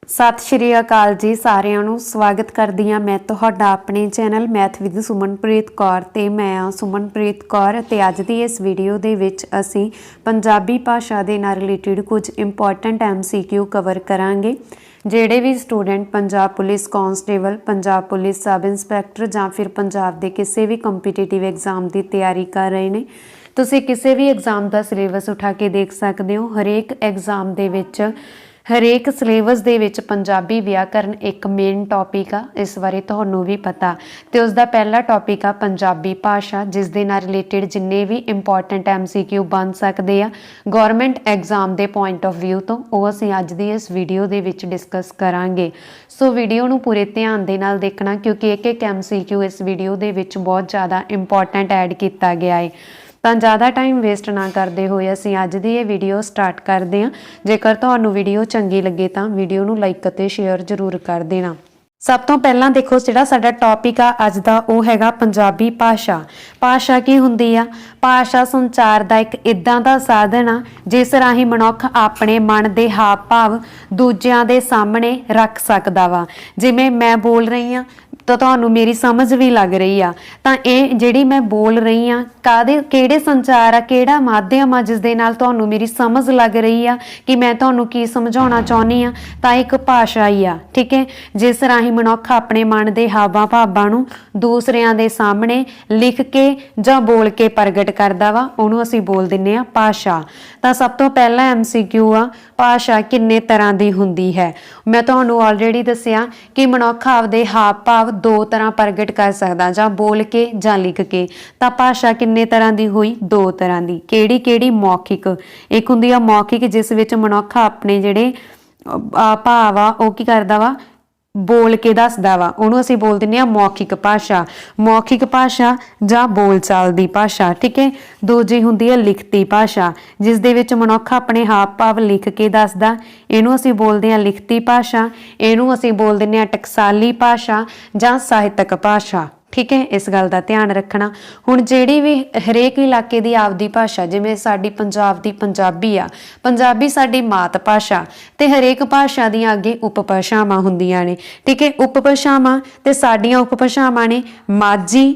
सत श्री अकाल जी सारिਆਂ ਨੂੰ स्वागत करदी ਹਾਂ मैं ਤੁਹਾਡਾ ਆਪਣੇ channel math with Sumanpreet Kaur ਤੇ मैं ਹਾਂ सुमनप्रीत कौर ਤੇ ਅੱਜ ਦੀ ਇਸ ਵੀਡੀਓ ਦੇ ਵਿੱਚ ਅਸੀਂ ਪੰਜਾਬੀ ਭਾਸ਼ਾ ਦੇ ਨਾਲ ਰਿਲੇਟਡ ਕੁਝ ਇੰਪੋਰਟੈਂਟ MCQ ਕਵਰ ਕਰਾਂਗੇ। ਜਿਹੜੇ ਵੀ student Punjab police constable, Punjab police sub inspector ਜਾਂ ਫਿਰ ਪੰਜਾਬ ਦੇ ਕਿਸੇ ਵੀ ਕੰਪੀਟੀਟਿਵ ਐਗਜ਼ਾਮ ਦੀ ਤਿਆਰੀ ਕਰ ਰਹੇ ਨੇ, ਤੁਸੀਂ ਕਿਸੇ ਵੀ ਐਗਜ਼ਾਮ ਦਾ ਸਿਲੇਬਸ ਉਠਾ ਕੇ ਦੇਖ ਸਕਦੇ ਹੋ। ਹਰੇਕ ਐਗਜ਼ਾਮ ਦੇ ਵਿੱਚ हरेक सिलेबस दे विच पंजाबी व्याकरण एक मेन टॉपिक आ, इस बारे तुहानूं भी पता। तो उसका पहला टॉपिक आ पंजाबी भाषा, जिस दे नाल रिलेटेड जिन्ने भी इंपॉर्टेंट MCQ बन सकते हैं गौरमेंट एग्जाम के पॉइंट ऑफ व्यू तो वो असीं अज दी इस वीडियो दे विच डिस्कस करांगे। सो वीडियो नूं पूरे ध्यान दे नाल देखना, क्योंकि एक MCQ इस वीडियो दे विच बहुत ज़्यादा इंपॉर्टेंट ऐड किया गया है। तो ज़्यादा टाइम वेस्ट ना करते हुए असीं अज दी ये वीडियो स्टार्ट करते हैं। जेकर तुहानूं वीडियो चंगी लगे तो वीडियो नूं लाइक ते शेयर जरूर कर देना। सब तो पहला देखो जिहड़ा साडा टॉपिक आ अज दा ओह हैगा पंजाबी भाषा। भाषा की हुंदी आ? भाषा संचार दा एक इदां दा साधन आ जिस राही मनुख अपने मन दे हाव भाव दूजियां दे सामने रख सकदा वा। जिवें मैं बोल रही हाँ तो तुहानूं मेरी समझ भी लग रही आ, तो ये जिहड़ी मैं बोल रही हाँ कादे किहड़े संचार आ, किहड़ा माध्यम आ जिस दे नाल तुहानूं मेरी समझ लग रही आ कि मैं तुहानूं की समझाउणा चाहुंदी आ। तो एक भाषा ही आ, ठीक है, जिस राही मनुख अपने मन के हावां भावां नूं दूसरिਆਂ ਦੇ सामने लिख के जां बोल के प्रगट करदा वा, ਉਹਨੂੰ ਅਸੀਂ बोल दिंदे आ भाषा। तो सब तो पहला MCQ आ भाषा किन्ने तरह की हुंदी है। मैं तुहानूं ऑलरेडी दस्सिया कि मनुख आपदे हाव भाव दो तरह प्रगट कर सकदा, जां बोल के जां लिख के। तो भाषा किन्ने तरह की हुई? दो तरह की। किहड़ी किहड़ी? मौखिक। एक हुंदी आ मौखिक जिस विच मनुख अपने जिहड़े भाव आ ओह की करदा वा बोल के दसदा वा, ਉਹਨੂੰ ਅਸੀਂ बोल ਦਿੰਦੇ ਆ मौखिक भाषा। मौखिक भाषा ਜਾਂ बोलचाल ਦੀ भाषा, ठीक है। दूजी ਹੁੰਦੀ ਹੈ ਲਿਖਤੀ भाषा जिस ਦੇ ਵਿੱਚ ਮਨੁੱਖ ਆਪਣੇ ਹਾਵ ਭਾਵ ਲਿਖ ਕੇ ਦੱਸਦਾ, ਇਹਨੂੰ ਅਸੀਂ ਬੋਲਦੇ ਆ ਲਿਖਤੀ भाषा। ਇਹਨੂੰ ਅਸੀਂ बोल ਦਿੰਦੇ ਆ ਟਕਸਾਲੀ भाषा ਜਾਂ ਸਾਹਿਤਕ भाषा, ठीक है। इस गल का ध्यान रखना। हुण जिहड़ी भी हरेक इलाके की आपदी भाषा, जिवें साडी पंजाब दी पंजाबी आ, पंजाबी साडी मात भाषा, ते हरेक भाषा दीआं अगे उपभाषावां हुंदियां ने, ठीक है। उपभाषावां ते साडीआं उपभाषावां ने माझी,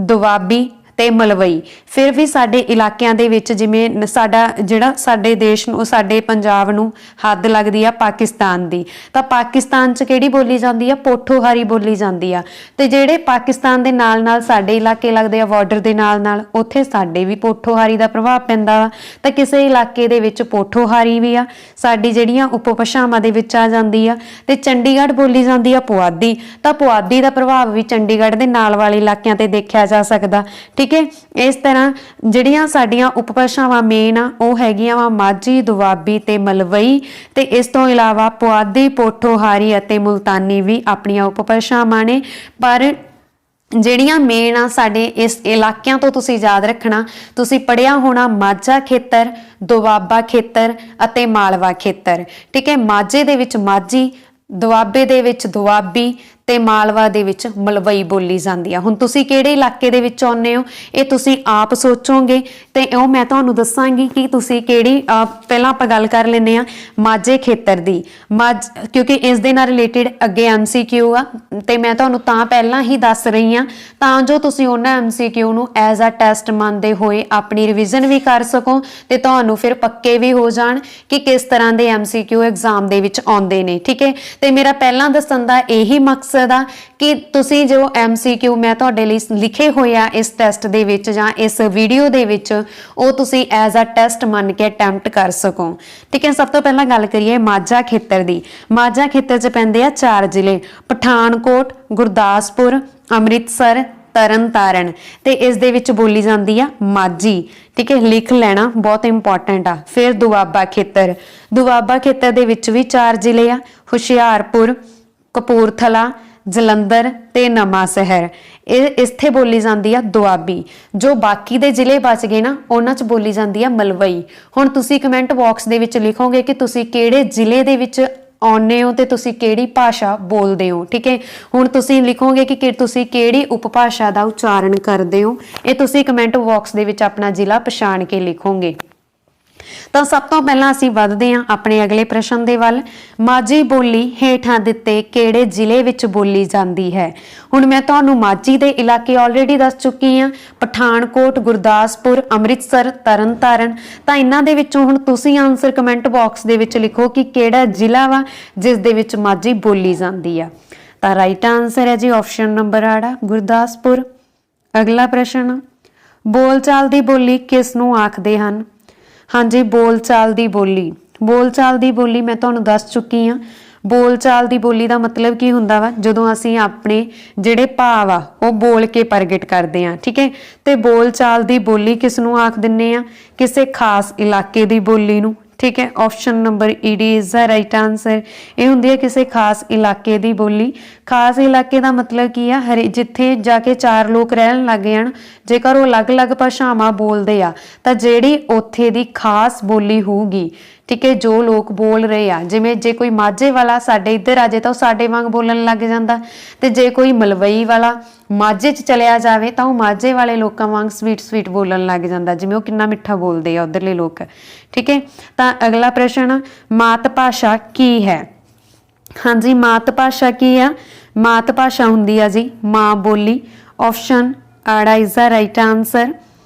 दुआबी ते मलवई। फिर भी साडे इलाकिਆਂ ਦੇ ਵਿੱਚ ਜਿਵੇਂ ਸਾਡਾ ਜਿਹੜਾ ਸਾਡੇ ਦੇਸ਼ ਨੂੰ ਸਾਡੇ ਪੰਜਾਬ ਨੂੰ ਹੱਦ ਲੱਗਦੀ ਆ ਪਾਕਿਸਤਾਨ ਦੀ, ਤਾਂ ਪਾਕਿਸਤਾਨ 'ਚ ਕਿਹੜੀ ਬੋਲੀ ਜਾਂਦੀ ਆ? ਪੋਠੋਹਾਰੀ ਬੋਲੀ ਜਾਂਦੀ ਆ। ਤੇ ਜਿਹੜੇ ਪਾਕਿਸਤਾਨ ਦੇ ਨਾਲ ਨਾਲ ਸਾਡੇ ਇਲਾਕੇ ਲੱਗਦੇ ਆ ਬਾਰਡਰ ਦੇ ਨਾਲ ਨਾਲ, ਉੱਥੇ ਸਾਡੇ ਵੀ ਪੋਠੋਹਾਰੀ ਦਾ ਪ੍ਰਭਾਵ ਪੈਂਦਾ ਵਾ। ਤਾਂ ਕਿਸੇ ਇਲਾਕੇ ਦੇ ਵਿੱਚ ਪੋਠੋਹਾਰੀ ਵੀ ਆ ਸਾਡੀ ਜਿਹੜੀਆਂ ਉਪਭਾਸ਼ਾਵਾਂ ਦੇ ਵਿੱਚ ਆ ਜਾਂਦੀ ਆ। ਤੇ ਚੰਡੀਗੜ੍ਹ ਬੋਲੀ ਜਾਂਦੀ ਆ ਪੁਆਧੀ, ਤਾਂ ਪੁਆਧੀ ਦਾ ਪ੍ਰਭਾਵ ਵੀ ਚੰਡੀਗੜ੍ਹ ਦੇ ਨਾਲ ਵਾਲੇ ਇਲਾਕਿਆਂ ਤੇ ਦੇਖਿਆ ਜਾ ਸਕਦਾ, ਠੀਕ। इस तरह ਜਿਹੜੀਆਂ ਸਾਡੀਆਂ ਉਪਭਾਸ਼ਾਵਾਂ ਮੇਨ ਆ ਉਹ ਹੈਗੀਆਂ ਵਾ ਮਾਝੀ, ਦੁਆਬੀ ਤੇ ਮਲਵਈ। ਤੇ ਇਸ ਤੋਂ ਇਲਾਵਾ ਪੁਆਧੀ, ਪੋਠੋਹਾਰੀ ਅਤੇ ਮੁਲਤਾਨੀ ਵੀ ਆਪਣੀਆਂ ਉਪਭਾਸ਼ਾਵਾਂ ਨੇ। ਪਰ ਜਿਹੜੀਆਂ ਮੇਨ ਆ ਸਾਡੇ ਇਸ ਇਲਾਕਿਆਂ ਤੋਂ ਤੁਸੀਂ ਯਾਦ ਰੱਖਣਾ, ਤੁਸੀਂ ਪੜ੍ਹਿਆ ਹੋਣਾ ਮਾਝਾ ਖੇਤਰ, ਦੁਆਬਾ ਖੇਤਰ ਅਤੇ ਮਾਲਵਾ ਖੇਤਰ, ਠੀਕ ਹੈ। ਮਾਝੇ ਦੇ ਵਿੱਚ ਮਾਝੀ, ਦੁਆਬੇ ਦੇ ਵਿੱਚ ਦੁਆਬੀ ਤੇ ਮਾਲਵਾ ਦੇ ਵਿੱਚ ਮਲਵਈ ਬੋਲੀ ਜਾਂਦੀ ਆ। ਹੁਣ ਤੁਸੀਂ ਕਿਹੜੇ ਇਲਾਕੇ ਦੇ ਵਿੱਚ ਆਉਂਦੇ ਹੋ ਇਹ ਤੁਸੀਂ ਆਪ ਸੋਚੋਗੇ ਤੇ ਉਹ ਮੈਂ ਤੁਹਾਨੂੰ ਦੱਸਾਂਗੀ ਕਿ ਤੁਸੀਂ ਕਿਹੜੀ। ਪਹਿਲਾਂ ਆਪਾਂ ਗੱਲ ਕਰ ਲੈਂਦੇ ਆ ਮਾਝੇ ਖੇਤਰ ਦੀ। ਕਿਉਂਕਿ ਇਸ ਦੇ ਨਾਲ ਰਿਲੇਟਡ ਅੱਗੇ MCQ ਆ ਤੇ ਮੈਂ ਤੁਹਾਨੂੰ ਤਾਂ ਪਹਿਲਾਂ ਹੀ ਦੱਸ ਰਹੀ ਆ ਤਾਂ ਜੋ ਤੁਸੀਂ ਉਹਨਾਂ MCQ ਨੂੰ ਐਜ਼ ਅ ਟੈਸਟ ਮੰਨਦੇ ਹੋਏ ਆਪਣੀ ਰਿਵੀਜ਼ਨ ਵੀ ਕਰ ਸਕੋ ਤੇ ਤੁਹਾਨੂੰ ਫਿਰ ਪੱਕੇ ਵੀ ਹੋ ਜਾਣ ਕਿ ਕਿਸ ਤਰ੍ਹਾਂ ਦੇ MCQ ਐਗਜ਼ਾਮ ਦੇ ਵਿੱਚ ਆਉਂਦੇ ਨੇ, ਠੀਕ ਹੈ। ਤੇ ਮੇਰਾ ਪਹਿਲਾਂ ਦੱਸਣ ਦਾ ਇਹੀ ਮਕਸਦ ਦਾ ਕਿ ਤੁਸੀਂ ਜੋ MCQ ਮੈਂ ਤੁਹਾਡੇ ਲਈ ਲਿਖੇ ਹੋਏ ਆ ਇਸ ਟੈਸਟ ਦੇ ਵਿੱਚ ਜਾਂ ਇਸ ਵੀਡੀਓ ਦੇ ਵਿੱਚ ਉਹ ਤੁਸੀਂ ਐਜ਼ ਅ ਟੈਸਟ ਮੰਨ ਕੇ ਅਟੈਂਪਟ ਕਰ ਸਕੋ, ਠੀਕ ਹੈ। ਸਭ ਤੋਂ ਪਹਿਲਾਂ ਗੱਲ ਕਰੀਏ ਮਾਝਾ ਖੇਤਰ ਦੀ। ਮਾਝਾ ਖੇਤਰ 'ਚ ਪੈਂਦੇ ਆ 4 ਜ਼ਿਲ੍ਹੇ, ਪਠਾਨਕੋਟ, ਗੁਰਦਾਸਪੁਰ, ਅੰਮ੍ਰਿਤਸਰ, ਤਰਨ ਤਾਰਨ। ਤੇ ਇਸ ਦੇ ਵਿੱਚ ਬੋਲੀ ਜਾਂਦੀ ਆ ਮਾਝੀ, ਠੀਕ ਹੈ। ਲਿਖ ਲੈਣਾ, ਬਹੁਤ ਇੰਪੋਰਟੈਂਟ ਆ। ਫਿਰ ਦੁਆਬਾ ਖੇਤਰ। ਦੁਆਬਾ ਖੇਤਰ ਦੇ ਵਿੱਚ ਵੀ 4 ਜ਼ਿਲ੍ਹੇ ਆ, ਹੁਸ਼ਿਆਰਪੁਰ, ਕਪੂਰਥਲਾ, ਜਲੰਧਰ ਤੇ ਨਵਾਂ ਸ਼ਹਿਰ। ਇਹ ਇੱਥੇ ਬੋਲੀ ਜਾਂਦੀ ਆ ਦੁਆਬੀ। ਜੋ ਬਾਕੀ ਦੇ ਜ਼ਿਲ੍ਹੇ ਬਚ ਗਏ ਨਾ ਉਹਨਾਂ 'ਚ ਬੋਲੀ ਜਾਂਦੀ ਆ ਮਲਵਈ। ਹੁਣ ਤੁਸੀਂ ਕਮੈਂਟ ਬਾਕਸ ਦੇ ਵਿੱਚ ਲਿਖੋਗੇ ਕਿ ਤੁਸੀਂ ਕਿਹੜੇ ਜ਼ਿਲ੍ਹੇ ਦੇ ਵਿੱਚ ਆਉਂਦੇ ਹੋ ਤੇ ਤੁਸੀਂ ਕਿਹੜੀ ਭਾਸ਼ਾ ਬੋਲਦੇ ਹੋ, ਠੀਕ ਹੈ। ਹੁਣ ਤੁਸੀਂ ਲਿਖੋਗੇ ਕਿ ਤੁਸੀਂ ਕਿਹੜੀ ਉਪਭਾਸ਼ਾ ਦਾ ਉਚਾਰਨ ਕਰਦੇ ਹੋ, ਇਹ ਤੁਸੀਂ ਕਮੈਂਟ ਬਾਕਸ ਦੇ ਵਿੱਚ ਆਪਣਾ ਜ਼ਿਲ੍ਹਾ ਪਛਾਣ ਕੇ ਲਿਖੋਗੇ। ਤਾਂ ਸਭ ਤੋਂ ਪਹਿਲਾਂ ਅਸੀਂ ਵਧਦੇ ਹਾਂ ਆਪਣੇ ਅਗਲੇ ਪ੍ਰਸ਼ਨ ਦੇ ਵੱਲ। ਮਾਝੀ ਬੋਲੀ ਹੇਠਾਂ ਦਿੱਤੇ ਕਿਹੜੇ ਜ਼ਿਲ੍ਹੇ ਵਿੱਚ ਬੋਲੀ ਜਾਂਦੀ ਹੈ? ਹੁਣ ਮੈਂ ਤੁਹਾਨੂੰ ਮਾਝੀ ਦੇ ਇਲਾਕੇ ਆਲਰੇਡੀ ਦੱਸ ਚੁੱਕੀ ਹਾਂ, ਪਠਾਨਕੋਟ, ਗੁਰਦਾਸਪੁਰ, ਅੰਮ੍ਰਿਤਸਰ, ਤਰਨਤਾਰਨ। ਤਾਂ ਇਹਨਾਂ ਦੇ ਵਿੱਚੋਂ ਹੁਣ ਤੁਸੀਂ ਆਨਸਰ ਕਮੈਂਟ ਬਾਕਸ ਦੇ ਵਿੱਚ ਲਿਖੋ ਕਿ ਕਿਹੜਾ ਜ਼ਿਲ੍ਹਾ ਵਾ ਜਿਸ ਦੇ ਵਿੱਚ ਮਾਝੀ ਬੋਲੀ ਜਾਂਦੀ ਆ। ਤਾਂ ਰਾਈਟ ਆਨਸਰ ਹੈ ਜੀ ਆਪਸ਼ਨ ਨੰਬਰ ਆੜਾ ਗੁਰਦਾਸਪੁਰ। ਅਗਲਾ ਪ੍ਰਸ਼ਨ, ਬੋਲਚਾਲ ਦੀ ਬੋਲੀ ਕਿਸ ਨੂੰ ਆਖਦੇ ਹਨ? ਹਾਂਜੀ, ਬੋਲਚਾਲ ਦੀ ਬੋਲੀ, ਬੋਲਚਾਲ ਦੀ ਬੋਲੀ ਮੈਂ ਤੁਹਾਨੂੰ ਦੱਸ ਚੁੱਕੀ ਹਾਂ। ਬੋਲਚਾਲ ਦੀ ਬੋਲੀ ਦਾ ਮਤਲਬ ਕੀ ਹੁੰਦਾ ਵਾ? ਜਦੋਂ ਅਸੀਂ ਆਪਣੇ ਜਿਹੜੇ ਭਾਵ ਆ ਉਹ ਬੋਲ ਕੇ ਪ੍ਰਗਟ ਕਰਦੇ ਹਾਂ, ਠੀਕ ਹੈ। ਤੇ ਬੋਲਚਾਲ ਦੀ ਬੋਲੀ ਕਿਸ ਨੂੰ ਆਖ ਦਿੰਨੇ ਆ? ਕਿਸੇ ਖਾਸ ਇਲਾਕੇ ਦੀ ਬੋਲੀ ਨੂੰ, ਠੀਕ ਹੈ। Option number ED is the right answer. ਇਹ ਹੁੰਦੀ ਹੈ ਕਿਸੇ ਖਾਸ ਇਲਾਕੇ ਦੀ ਬੋਲੀ। ਖਾਸ ਇਲਾਕੇ ਦਾ ਮਤਲਬ ਕੀ ਆ? ਜਿੱਥੇ ਜਾ ਕੇ ਚਾਰ ਲੋਕ ਰਹਿਣ ਲੱਗ ਜਾਣ, ਜੇਕਰ ਉਹ ਅਲੱਗ-ਅਲੱਗ ਭਾਸ਼ਾਵਾਂ ਬੋਲਦੇ ਆ ਤਾਂ ਜਿਹੜੀ ਉੱਥੇ ਦੀ ਖਾਸ ਬੋਲੀ ਹੋਊਗੀ, ਠੀਕ ਹੈ, ਜੋ ਲੋਕ ਬੋਲ ਰਹੇ ਆ। ਜਿਵੇਂ ਜੇ ਕੋਈ ਮਾਝੇ ਵਾਲਾ ਸਾਡੇ ਇੱਧਰ ਆ ਜਾਏ ਤਾਂ ਉਹ ਸਾਡੇ ਵਾਂਗ ਬੋਲਣ ਲੱਗ ਜਾਂਦਾ, ਤੇ ਜੇ ਕੋਈ ਮਲਵਈ ਵਾਲਾ ਮਾਝੇ 'ਚ ਚਲਿਆ ਜਾਵੇ ਤਾਂ ਉਹ ਮਾਝੇ ਵਾਲੇ ਲੋਕਾਂ ਵਾਂਗ ਸਵੀਟ ਬੋਲਣ ਲੱਗ ਜਾਂਦਾ, ਜਿਵੇਂ ਉਹ ਕਿੰਨਾ ਮਿੱਠਾ ਬੋਲਦੇ ਆ ਉੱਧਰਲੇ ਲੋਕ, ਠੀਕ ਹੈ। ਤਾਂ ਅਗਲਾ ਪ੍ਰਸ਼ਨ, ਮਾਤ ਭਾਸ਼ਾ ਕੀ ਹੈ? ਹਾਂਜੀ, ਮਾਤ ਭਾਸ਼ਾ ਕੀ ਆ? ਮਾਤ ਭਾਸ਼ਾ ਹੁੰਦੀ ਆ ਜੀ ਮਾਂ ਬੋਲੀ। ਆਪਸ਼ਨ ਆੜਾ ਇਜ਼ ਦਾ ਰਾਈਟ ਆਨਸਰ।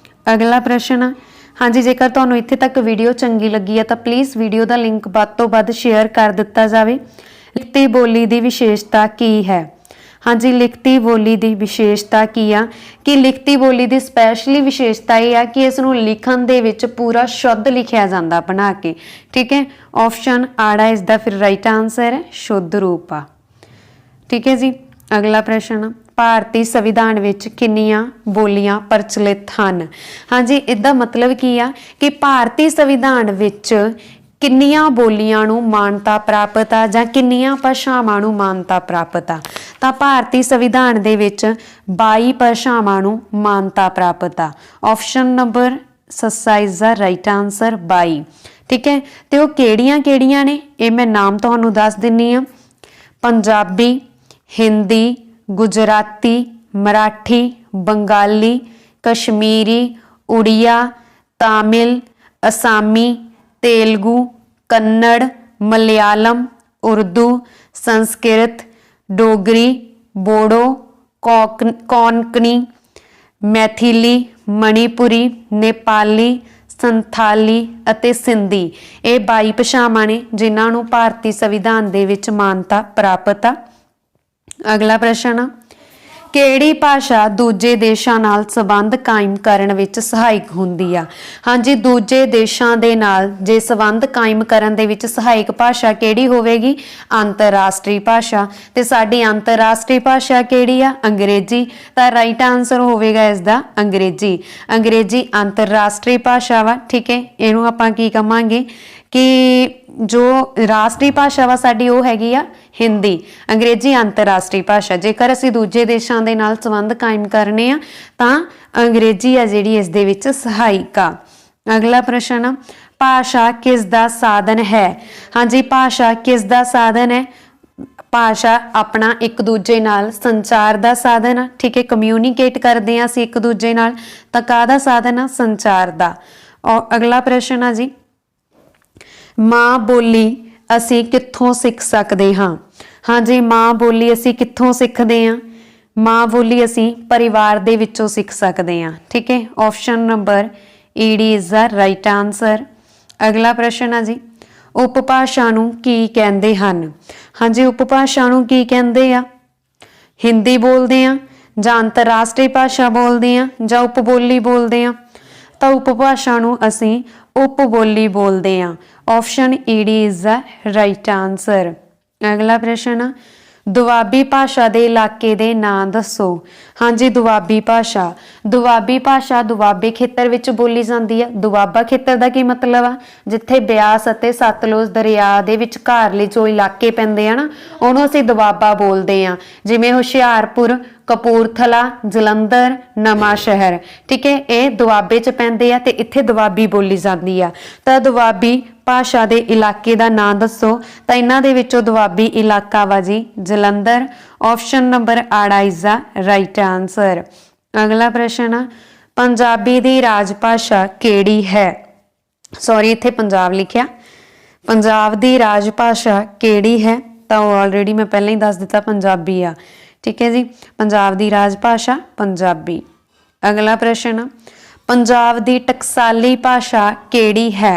ਅਗਲਾ ਪ੍ਰਸ਼ਨ, ਹਾਂਜੀ, ਜੇਕਰ ਤੁਹਾਨੂੰ ਇੱਥੇ ਤੱਕ ਵੀਡੀਓ ਚੰਗੀ ਲੱਗੀ ਹੈ ਤਾਂ ਪਲੀਜ਼ ਵੀਡੀਓ ਦਾ ਲਿੰਕ ਵੱਧ ਤੋਂ ਵੱਧ ਸ਼ੇਅਰ ਕਰ ਦਿੱਤਾ ਜਾਵੇ। ਲਿਖਤੀ ਬੋਲੀ ਦੀ ਵਿਸ਼ੇਸ਼ਤਾ ਕੀ ਹੈ? ਹਾਂਜੀ, ਲਿਖਤੀ ਬੋਲੀ ਦੀ ਵਿਸ਼ੇਸ਼ਤਾ ਕੀ ਆ? ਕਿ ਲਿਖਤੀ ਬੋਲੀ ਦੀ ਸਪੈਸ਼ਲੀ ਵਿਸ਼ੇਸ਼ਤਾ ਇਹ ਆ ਕਿ ਇਸ ਨੂੰ ਲਿਖਣ ਦੇ ਵਿੱਚ ਪੂਰਾ ਸ਼ੁੱਧ ਲਿਖਿਆ ਜਾਂਦਾ ਬਣਾ ਕੇ, ਠੀਕ ਹੈ। ਆਪਸ਼ਨ ਆੜਾ ਇਸ ਦਾ ਫਿਰ ਰਾਈਟ ਆਨਸਰ ਹੈ, ਸ਼ੁੱਧ ਰੂਪ ਆ, ਠੀਕ ਹੈ ਜੀ। ਅਗਲਾ ਪ੍ਰਸ਼ਨ, ਭਾਰਤੀ ਸੰਵਿਧਾਨ ਵਿੱਚ ਕਿੰਨੀਆਂ ਬੋਲੀਆਂ ਪ੍ਰਚਲਿਤ ਹਨ? ਹਾਂਜੀ, ਇਹਦਾ ਮਤਲਬ ਕੀ ਆ ਕਿ ਭਾਰਤੀ ਸੰਵਿਧਾਨ ਵਿੱਚ ਕਿੰਨੀਆਂ ਬੋਲੀਆਂ ਨੂੰ ਮਾਨਤਾ ਪ੍ਰਾਪਤ ਆ ਜਾਂ ਕਿੰਨੀਆਂ ਭਾਸ਼ਾਵਾਂ ਨੂੰ ਮਾਨਤਾ ਪ੍ਰਾਪਤ ਆ? ਤਾਂ ਭਾਰਤੀ ਸੰਵਿਧਾਨ ਦੇ ਵਿੱਚ 22 ਭਾਸ਼ਾਵਾਂ ਨੂੰ ਮਾਨਤਾ ਪ੍ਰਾਪਤ ਆ। ਆਪਸ਼ਨ ਨੰਬਰ ਸੱਸਾ ਇਜ਼ ਦਾ ਰਾਈਟ ਆਨਸਰ, 22, ਠੀਕ ਹੈ। ਤੇ ਉਹ ਕਿਹੜੀਆਂ-ਕਿਹੜੀਆਂ ਨੇ ਇਹ ਮੈਂ ਨਾਮ ਤੁਹਾਨੂੰ ਦੱਸ ਦਿੰਨੀ ਆ। ਪੰਜਾਬੀ, ਹਿੰਦੀ, ਗੁਜਰਾਤੀ, ਮਰਾਠੀ, ਬੰਗਾਲੀ, ਕਸ਼ਮੀਰੀ, ਉੜੀਆ, ਤਾਮਿਲ, ਅਸਾਮੀ, ਤੇਲਗੂ, ਕੰਨੜ, ਮਲਿਆਲਮ, ਉਰਦੂ, ਸੰਸਕ੍ਰਿਤ, ਡੋਗਰੀ, ਬੋਡੋ, ਕੋਂਕਣੀ, ਮੈਥਿਲੀ, ਮਣੀਪੁਰੀ, ਨੇਪਾਲੀ, ਸੰਥਾਲੀ ਅਤੇ ਸਿੰਧੀ। ਇਹ 22 ਭਾਸ਼ਾਵਾਂ ਨੇ ਜਿਨ੍ਹਾਂ ਨੂੰ ਭਾਰਤੀ ਸੰਵਿਧਾਨ ਦੇ ਵਿੱਚ ਮਾਨਤਾ ਪ੍ਰਾਪਤ ਆ। ਅਗਲਾ ਪ੍ਰਸ਼ਨ, ਕਿਹੜੀ ਭਾਸ਼ਾ ਦੂਜੇ ਦੇਸ਼ਾਂ ਨਾਲ ਸੰਬੰਧ ਕਾਇਮ ਕਰਨ ਵਿੱਚ ਸਹਾਇਕ ਹੁੰਦੀ ਆ? ਹਾਂਜੀ, ਦੂਜੇ ਦੇਸ਼ਾਂ ਦੇ ਨਾਲ ਜੇ ਸੰਬੰਧ ਕਾਇਮ ਕਰਨ ਦੇ ਵਿੱਚ ਸਹਾਇਕ ਭਾਸ਼ਾ ਕਿਹੜੀ ਹੋਵੇਗੀ? ਅੰਤਰਰਾਸ਼ਟਰੀ ਭਾਸ਼ਾ। ਤੇ ਸਾਡੀ ਅੰਤਰਰਾਸ਼ਟਰੀ ਭਾਸ਼ਾ ਕਿਹੜੀ ਆ? ਅੰਗਰੇਜ਼ੀ। ਤਾਂ ਰਾਈਟ ਆਨਸਰ ਹੋਵੇਗਾ ਇਸ ਦਾ ਅੰਗਰੇਜ਼ੀ। ਅੰਗਰੇਜ਼ੀ ਅੰਤਰਰਾਸ਼ਟਰੀ ਭਾਸ਼ਾ ਵਾ, ਠੀਕ ਹੈ। ਇਹਨੂੰ ਆਪਾਂ ਕੀ ਕਹਾਂਗੇ ਕਿ ਜੋ ਰਾਸ਼ਟਰੀ ਭਾਸ਼ਾ ਵਾ ਸਾਡੀ ਉਹ ਹੈਗੀ ਆ ਹਿੰਦੀ। ਅੰਗਰੇਜ਼ੀ ਅੰਤਰਰਾਸ਼ਟਰੀ ਭਾਸ਼ਾ। ਜੇਕਰ ਅਸੀਂ ਦੂਜੇ ਦੇਸ਼ਾਂ ਦੇ ਨਾਲ ਸੰਬੰਧ ਕਾਇਮ ਕਰਨੇ ਆ ਤਾਂ ਅੰਗਰੇਜ਼ੀ ਆ ਜਿਹੜੀ ਇਸ ਦੇ ਵਿੱਚ ਸਹਾਇਕ ਆ। ਅਗਲਾ ਪ੍ਰਸ਼ਨ, ਭਾਸ਼ਾ ਕਿਸ ਦਾ ਸਾਧਨ ਹੈ? ਹਾਂਜੀ, ਭਾਸ਼ਾ ਕਿਸ ਦਾ ਸਾਧਨ ਹੈ? ਭਾਸ਼ਾ ਆਪਣਾ ਇੱਕ ਦੂਜੇ ਨਾਲ ਸੰਚਾਰ ਦਾ ਸਾਧਨ ਆ, ਠੀਕ ਹੈ। ਕਮਿਊਨੀਕੇਟ ਕਰਦੇ ਆ ਅਸੀਂ ਇੱਕ ਦੂਜੇ ਨਾਲ, ਤਾਂ ਕਾਹਦਾ ਸਾਧਨ ਆ? ਸੰਚਾਰ ਦਾ। ਔਰ ਅਗਲਾ ਪ੍ਰਸ਼ਨ ਆ ਜੀ, ਮਾਂ ਬੋਲੀ ਅਸੀਂ ਕਿੱਥੋਂ ਸਿੱਖ ਸਕਦੇ ਹਾਂ? ਹਾਂਜੀ, ਮਾਂ ਬੋਲੀ ਅਸੀਂ ਕਿੱਥੋਂ ਸਿੱਖਦੇ ਹਾਂ? ਮਾਂ ਬੋਲੀ ਅਸੀਂ ਪਰਿਵਾਰ ਦੇ ਵਿੱਚੋਂ ਸਿੱਖ ਸਕਦੇ ਹਾਂ, ਠੀਕ ਹੈ। Option number ED is the right answer. ਅਗਲਾ ਪ੍ਰਸ਼ਨ ਆ ਜੀ, ਉਪਭਾਸ਼ਾ ਨੂੰ ਕੀ ਕਹਿੰਦੇ ਹਨ? ਹਾਂਜੀ, ਉਪਭਾਸ਼ਾ ਨੂੰ ਕੀ ਕਹਿੰਦੇ ਆ? ਹਿੰਦੀ ਬੋਲਦੇ ਆ ਜਾਂ ਅੰਤਰਰਾਸ਼ਟਰੀ ਭਾਸ਼ਾ ਬੋਲਦੇ ਆ ਜਾਂ ਉਪਬੋਲੀ ਬੋਲਦੇ ਆ? ਤਾਂ ਉਪਭਾਸ਼ਾ ਨੂੰ ਅਸੀਂ ਉਪਬੋਲੀ ਬੋਲਦੇ ਆ। Option ED is the right answer. ਅਗਲਾ ਪ੍ਰਸ਼ਨ, ਦੁਆਬੀ ਭਾਸ਼ਾ ਦੇ ਇਲਾਕੇ ਦੇ ਨਾਂ ਦੱਸੋ? ਹਾਂਜੀ, ਦੁਆਬੀ ਭਾਸ਼ਾ ਦੁਆਬੇ ਖੇਤਰ ਵਿੱਚ ਬੋਲੀ ਜਾਂਦੀ ਹੈ। ਦੁਆਬਾ ਖੇਤਰ ਦਾ ਕੀ ਮਤਲਬ ਆ? ਜਿੱਥੇ ਬਿਆਸ ਅਤੇ ਸਤਲੁਜ ਦਰਿਆ ਦੇ ਵਿਚਕਾਰਲੇ ਜੋ ਇਲਾਕੇ ਪੈਂਦੇ ਆ ਨਾ, ਉਹਨੂੰ ਅਸੀਂ ਦੁਆਬਾ ਬੋਲਦੇ ਆ। ਜਿਵੇਂ ਹੁਸ਼ਿਆਰਪੁਰ, ਕਪੂਰਥਲਾ, ਜਲੰਧਰ, ਨਵਾਂ ਸ਼ਹਿਰ, ਠੀਕ ਹੈ, ਇਹ ਦੁਆਬੇ 'ਚ ਪੈਂਦੇ ਆ ਤੇ ਇੱਥੇ ਦੁਆਬੀ ਬੋਲੀ ਜਾਂਦੀ ਆ। ਤਾਂ ਦੁਆਬੀ ਭਾਸ਼ਾ ਦੇ ਇਲਾਕੇ ਦਾ ਨਾਂ ਦੱਸੋ? ਤਾਂ ਇਹਨਾਂ ਦੇ ਵਿੱਚੋਂ ਦੁਆਬੀ ਇਲਾਕਾ ਵਾ ਜੀ ਜਲੰਧਰ। ਆਪਸ਼ਨ ਨੰਬਰ ਆੜਾ ਇਜ਼ ਦਾ ਰਾਈਟ ਆਨਸਰ। ਅਗਲਾ ਪ੍ਰਸ਼ਨ, ਪੰਜਾਬੀ ਦੀ ਰਾਜ ਭਾਸ਼ਾ ਕਿਹੜੀ ਹੈ? सॉरी इत्थे पंजाब लिखिया। पंजाब दी राज भाषा किहड़ी है? तो ऑलरेडी मैं पहले ही दस दिता पंजाबी आ। ठीक है जी, पंजाब दी राज भाषा पंजाबी। अगला प्रश्न, पंजाब दी टकसाली भाषा किहड़ी है?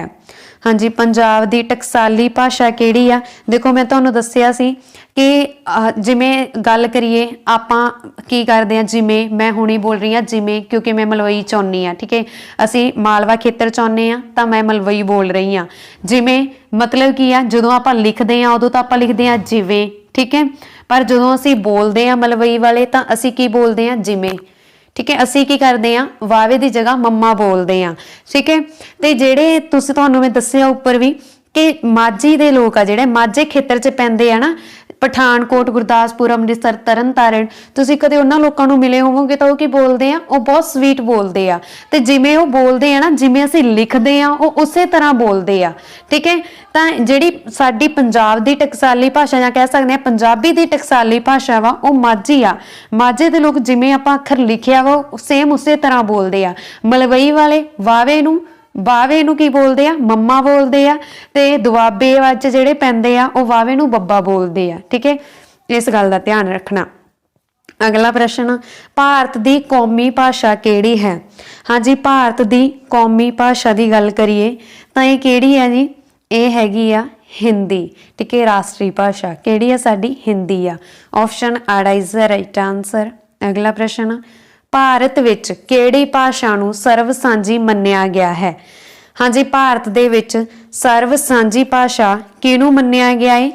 हाँ जी, पंजाब दी टकसाली भाषा किहड़ी आ? देखो मैं तुहानूं दस्सिया सी कि जिमें गल करिए आपां की करदे आ, जिमें मैं हुणी बोल रही हाँ जिमें, क्योंकि मैं मलवई चाहुंदी हाँ। ठीक है, असी मालवा खेतर चाहुंदे आ तां मैं मलवई बोल रही हाँ। जिमें मतलब की आ, जदों आपां लिखदे आ उदों तां आपां लिखदे आ जिवें। ठीक है, पर जदों असी बोलदे आ मलवई वाले तां असी की बोलदे आ? जिमें। ठीक है, असी की करते हैं वावे की जगह मम्मा बोलते हैं। ठीक है, तो जेडे तुहानूं मैं दस्सिया उपर भी कि माझी दे लोग आ जिहड़े माझे खेतर च पैंदे आ ना, पठानकोट, गुरदासपुर, अमृतसर, तरन तारण, तुसीं कदे उन्हां लोकां नूं मिले होवोगे तो की बोलते हैं, वो बहुत स्वीट बोलते हैं। तो जिमें वो बोलते हैं ना, जिमें असीं लिखते हैं वो उस तरह बोलते हैं। ठीक है, तो जिहड़ी साडी पंजाब दी टकसाली भाषा या कह सकते हैं पंजाबी दी टकसाली भाषा वा वो माझी आ। माझे दे लोग जिमें आपां अखर लिखिया वा सेम उस तरह बोलते हैं। मलवई वाले वावे नूं वावे नूं की बोलते हैं? मम्मा बोलते हैं। ते दुआबे वच जिहड़े पैंदे आ वो वावे नूं बब्बा बोलते हैं। ठीक है, इस गल का ध्यान रखना। अगला प्रश्न, भारत दी कौमी भाषा किहड़ी है? हाँ जी, भारत दी कौमी भाषा की गल करिए तो ये किहड़ी है जी? ये हैगी आ हिंदी। ठीक है, राष्ट्रीय भाषा किहड़ी है साडी? हिंदी आ। ऑप्शन आड़ा इज द राइट आंसर। अगला प्रश्न, भारत विच किहड़ी भाषा नूं सर्व सांझी मन्निया गया है? हाँ जी, भारत दे विच सर्व सांझी भाषा किहनूं मन्निया गया है?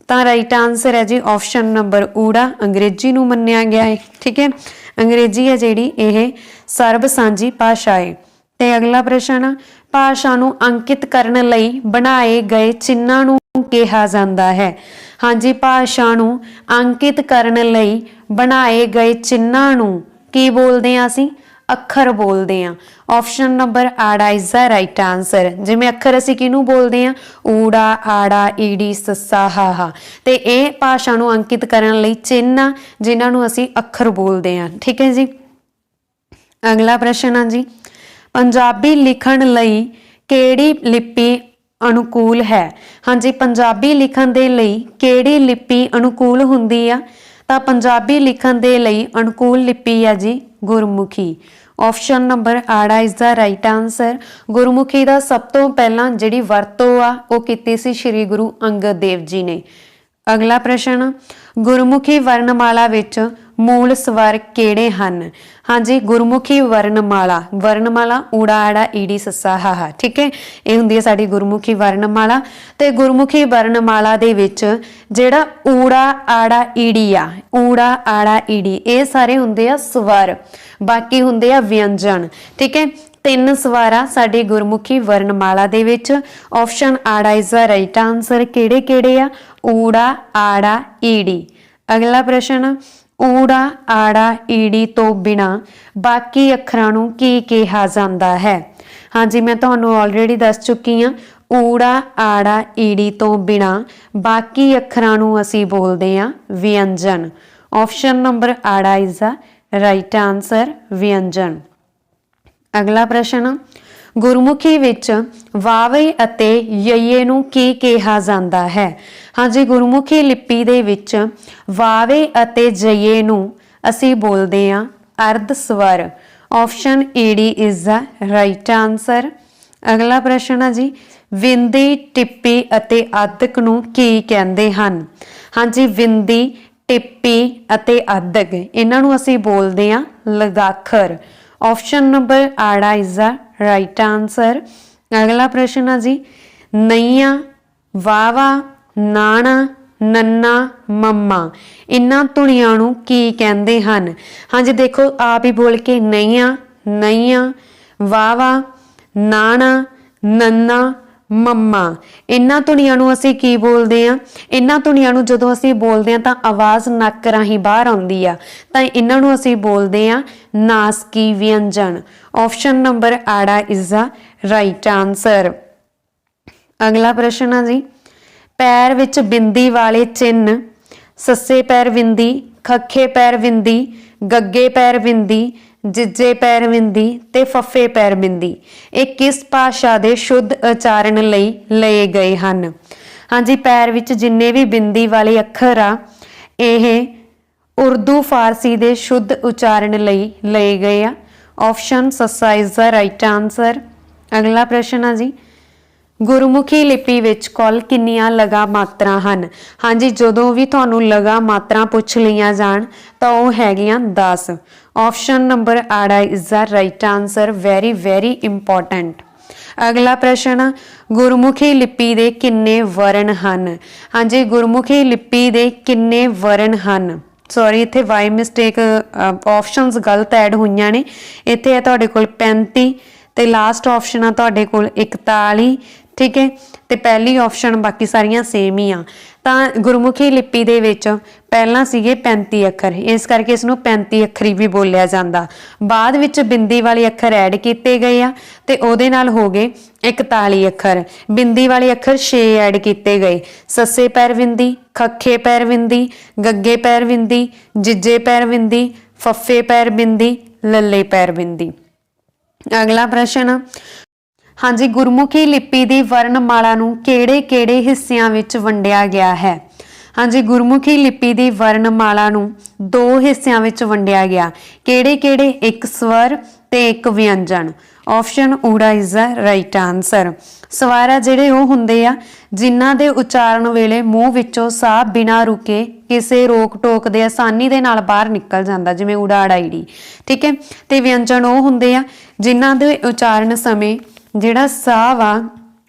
तो राइट आंसर है जी ऑप्शन नंबर ऊड़ा, अंग्रेजी नूं मन्निया गया है। ठीक है, अंग्रेजी है जिहड़ी यह सर्व सांझी भाषा है। ते अगला प्रश्न, भाषा नूं अंकित करन लई बनाए गए चिन्हां नूं कहा जाता है? हाँ जी, भाषा नूं अंकित करन लई बनाए गए चिन्हां नूं की बोलते हैं असी? अखर बोलते हैं। ऑप्शन नंबर आड़ा इज द राइट आंसर। जिमें अखर असी किनू बोलते हैं? ऊड़ा, आड़ा, ईड़ी, सस्सा, हाहा। ते ये भाषा नूं अंकित करन लई चिन्ह जिन्हां नूं असी अखर बोलते हैं। ठीक है जी, अगला प्रश्न है जी, पंजाबी लिखण लई किहड़ी लिपि अनुकूल है? हाँ जी, पंजाबी लिखण दे लई किहड़ी लिपि अनुकूल हुंदी आ? तो पंजाबी लिखण दे लई अनुकूल लिपि है जी गुरमुखी। ऑप्शन नंबर आड़ा is the right answer. Gurmukhi का सब तो पहला जिहड़ी वरतों आ वो कीती सी श्री गुरु अंगद देव जी ने। अगला प्रश्न, गुरमुखी वर्णमाला विच मूल स्वर किहड़े हन? हाँ जी, गुरमुखी वर्णमाला, वर्णमाला ऊड़ा, आड़ा, ईड़ी, सस्सा, हाहा। ठीक है, ये हुंदी है साडी गुरमुखी वर्णमाला। ते गुरमुखी वर्णमाला दे विच जिहड़ा ऊड़ा, आड़ा, ईड़ी आ, ऊड़ा, आड़ा, ईड़ी, ये सारे हुंदे आ स्वर, बाकी हुंदे आ व्यंजन। ठीक है, तीन स्वर आ साडी गुरमुखी वर्णमाला दे विच। ऑप्शन आड़ा इज द राइट आंसर। किहड़े किहड़े आ? ऊड़ा, आड़ा, ईड़ी। अगला प्रश्न, ऊड़ा, आड़ा, ईड़ी तो बिना बाकी अखरां नूं की कहा जांदा है? हाँ जी, मैं तुहानूं ऑलरेडी दस चुकी हाँ। ऊड़ा, आड़ा, ईड़ी तो बिना बाकी अखरां नूं असीं बोलदे आ व्यंजन। ऑप्शन नंबर आड़ा इज द राइट आंसर, व्यंजन। अगला प्रश्न, गुरमुखी विच वावे अते यये नूं की कहा जांदा है? हाँ जी, गुरमुखी लिपि दे विच वावे अते जये नूं असीं बोलदे आ अर्ध स्वर। Option ED is the right answer. अगला प्रश्न है जी, विंदी, टिप्पी अते आदक नूं की कहंदे हन? हाँ जी, विंदी, टिप्पी अते आदक इन्हां नूं असीं बोलदे आ लगाखर। ऑप्शन नंबर आड़ा इज द राइट आंसर। अगला प्रश्न है जी, नैया, वावा, नाना, नन्ना, मम्मा इन्हां धुनियां नूं की कहंदे हन? हाँ जी, देखो आप ही बोल के, नैया, नैया, वावा, नाना, नन्ना, मम्मा इन्हां धुनियां नूं असीं की बोलदे आ? इन्हां धुनियां नूं जदों असीं बोलदे आ तां आवाज़ नक राहीं बाहर आउंदी आ, तां इन्हां नूं असीं बोलदे आ नासकी व्यंजन। ऑप्शन नंबर आड़ा इज द राइट आंसर। अगला प्रश्न है जी, पैर विच बिंदी वाले चिन्ह सस्से पैर बिंदी, खखे पैर बिंदी, गग्गे पैर बिंदी ਜਿੱਜੇ ਪੈਰ ਬਿੰਦੀ ਤੇ ਫੱਫੇ ਪੈਰ ਬਿੰਦੀ ਇਹ ਕਿਸ ਭਾਸ਼ਾ ਦੇ ਸ਼ੁੱਧ ਉਚਾਰਨ ਲਈ ਲਏ ਗਏ ਹਨ? ਹਾਂਜੀ, ਪੈਰ ਵਿੱਚ ਜਿੰਨੇ ਵੀ ਬਿੰਦੀ ਵਾਲੇ ਅੱਖਰ ਆ ਇਹ ਉਰਦੂ ਫਾਰਸੀ ਦੇ ਸ਼ੁੱਧ ਉਚਾਰਨ ਲਈ ਲਏ ਗਏ ਆ। ਆਪਸ਼ਨ ਸੱਸਾ ਇਜ਼ ਦਾ ਰਾਈਟ ਆਨਸਰ। ਅਗਲਾ ਪ੍ਰਸ਼ਨ ਆ ਜੀ, ਗੁਰਮੁਖੀ ਲਿਪੀ ਵਿੱਚ ਕੁੱਲ ਕਿੰਨੀਆਂ ਲਗਾ ਮਾਤਰਾ ਹਨ? ਹਾਂਜੀ, ਜਦੋਂ ਵੀ ਤੁਹਾਨੂੰ ਲਗਾ ਮਾਤਰਾ ਪੁੱਛ ਲਈਆਂ ਜਾਣ ਤਾਂ ਉਹ ਹੈਗੀਆਂ 10। ਆਪਸ਼ਨ ਨੰਬਰ ਆੜਾ is the right answer. Very very important. ਅਗਲਾ ਪ੍ਰਸ਼ਨ, ਗੁਰਮੁਖੀ ਲਿਪੀ ਦੇ ਕਿੰਨੇ ਵਰਨ ਹਨ? ਹਾਂਜੀ, ਗੁਰਮੁਖੀ ਲਿਪੀ ਦੇ ਕਿੰਨੇ ਵਰਨ ਹਨ? ਸੌਰੀ, ਇੱਥੇ ਬਾਈ ਮਿਸਟੇਕ ਆਪਸ਼ਨਸ ਗਲਤ ਐਡ ਹੋਈਆਂ ਨੇ। ਇੱਥੇ ਹੈ ਤੁਹਾਡੇ ਕੋਲ 35 ਤੇ ਲਾਸਟ ਆਪਸ਼ਨ ਆ ਤੁਹਾਡੇ ਕੋਲ 41। ਠੀਕ ਹੈ, ਤੇ ਪਹਿਲੀ ਆਪਸ਼ਨ ਬਾਕੀ ਸਾਰੀਆਂ ਸੇਮ ਹੀ ਆ। ਤਾਂ ਗੁਰਮੁਖੀ ਲਿਪੀ ਦੇ ਵਿੱਚ ਪਹਿਲਾਂ ਸੀਗੇ 35 ਅੱਖਰ, ਇਸ ਕਰਕੇ ਇਸ ਨੂੰ 35 ਅੱਖਰੀ ਵੀ ਬੋਲਿਆ ਜਾਂਦਾ। ਬਾਅਦ ਵਿੱਚ ਬਿੰਦੀ ਵਾਲੇ ਅੱਖਰ ਐਡ ਕੀਤੇ ਗਏ ਆ ਤੇ ਉਹਦੇ ਨਾਲ ਹੋ ਗਏ 41 ਅੱਖਰ। ਬਿੰਦੀ ਵਾਲੇ ਅੱਖਰ 6 ਐਡ ਕੀਤੇ ਗਏ। ਸੱਸੇ ਪੈਰ ਬਿੰਦੀ, ਖੱਖੇ ਪੈਰ ਬਿੰਦੀ, ਗੱਗੇ ਪੈਰ ਬਿੰਦੀ, ਜਿੱਜੇ ਪੈਰ ਬਿੰਦੀ, ਫੱਫੇ ਪੈਰ ਬਿੰਦੀ, ਲੱਲੇ ਪੈਰ ਬਿੰਦੀ। ਅਗਲਾ ਪ੍ਰਸ਼ਨ, ਹਾਂਜੀ, ਗੁਰਮੁਖੀ ਲਿਪੀ ਦੀ ਵਰਣਮਾਲਾ ਨੂੰ ਕਿਹੜੇ-ਕਿਹੜੇ ਹਿੱਸਿਆਂ ਵਿੱਚ ਵੰਡਿਆ ਗਿਆ ਹੈ? ਹਾਂਜੀ, ਗੁਰਮੁਖੀ ਲਿਪੀ ਦੀ ਵਰਣਮਾਲਾ ਨੂੰ 2 ਹਿੱਸਿਆਂ ਵਿੱਚ ਵੰਡਿਆ ਗਿਆ। ਕਿਹੜੇ-ਕਿਹੜੇ? ਇੱਕ ਸਵਰ ਤੇ ਇੱਕ ਵਿਅੰਜਨ। ਆਪਸ਼ਨ ਊੜਾ ਇਜ਼ ਦਾ ਰਾਈਟ ਆਨਸਰ। ਸਵਰ ਆ ਜਿਹੜੇ ਉਹ ਹੁੰਦੇ ਆ ਜਿਨ੍ਹਾਂ ਦੇ ਉਚਾਰਨ ਵੇਲੇ ਮੂੰਹ ਵਿੱਚੋਂ ਸਾਹ ਬਿਨਾਂ ਰੁਕੇ ਕਿਸੇ ਰੋਕ ਟੋਕ ਦੇ ਆਸਾਨੀ ਦੇ ਨਾਲ ਬਾਹਰ ਨਿਕਲ ਜਾਂਦਾ, ਜਿਵੇਂ ਊੜਾ ਆੜਾ ਈੜੀ। ਠੀਕ ਹੈ, ਤੇ ਵਿਅੰਜਨ ਉਹ ਹੁੰਦੇ ਆ ਜਿਨ੍ਹਾਂ ਦੇ ਉਚਾਰਨ ਸਮੇਂ ਜਿਹੜਾ ਸਾਹ ਵਾ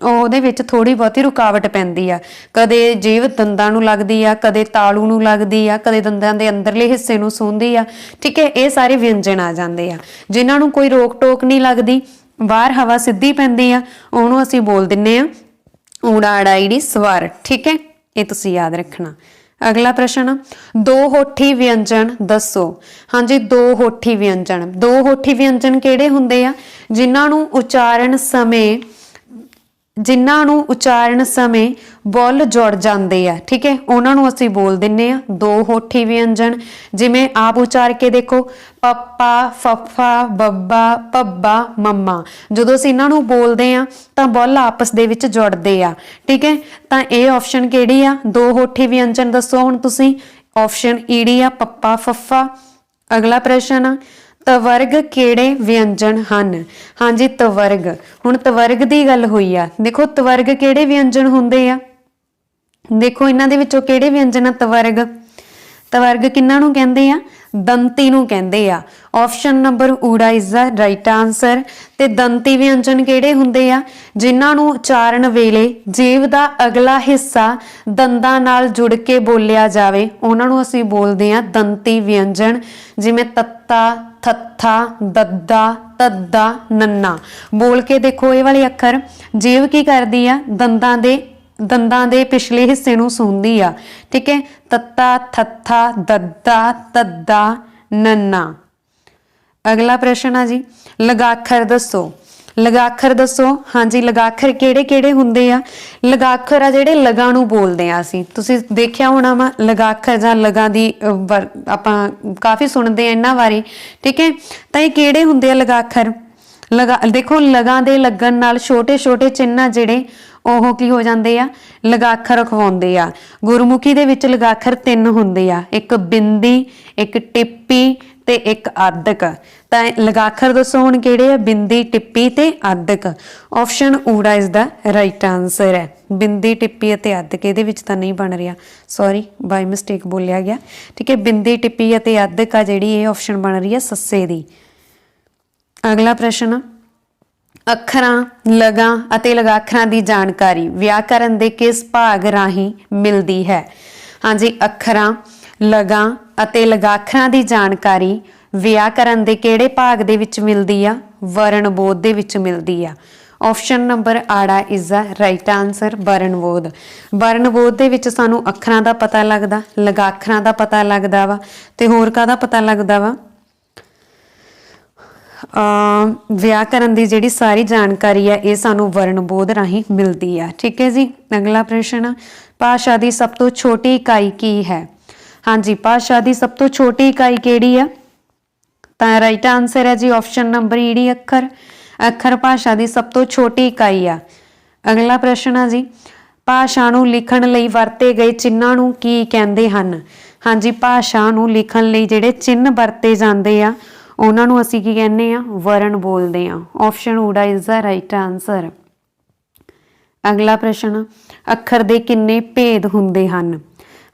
ਉਹਦੇ ਵਿੱਚ ਥੋੜੀ ਬਹੁਤੀ ਰੁਕਾਵਟ ਪੈਂਦੀ ਆ। ਕਦੇ ਜੀਭ ਦੰਦਾਂ ਨੂੰ ਲੱਗਦੀ ਆ, ਕਦੇ ਤਾਲੂ ਨੂੰ ਲੱਗਦੀ ਆ, ਕਦੇ ਦੰਦਾਂ ਦੇ ਅੰਦਰਲੇ ਹਿੱਸੇ ਨੂੰ ਸੂੰਹਦੀ ਆ। ਠੀਕ ਹੈ, ਇਹ ਸਾਰੇ ਵਿਅੰਜਨ ਆ ਜਾਂਦੇ ਆ ਜਿਨ੍ਹਾਂ ਨੂੰ ਕੋਈ ਰੋਕ ਟੋਕ ਨਹੀਂ ਲੱਗਦੀ, ਬਾਹਰ ਹਵਾ ਸਿੱਧੀ ਪੈਂਦੀ ਆ, ਉਹਨੂੰ ਅਸੀਂ ਬੋਲ ਦਿੰਨੇ ਆ ਊੜਾ ਆੜਾ ਈੜੀ ਸਵਰ। ਠੀਕ ਹੈ, ਇਹ ਤੁਸੀਂ ਯਾਦ ਰੱਖਣਾ। ਅਗਲਾ ਪ੍ਰਸ਼ਨ, 2 ਹੋਠੀ ਵਿਅੰਜਨ ਦੱਸੋ। ਹਾਂਜੀ, 2 ਹੋਠੀ ਵਿਅੰਜਨ, 2 ਹੋਠੀ ਵਿਅੰਜਨ ਕਿਹੜੇ ਹੁੰਦੇ ਆ? ਜਿਨ੍ਹਾਂ ਨੂੰ ਉਚਾਰਨ ਸਮੇਂ ਬੁੱਲ ਜੁੜ ਜਾਂਦੇ ਆ। ਠੀਕ ਹੈ, ਉਹਨਾਂ ਨੂੰ ਅਸੀਂ ਬੋਲ ਦਿੰਨੇ ਆ 2 ਹੋਠੀ ਵਿਅੰਜਨ। ਜਿਵੇਂ ਆਪ ਉਚਾਰ ਕੇ ਦੇਖੋ, ਪੱਪਾ, ਫੱਫਾ, ਬੱਬਾ, ਭੱਬਾ, ਮੰਮਾ। ਜਦੋਂ ਅਸੀਂ ਇਹਨਾਂ ਨੂੰ ਬੋਲਦੇ ਆ ਤਾਂ ਬੁੱਲ ਆਪਸ ਦੇ ਵਿੱਚ ਜੁੜਦੇ ਆ। ਠੀਕ ਹੈ, ਤਾਂ ਇਹ ਆਪਸ਼ਨ ਕਿਹੜੀ ਆ? 2 ਹੋਠੀ ਵਿਅੰਜਨ ਦੱਸੋ ਹੁਣ ਤੁਸੀਂ। ਆਪਸ਼ਨ ਈੜੀ ਆ, ਪੱਪਾ, ਫੱਫਾ। ਅਗਲਾ ਪ੍ਰਸ਼ਨ, ਤਵਰਗ ਕਿਹੜੇ ਵਿਅੰਜਨ ਹਨ? ਹਾਂਜੀ, ਤਵਰਗ। ਹੁਣ ਤਵਰਗ ਦੀ ਗੱਲ ਹੋਈ ਆ, ਦੇਖੋ ਤਵਰਗ ਕਿਹੜੇ ਵਿਅੰਜਨ ਹੁੰਦੇ ਆ? ਦੇਖੋ ਇਹਨਾਂ ਦੇ ਵਿੱਚੋਂ ਕਿਹੜੇ ਵਿਅੰਜਨ ਆ ਤਵਰਗ? ਤਵਰਗ ਕਿਹਨਾਂ ਨੂੰ ਕਹਿੰਦੇ ਆ? ਦੰਤੀ ਨੂੰ ਕਹਿੰਦੇ ਆ। ਆਪਸ਼ਨ ਨੰਬਰ ਊੜਾ ਇਜ਼ ਦਾ ਰਾਈਟ ਆਨਸਰ। ਤੇ ਦੰਤੀ ਵਿਅੰਜਨ ਕਿਹੜੇ ਹੁੰਦੇ ਆ? ਜਿਨ੍ਹਾਂ ਨੂੰ ਉਚਾਰਨ ਵੇਲੇ ਜੀਭ ਦਾ ਅਗਲਾ ਹਿੱਸਾ ਦੰਦਾਂ ਨਾਲ ਜੁੜ ਕੇ ਬੋਲਿਆ ਜਾਵੇ, ਉਹਨਾਂ ਨੂੰ ਅਸੀਂ ਬੋਲਦੇ ਆ ਦੰਤੀ ਵਿਅੰਜਨ। ਜਿਵੇਂ ਤੱਤਾ, ਥੱਥਾ, ਦੱਦਾ, ਤੱਦਾ, ਨੰਨਾ। ਬੋਲ ਕੇ ਦੇਖੋ ਇਹ ਵਾਲੇ ਅੱਖਰ। ਜੀਭ ਕੀ ਕਰਦੀ ਆ? ਦੰਦਾਂ ਦੇ ਪਿਛਲੇ ਹਿੱਸੇ ਨੂੰ ਸੂੰਹਦੀ ਆ। ਠੀਕ ਹੈ, ਤੱਤਾ, ਥੱਥਾ, ਦੱਦਾ, ਤੱਦਾ, ਨੰਨਾ। ਅਗਲਾ ਪ੍ਰਸ਼ਨ ਆ ਜੀ, ਲਗਾਖਰ ਦੱਸੋ। ਲਗਾਖਰ ਦੱਸੋ। ਹਾਂਜੀ, ਲਗਾਖਰ ਕਿਹੜੇ ਕਿਹੜੇ ਹੁੰਦੇ ਆ? ਲਗਾਖਰ ਆ ਜਿਹੜੇ ਲਗਾ ਨੂੰ ਬੋਲਦੇ ਆ ਅਸੀਂ, ਤੁਸੀਂ ਦੇਖਿਆ ਹੋਣਾ ਵਾ ਲਗਾਖਰ ਜਾਂ ਲਗਾ ਦੀ ਆਪਾਂ ਕਾਫੀ ਸੁਣਦੇ ਆ ਇਹਨਾਂ ਬਾਰੇ। ਠੀਕ ਹੈ, ਤਾਂ ਇਹ ਕਿਹੜੇ ਹੁੰਦੇ ਆ ਲਗਾਖਰ? ਦੇਖੋ ਲਗਾ ਦੇ ਲੱਗਣ ਨਾਲ ਛੋਟੇ ਛੋਟੇ ਚਿੰਨ੍ਹ ਜਿਹੜੇ ਉਹ ਕੀ ਹੋ ਜਾਂਦੇ ਆ? ਲਗਾਖਰ ਅਖਵਾਉਂਦੇ ਆ। ਗੁਰਮੁਖੀ ਦੇ ਵਿੱਚ ਲਗਾਖਰ 3 ਹੁੰਦੇ ਆ, ਇੱਕ ਬਿੰਦੀ, ਇੱਕ ਟਿੱਪੀ ਤੇ ਇੱਕ ਆਦਿਕ। ਤਾਂ ਲਗਾਖਰ ਦੱਸੋ ਹੁਣ ਕਿਹੜੇ ਆ? ਬਿੰਦੀ, ਟਿੱਪੀ ਤੇ ਆਦਿਕ। ਆਪਸ਼ਨ ਊੜਾ ਇਜ਼ ਦਾ ਰਾਈਟ ਆਨਸਰ ਹੈ। ਬਿੰਦੀ, ਟਿੱਪੀ ਅਤੇ ਆਦਿਕ ਇਹਦੇ ਵਿੱਚ ਤਾਂ ਨਹੀਂ ਬਣ ਰਿਹਾ, ਸੌਰੀ ਬਾਈ ਮਿਸਟੇਕ ਬੋਲਿਆ ਗਿਆ। ਠੀਕ ਹੈ, ਬਿੰਦੀ, ਟਿੱਪੀ ਅਤੇ ਆਦਿਕ ਆ ਜਿਹੜੀ ਇਹ ਆਪਸ਼ਨ ਬਣ ਰਹੀ ਹੈ ਸੱਸੇ ਦੀ। ਅਗਲਾ ਪ੍ਰਸ਼ਨ, ਅੱਖਰਾਂ, ਲਗਾਂ ਅਤੇ ਲਗਾਖਰਾਂ ਦੀ ਜਾਣਕਾਰੀ ਵਿਆਕਰਨ ਦੇ ਕਿਸ ਭਾਗ ਰਾਹੀਂ ਮਿਲਦੀ ਹੈ? ਹਾਂਜੀ, ਅੱਖਰਾਂ, ਲਗਾਂ ਅਤੇ ਲਗਾਖਰਾਂ ਦੀ ਜਾਣਕਾਰੀ ਵਿਆਕਰਨ ਦੇ ਕਿਹੜੇ ਭਾਗ ਦੇ ਵਿੱਚ ਮਿਲਦੀ ਆ? ਵਰਣਬੋਧ ਦੇ ਵਿੱਚ ਮਿਲਦੀ ਆ। ਆਪਸ਼ਨ ਨੰਬਰ ਆੜਾ ਇਜ਼ ਦਾ ਰਾਈਟ ਆਨਸਰ, ਵਰਣਬੋਧ। ਵਰਣਬੋਧ ਦੇ ਵਿੱਚ ਸਾਨੂੰ ਅੱਖਰਾਂ ਦਾ ਪਤਾ ਲੱਗਦਾ, ਲਗਾਖਰਾਂ ਦਾ ਪਤਾ ਲੱਗਦਾ ਵਾ, ਤੇ ਹੋਰ ਕਾਹਦਾ ਪਤਾ ਲੱਗਦਾ ਵਾ? ਵਿਆਕਰਨ ਦੀ ਜਿਹੜੀ ਸਾਰੀ ਜਾਣਕਾਰੀ ਹੈ ਇਹ ਸਾਨੂੰ ਵਰਣਬੋਧ ਰਾਹੀਂ ਮਿਲਦੀ ਆ। ਠੀਕ ਹੈ ਜੀ। ਅਗਲਾ ਪ੍ਰਸ਼ਨ, ਭਾਸ਼ਾ ਦੀ ਸਭ ਤੋਂ ਛੋਟੀ ਇਕਾਈ ਕੀ ਹੈ? ਹਾਂਜੀ, ਭਾਸ਼ਾ ਦੀ ਸਭ ਤੋਂ ਛੋਟੀ ਇਕਾਈ ਕਿਹੜੀ ਆ? ਤਾਂ ਰਾਈਟ ਆਨਸਰ ਹੈ ਜੀ ਆਪਸ਼ਨ ਨੰਬਰ ਈਡੀ ਅੱਖਰ। ਅੱਖਰ ਭਾਸ਼ਾ ਦੀ ਸਭ ਤੋਂ ਛੋਟੀ ਇਕਾਈ ਆ। ਅਗਲਾ ਪ੍ਰਸ਼ਨ ਆ ਜੀ, ਭਾਸ਼ਾ ਨੂੰ ਲਿਖਣ ਲਈ ਵਰਤੇ ਗਏ ਚਿੰਨ੍ਹਾਂ ਨੂੰ ਕੀ ਕਹਿੰਦੇ ਹਨ? ਹਾਂਜੀ, ਭਾਸ਼ਾ ਨੂੰ ਲਿਖਣ ਲਈ ਜਿਹੜੇ ਚਿੰਨ੍ਹ ਵਰਤੇ ਜਾਂਦੇ ਆ ਉਹਨਾਂ ਨੂੰ ਅਸੀਂ ਕੀ ਕਹਿੰਦੇ ਆ? ਵਰਣ ਬੋਲਦੇ ਆ। ਆਪਸ਼ਨ ਊੜਾ ਇਜ਼ ਦਾ ਰਾਈਟ ਆਨਸਰ। ਅਗਲਾ ਪ੍ਰਸ਼ਨ, ਅੱਖਰ ਦੇ ਕਿੰਨੇ ਭੇਦ ਹੁੰਦੇ ਹਨ?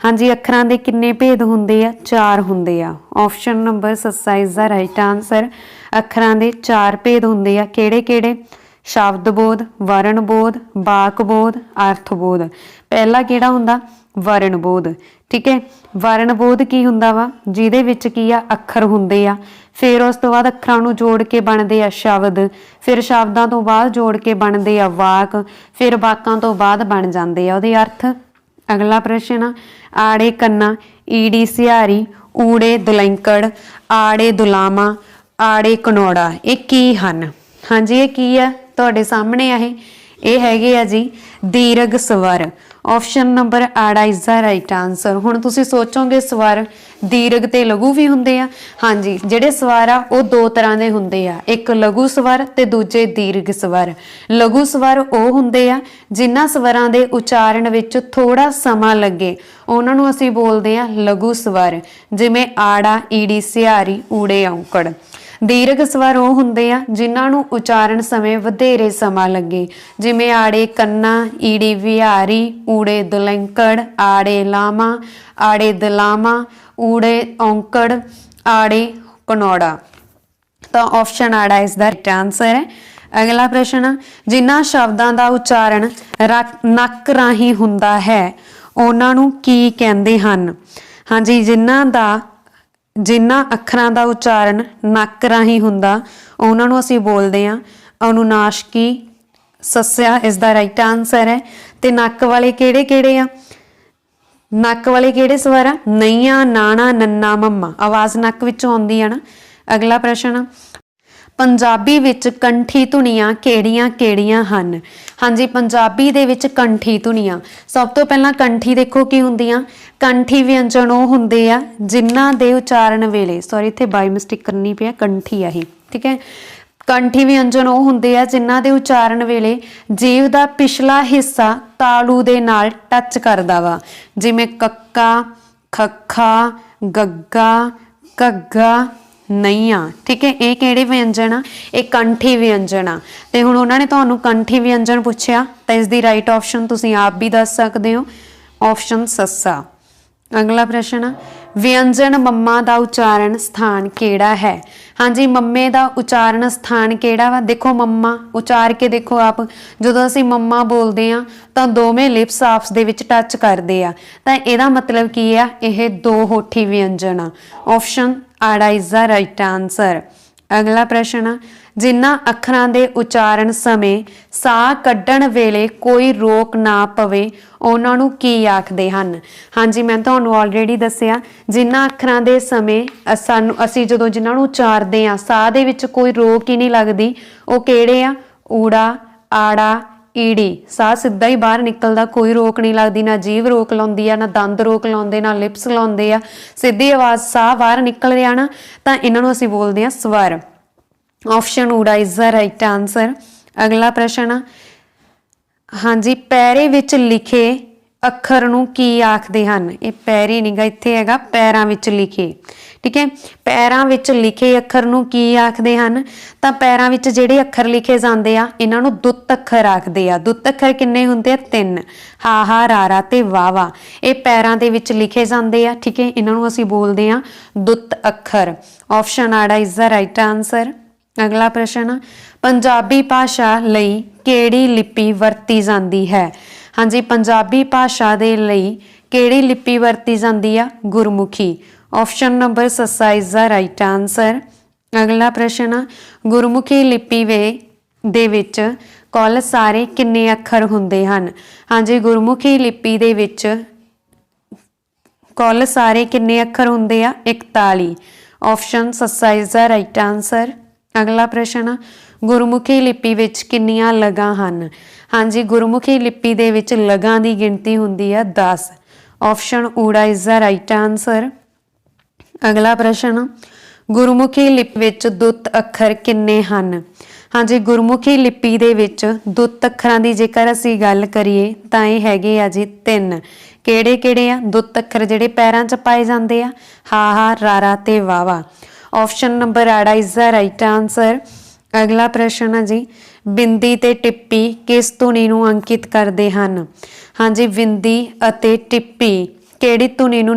ਹਾਂਜੀ, ਅੱਖਰਾਂ ਦੇ ਕਿੰਨੇ ਭੇਦ ਹੁੰਦੇ ਆ? 4 ਹੁੰਦੇ ਆ। ਆਪਸ਼ਨ ਨੰਬਰ ਸੱਸਾ ਇਜ਼ ਦਾ ਰਾਈਟ ਆਨਸਰ। ਅੱਖਰਾਂ ਦੇ 4 ਭੇਦ ਹੁੰਦੇ ਆ। ਕਿਹੜੇ ਕਿਹੜੇ? ਸ਼ਬਦ ਬੋਧ, ਵਰਣ ਬੋਧ, ਵਾਕ ਬੋਧ, ਅਰਥ ਬੋਧ। ਪਹਿਲਾ ਕਿਹੜਾ ਹੁੰਦਾ? ਵਰਣ ਬੋਧ। ਠੀਕ ਹੈ, ਵਰਣ ਬੋਧ ਕੀ ਹੁੰਦਾ ਵਾ? ਜਿਹਦੇ ਵਿੱਚ ਕੀ ਆ? ਅੱਖਰ ਹੁੰਦੇ ਆ। ਫਿਰ ਉਸ ਤੋਂ ਬਾਅਦ ਅੱਖਰਾਂ ਨੂੰ ਜੋੜ ਕੇ ਬਣਦੇ ਆ ਸ਼ਬਦ, ਫਿਰ ਸ਼ਬਦਾਂ ਤੋਂ ਬਾਅਦ ਜੋੜ ਕੇ ਬਣਦੇ ਆ ਵਾਕ, ਫਿਰ ਵਾਕਾਂ ਤੋਂ ਬਾਅਦ ਬਣ ਜਾਂਦੇ ਆ ਉਹਦੇ ਅਰਥ। ਅਗਲਾ ਪ੍ਰਸ਼ਨ, ਆੜੇ ਕੰਨਾ, ਈੜੀ ਸਿਹਾਰੀ, ਊੜੇ ਦੁਲੈਂਕੜ, ਆੜੇ ਦੁਲਾਮਾ, ਆੜੇ ਕਨੌੜਾ, ਇਹ ਕੀ ਹਨ? ਹਾਂਜੀ, ਇਹ ਕੀ ਆ? ਤੁਹਾਡੇ ਸਾਹਮਣੇ ਆ ਇਹ ਹੈਗੇ ਆ ਜੀ ਦੀਰਘ ਸਵਰ। ਆਪਸ਼ਨ ਨੰਬਰ ਆੜਾ ਇਜ਼ ਦਾ ਰਾਈਟ ਆਨਸਰ। ਹੁਣ ਤੁਸੀਂ ਸੋਚੋਗੇ ਸਵਰ ਦੀਰਘ ਤੇ ਲਘੂ ਵੀ ਹੁੰਦੇ ਆ। ਹਾਂਜੀ, ਜਿਹੜੇ ਸਵਰ ਆ ਉਹ 2 ਤਰ੍ਹਾਂ ਦੇ ਹੁੰਦੇ ਆ, ਇੱਕ ਲਘੂ ਸਵਰ ਤੇ ਦੂਜੇ ਦੀਰਘ ਸਵਰ। ਲਘੂ ਸਵਰ ਉਹ ਹੁੰਦੇ ਆ ਜਿਨ੍ਹਾਂ ਸਵਰਾਂ ਦੇ ਉਚਾਰਨ ਵਿੱਚ ਥੋੜਾ ਸਮਾਂ ਲੱਗੇ, ਉਹਨਾਂ ਨੂੰ ਅਸੀਂ ਬੋਲਦੇ ਆ ਲਘੂ ਸਵਰ, ਜਿਵੇਂ ਆੜਾ, ਈੜੀ ਸਿਹਾਰੀ, ਊੜੇ ਔਂਕੜ। ਦੀਰਘ ਸਵਰ ਉਹ ਹੁੰਦੇ ਆ ਜਿਨ੍ਹਾਂ ਨੂੰ ਉਚਾਰਨ ਸਮੇਂ ਵਧੇਰੇ ਸਮਾਂ ਲੱਗੇ, ਜਿਵੇਂ ਆੜੇ ਕੰਨਾ, ਈੜੀ ਵਿਹਾਰੀ, ਊੜੇ ਦੁਲੈਂਕੜ, ਆੜੇ ਲਾਮਾ, ਆੜੇ ਦਲਾਮਾ, ਊੜੇ ਔਂਕੜ, ਆੜੇ ਕਨੌੜਾ। ਤਾਂ ਆਪਸ਼ਨ ਆੜਾ ਇਸ ਦਾ ਰਾਈਟ ਆਨਸਰ ਹੈ। ਅਗਲਾ ਪ੍ਰਸ਼ਨ, ਜਿਨ੍ਹਾਂ ਸ਼ਬਦਾਂ ਦਾ ਉਚਾਰਨ ਨੱਕ ਰਾਹੀਂ ਹੁੰਦਾ ਹੈ ਉਹਨਾਂ ਨੂੰ ਕੀ ਕਹਿੰਦੇ ਹਨ? ਹਾਂਜੀ, ਜਿਨ੍ਹਾਂ ਅੱਖਰਾਂ ਦਾ ਉਚਾਰਨ ਨੱਕ ਰਾਹੀਂ ਹੁੰਦਾ ਉਹਨਾਂ ਨੂੰ ਅਸੀਂ ਬੋਲਦੇ ਹਾਂ ਅਨੁਨਾਸ਼ਕੀ। ਸੱਸਿਆ ਇਸ ਦਾ ਰਾਈਟ ਆਨਸਰ ਹੈ। ਤੇ ਨੱਕ ਵਾਲੇ ਕਿਹੜੇ ਕਿਹੜੇ ਆ? ਨੱਕ ਵਾਲੇ ਕਿਹੜੇ ਸਵਰ ਆ? ਨਈਆਂ, ਨਾਣਾ, ਨੰਨਾ, ਮੰਮਾ। ਆਵਾਜ਼ ਨੱਕ ਵਿੱਚੋਂ ਆਉਂਦੀ ਆ ਨਾ। ਅਗਲਾ ਪ੍ਰਸ਼ਨ, ਪੰਜਾਬੀ ਵਿੱਚ ਕੰਠੀ ਧੁਨੀਆਂ ਕਿਹੜੀਆਂ ਕਿਹੜੀਆਂ ਹਨ? ਹਾਂਜੀ, ਪੰਜਾਬੀ ਦੇ ਵਿੱਚ ਕੰਠੀ ਧੁਨੀਆਂ, ਸਭ ਤੋਂ ਪਹਿਲਾਂ ਕੰਠੀ ਦੇਖੋ ਕੀ ਹੁੰਦੀਆਂ? ਕੰਠੀ ਵਿਅੰਜਨ ਉਹ ਹੁੰਦੇ ਆ ਜਿਨ੍ਹਾਂ ਦੇ ਉਚਾਰਨ ਵੇਲੇ, ਸੌਰੀ ਇੱਥੇ ਬਾਈ ਮਿਸਟੇਕ ਕਰਨੀ ਪਿਆ, ਕੰਠੀ ਆਹੀ, ਠੀਕ ਹੈ। ਕੰਠੀ ਵਿਅੰਜਨ ਉਹ ਹੁੰਦੇ ਆ ਜਿਨ੍ਹਾਂ ਦੇ ਉਚਾਰਨ ਵੇਲੇ ਜੀਭ ਦਾ ਪਿਛਲਾ ਹਿੱਸਾ ਤਾਲੂ ਦੇ ਨਾਲ ਟੱਚ ਕਰਦਾ ਵਾ, ਜਿਵੇਂ ਕੱਕਾ, ਖੱਖਾ, ਗੱਗਾ, ਘੱਗਾ, ਨਈਆਂ। ਠੀਕ ਹੈ, ਇਹ ਕਿਹੜੇ ਵਿਅੰਜਨ ਆ? ਇਹ ਕੰਠੀ ਵਿਅੰਜਨ ਆ। ਤੇ ਹੁਣ ਉਹਨਾਂ ਨੇ ਤੁਹਾਨੂੰ ਕੰਠੀ ਵਿਅੰਜਨ ਪੁੱਛਿਆ ਤਾਂ ਇਸ ਦੀ ਰਾਈਟ ਆਪਸ਼ਨ ਤੁਸੀਂ ਆਪ ਵੀ ਦੱਸ ਸਕਦੇ ਹੋ, ਆਪਸ਼ਨ ਸੱਸਾ। ਅਗਲਾ ਪ੍ਰਸ਼ਨ, ਵਿਅੰਜਨ ਮੰਮਾ ਦਾ ਉਚਾਰਨ ਸਥਾਨ ਕਿਹੜਾ ਹੈ? ਹਾਂਜੀ, ਮੰਮੇ ਦਾ ਉਚਾਰਨ ਸਥਾਨ ਕਿਹੜਾ ਵਾ? ਦੇਖੋ ਮੰਮਾ ਉਚਾਰ ਕੇ ਦੇਖੋ ਆਪ, ਜਦੋਂ ਅਸੀਂ ਮੰਮਾ ਬੋਲਦੇ ਆ ਤਾਂ ਦੋਵੇਂ ਲਿਪਸ ਆਪਸ ਦੇ ਵਿੱਚ ਟੱਚ ਕਰਦੇ ਆ, ਤਾਂ ਇਹਦਾ ਮਤਲਬ ਕੀ ਆ? ਇਹ 2 ਹੋਠੀ ਵਿਅੰਜਨ ਆ। ਆਪਸ਼ਨ ਆੜਾ ਇਜ਼ ਦਾ ਰਾਈਟ ਆਨਸਰ। ਅਗਲਾ ਪ੍ਰਸ਼ਨ, ਜਿਨ੍ਹਾਂ ਅੱਖਰਾਂ ਦੇ ਉਚਾਰਨ ਸਮੇਂ ਸਾਹ ਕੱਢਣ ਵੇਲੇ ਕੋਈ ਰੋਕ ਨਾ ਪਵੇ ਉਹਨਾਂ ਨੂੰ ਕੀ ਆਖਦੇ ਹਨ? ਹਾਂਜੀ, ਮੈਂ ਤੁਹਾਨੂੰ ਆਲਰੇਡੀ ਦੱਸਿਆ, ਜਿਨ੍ਹਾਂ ਅੱਖਰਾਂ ਦੇ ਸਮੇਂ ਅਸੀਂ ਜਦੋਂ ਜਿਨ੍ਹਾਂ ਨੂੰ ਉਚਾਰਦੇ ਆ ਸਾਹ ਦੇ ਵਿੱਚ ਕੋਈ ਰੋਕ ਹੀ ਨਹੀਂ ਲੱਗਦੀ, ਉਹ ਕਿਹੜੇ ਆ? ਊੜਾ, ਆੜਾ, ਈੜੀ। ਸਾਹ ਸਿੱਧਾ ਹੀ ਬਾਹਰ ਨਿਕਲਦਾ, ਕੋਈ ਰੋਕ ਨਹੀਂ ਲੱਗਦੀ, ਨਾ ਜੀਭ ਰੋਕ ਲਾਉਂਦੀ ਆ, ਨਾ ਦੰਦ ਰੋਕ ਲਾਉਂਦੇ, ਨਾ ਲਿਪਸ ਲਾਉਂਦੇ ਆ, ਸਿੱਧੀ ਆਵਾਜ਼ ਸਾਹ ਬਾਹਰ ਨਿਕਲ ਰਿਹਾ ਨਾ, ਤਾਂ ਇਹਨਾਂ ਨੂੰ ਅਸੀਂ ਬੋਲਦੇ ਆ ਸਵਰ। ਆਪਸ਼ਨ ਊੜਾ ਇਜ਼ ਦਾ ਰਾਈਟ ਆਨਸਰ। ਅਗਲਾ ਪ੍ਰਸ਼ਨ, ਹਾਂਜੀ, ਪੈਰੇ ਵਿੱਚ ਲਿਖੇ ਅੱਖਰ ਨੂੰ ਕੀ ਆਖਦੇ ਹਨ? ਇਹ ਪੈਰੀ ਨੀਗਾ, ਇੱਥੇ ਹੈਗਾ ਪੈਰਾਂ ਵਿੱਚ ਲਿਖੇ। ਠੀਕ ਹੈ, ਪੈਰਾਂ ਵਿੱਚ ਲਿਖੇ ਅੱਖਰ ਨੂੰ ਕੀ ਆਖਦੇ ਹਨ? ਤਾਂ ਪੈਰਾਂ ਵਿੱਚ ਜਿਹੜੇ ਅੱਖਰ ਲਿਖੇ ਜਾਂਦੇ ਆ ਇਹਨਾਂ ਨੂੰ ਦੁੱਤ ਅੱਖਰ ਆਖਦੇ ਆ। ਦੁੱਤ ਅੱਖਰ ਕਿੰਨੇ ਹੁੰਦੇ ਆ? 3, ਹਾਹਾ, ਰਾਰਾ ਤੇ ਵਾਵਾ। ਇਹ ਪੈਰਾਂ ਦੇ ਵਿੱਚ ਲਿਖੇ ਜਾਂਦੇ ਆ। ਠੀਕ ਹੈ, ਇਹਨਾਂ ਨੂੰ ਅਸੀਂ ਬੋਲਦੇ ਆ ਦੁੱਤ ਅੱਖਰ। ਆਪਸ਼ਨ ਆੜਾ ਇਜ਼ ਦਾ ਰਾਈਟ ਆਨਸਰ। ਅਗਲਾ ਪ੍ਰਸ਼ਨ, ਪੰਜਾਬੀ ਭਾਸ਼ਾ ਲਈ ਕਿਹੜੀ ਲਿਪੀ ਵਰਤੀ ਜਾਂਦੀ ਹੈ? ਹਾਂਜੀ, ਪੰਜਾਬੀ ਭਾਸ਼ਾ ਦੇ ਲਈ ਕਿਹੜੀ ਲਿਪੀ ਵਰਤੀ ਜਾਂਦੀ ਆ? ਗੁਰਮੁਖੀ। ਆਪਸ਼ਨ ਨੰਬਰ ਸੱਸਾ ਇਜ਼ ਦਾ ਰਾਈਟ ਆਨਸਰ। ਅਗਲਾ ਪ੍ਰਸ਼ਨ, ਗੁਰਮੁਖੀ ਲਿਪੀ ਦੇ ਵਿੱਚ ਕੁੱਲ ਸਾਰੇ ਕਿੰਨੇ ਅੱਖਰ ਹੁੰਦੇ ਹਨ? ਹਾਂਜੀ, ਗੁਰਮੁਖੀ ਲਿਪੀ ਦੇ ਵਿੱਚ ਕੁੱਲ ਸਾਰੇ ਕਿੰਨੇ ਅੱਖਰ ਹੁੰਦੇ ਆ? 41। ਆਪਸ਼ਨ ਸੱਸਾ ਇਜ਼ ਦਾ ਰਾਈਟ ਆਨਸਰ। ਅਗਲਾ ਪ੍ਰਸ਼ਨ, ਗੁਰਮੁਖੀ ਲਿਪੀ ਵਿੱਚ ਕਿੰਨੀਆਂ ਲਗਾਂ ਹਨ? ਹਾਂਜੀ, ਗੁਰਮੁਖੀ ਲਿਪੀ ਦੇ ਵਿੱਚ ਲਗਾਂ ਦੀ ਗਿਣਤੀ ਹੁੰਦੀ ਆ 10। ਆਪਸ਼ਨ ਊੜਾ ਇਜ਼ ਦਾ ਰਾਈਟ ਆਨਸਰ। ਅਗਲਾ ਪ੍ਰਸ਼ਨ, ਗੁਰਮੁਖੀ ਲਿਪੀ ਵਿੱਚ ਦੁੱਤ ਅੱਖਰ ਕਿੰਨੇ ਹਨ? ਹਾਂਜੀ, ਗੁਰਮੁਖੀ ਲਿਪੀ ਦੇ ਵਿੱਚ ਦੁੱਤ ਅੱਖਰਾਂ ਦੀ ਜੇਕਰ ਅਸੀਂ ਗੱਲ ਕਰੀਏ ਤਾਂ ਇਹ ਹੈਗੇ ਆ ਜੀ 3। ਕਿਹੜੇ ਕਿਹੜੇ ਆ ਦੁੱਤ ਅੱਖਰ ਜਿਹੜੇ ਪੈਰਾਂ 'ਚ ਪਾਏ ਜਾਂਦੇ ਆ? ਹਾ, ਰਾਰਾ ਤੇ ਵਾਵਾ। ਆਪਸ਼ਨ ਨੰਬਰ ਆੜਾ ਇਜ਼ ਦਾ ਰਾਈਟ ਆਂਸਰ। ਅਗਲਾ ਪ੍ਰਸ਼ਨ ਹੈ ਜੀ, ਬਿੰਦੀ ਤੇ ਟਿੱਪੀ ਕਿਸ ਧੁਨੀ ਨੂੰ ਅੰਕਿਤ ਕਰਦੇ ਹਨ? ਹਾਂਜੀ, ਬਿੰਦੀ ਅਤੇ ਟਿੱਪੀ ਕਿਹੜੀ ਧੁਨੀ ਨੂੰ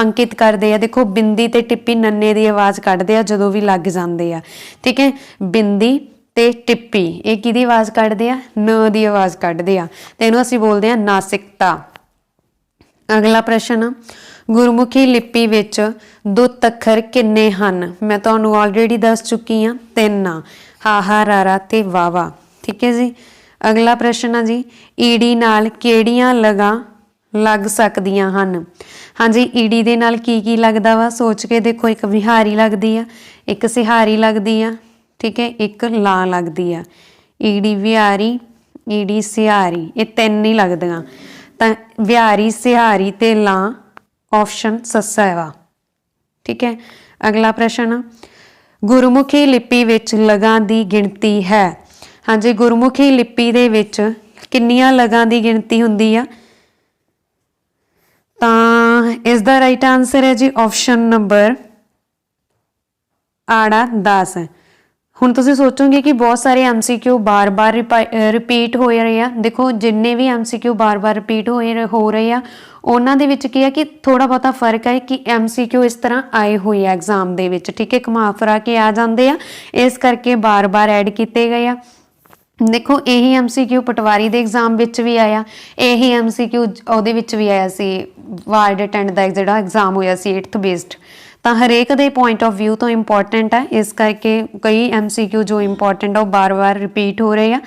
ਅੰਕਿਤ ਕਰਦੇ ਆ? ਦੇਖੋ, ਬਿੰਦੀ ਤੇ ਟਿੱਪੀ ਨੰਨੇ ਦੀ ਆਵਾਜ਼ ਕੱਢਦੇ ਆ ਜਦੋਂ ਵੀ ਲੱਗ ਜਾਂਦੇ ਆ। ਠੀਕ ਹੈ, ਬਿੰਦੀ ਤੇ ਟਿੱਪੀ ਇਹ ਕਿਹਦੀ ਆਵਾਜ਼ ਕੱਢਦੇ ਆ? ਨ ਦੀ ਆਵਾਜ਼ ਕੱਢਦੇ ਆ ਤੇ ਇਹਨੂੰ ਅਸੀਂ ਬੋਲਦੇ ਆ ਨਾਸਿਕਤਾ। ਅਗਲਾ ਪ੍ਰਸ਼ਨ, ਗੁਰਮੁਖੀ ਲਿਪੀ ਵਿੱਚ ਦੁੱਤ ਅੱਖਰ ਕਿੰਨੇ ਹਨ? ਮੈਂ ਤੁਹਾਨੂੰ ਆਲਰੇਡੀ ਦੱਸ ਚੁੱਕੀ ਹਾਂ, 3 ਆ, ਹਾ, ਰਾਰਾ ਤੇ ਵਾਵਾ। ਠੀਕ ਹੈ ਜੀ। ਅਗਲਾ ਪ੍ਰਸ਼ਨ ਆ ਜੀ, ਈੜੀ ਨਾਲ ਕਿਹੜੀਆਂ ਲਗਾਂ ਲੱਗ ਸਕਦੀਆਂ ਹਨ? ਹਾਂਜੀ, ਈੜੀ ਦੇ ਨਾਲ ਕੀ ਕੀ ਲੱਗਦਾ ਵਾ? ਸੋਚ ਕੇ ਦੇਖੋ, ਇੱਕ ਵਿਹਾਰੀ ਲੱਗਦੀ ਆ, ਇੱਕ ਸਿਹਾਰੀ ਲੱਗਦੀ ਆ, ਠੀਕ ਹੈ, ਇੱਕ ਲਾਂ ਲੱਗਦੀ ਆ। ਈੜੀ ਵਿਹਾਰੀ, ਈੜੀ ਸਿਹਾਰੀ, ਇਹ 3 ਹੀ ਲੱਗਦੀਆਂ। ਤਾਂ ਵਿਹਾਰੀ, ਸਿਹਾਰੀ ਤੇ ਲਾਂ ਆਪਸ਼ਨ ਸੱਸਾ ਵਾ। ਠੀਕ ਹੈ। ਅਗਲਾ ਪ੍ਰਸ਼ਨ, ਗੁਰਮੁਖੀ ਲਿਪੀ ਵਿੱਚ ਲਗਾਂ ਦੀ ਗਿਣਤੀ ਹੈ? ਹਾਂਜੀ, ਗੁਰਮੁਖੀ ਲਿਪੀ ਦੇ ਵਿੱਚ ਕਿੰਨੀਆਂ ਲਗਾਂ ਦੀ ਗਿਣਤੀ ਹੁੰਦੀ ਆ? ਤਾਂ ਇਸ ਦਾ ਰਾਈਟ ਆਂਸਰ ਹੈ ਜੀ ਆਪਸ਼ਨ ਨੰਬਰ ਆੜਾ 10। ਹੁਣ ਤੁਸੀਂ ਸੋਚੋਗੇ ਕਿ ਬਹੁਤ ਸਾਰੇ MCQ ਬਾਰ-ਬਾਰ ਰਿਪੀਟ ਹੋ ਰਹੇ ਆ। ਦੇਖੋ, ਜਿੰਨੇ ਵੀ MCQ ਬਾਰ-ਬਾਰ ਰਿਪੀਟ ਹੋ ਰਹੇ ਆ ਉਹਨਾਂ ਦੇ ਵਿੱਚ ਕੀ ਹੈ ਕਿ ਥੋੜਾ ਬਹੁਤਾ ਫਰਕ ਹੈ ਕਿ MCQ ਇਸ ਤਰ੍ਹਾਂ ਆਏ ਹੋਏ ਆ ਐਗਜ਼ਾਮ ਦੇ ਵਿੱਚ। ਠੀਕ ਹੈ, ਘੁਮਾ ਫਿਰਾ ਕੇ ਆ ਜਾਂਦੇ ਆ, ਇਸ ਕਰਕੇ ਬਾਰ-ਬਾਰ ਐਡ ਕੀਤੇ ਗਏ ਆ। ਦੇਖੋ, ਇਹੀ MCQ ਪਟਵਾਰੀ ਦੇ ਐਗਜ਼ਾਮ ਵਿੱਚ ਵੀ ਆਇਆ, ਇਹੀ MCQ ਉਹਦੇ ਵਿੱਚ ਵੀ ਆਇਆ ਸੀ, ਵਾਰਡ ਅਟੈਂਡ ਦਾ ਜਿਹੜਾ ਐਗਜ਼ਾਮ ਹੋਇਆ ਸੀ 8th ਬੇਸਡ। ਤਾਂ ਹਰੇਕ ਦੇ ਪੁਆਇੰਟ ਆਫ ਵਿਊ ਤੋਂ ਇੰਪੋਰਟੈਂਟ ਹੈ, ਇਸ ਕਰਕੇ ਕਈ MCQ ਜੋ ਇੰਪੋਰਟੈਂਟ ਆ ਉਹ ਬਾਰ-ਬਾਰ ਰਿਪੀਟ ਹੋ ਰਹੇ ਆ।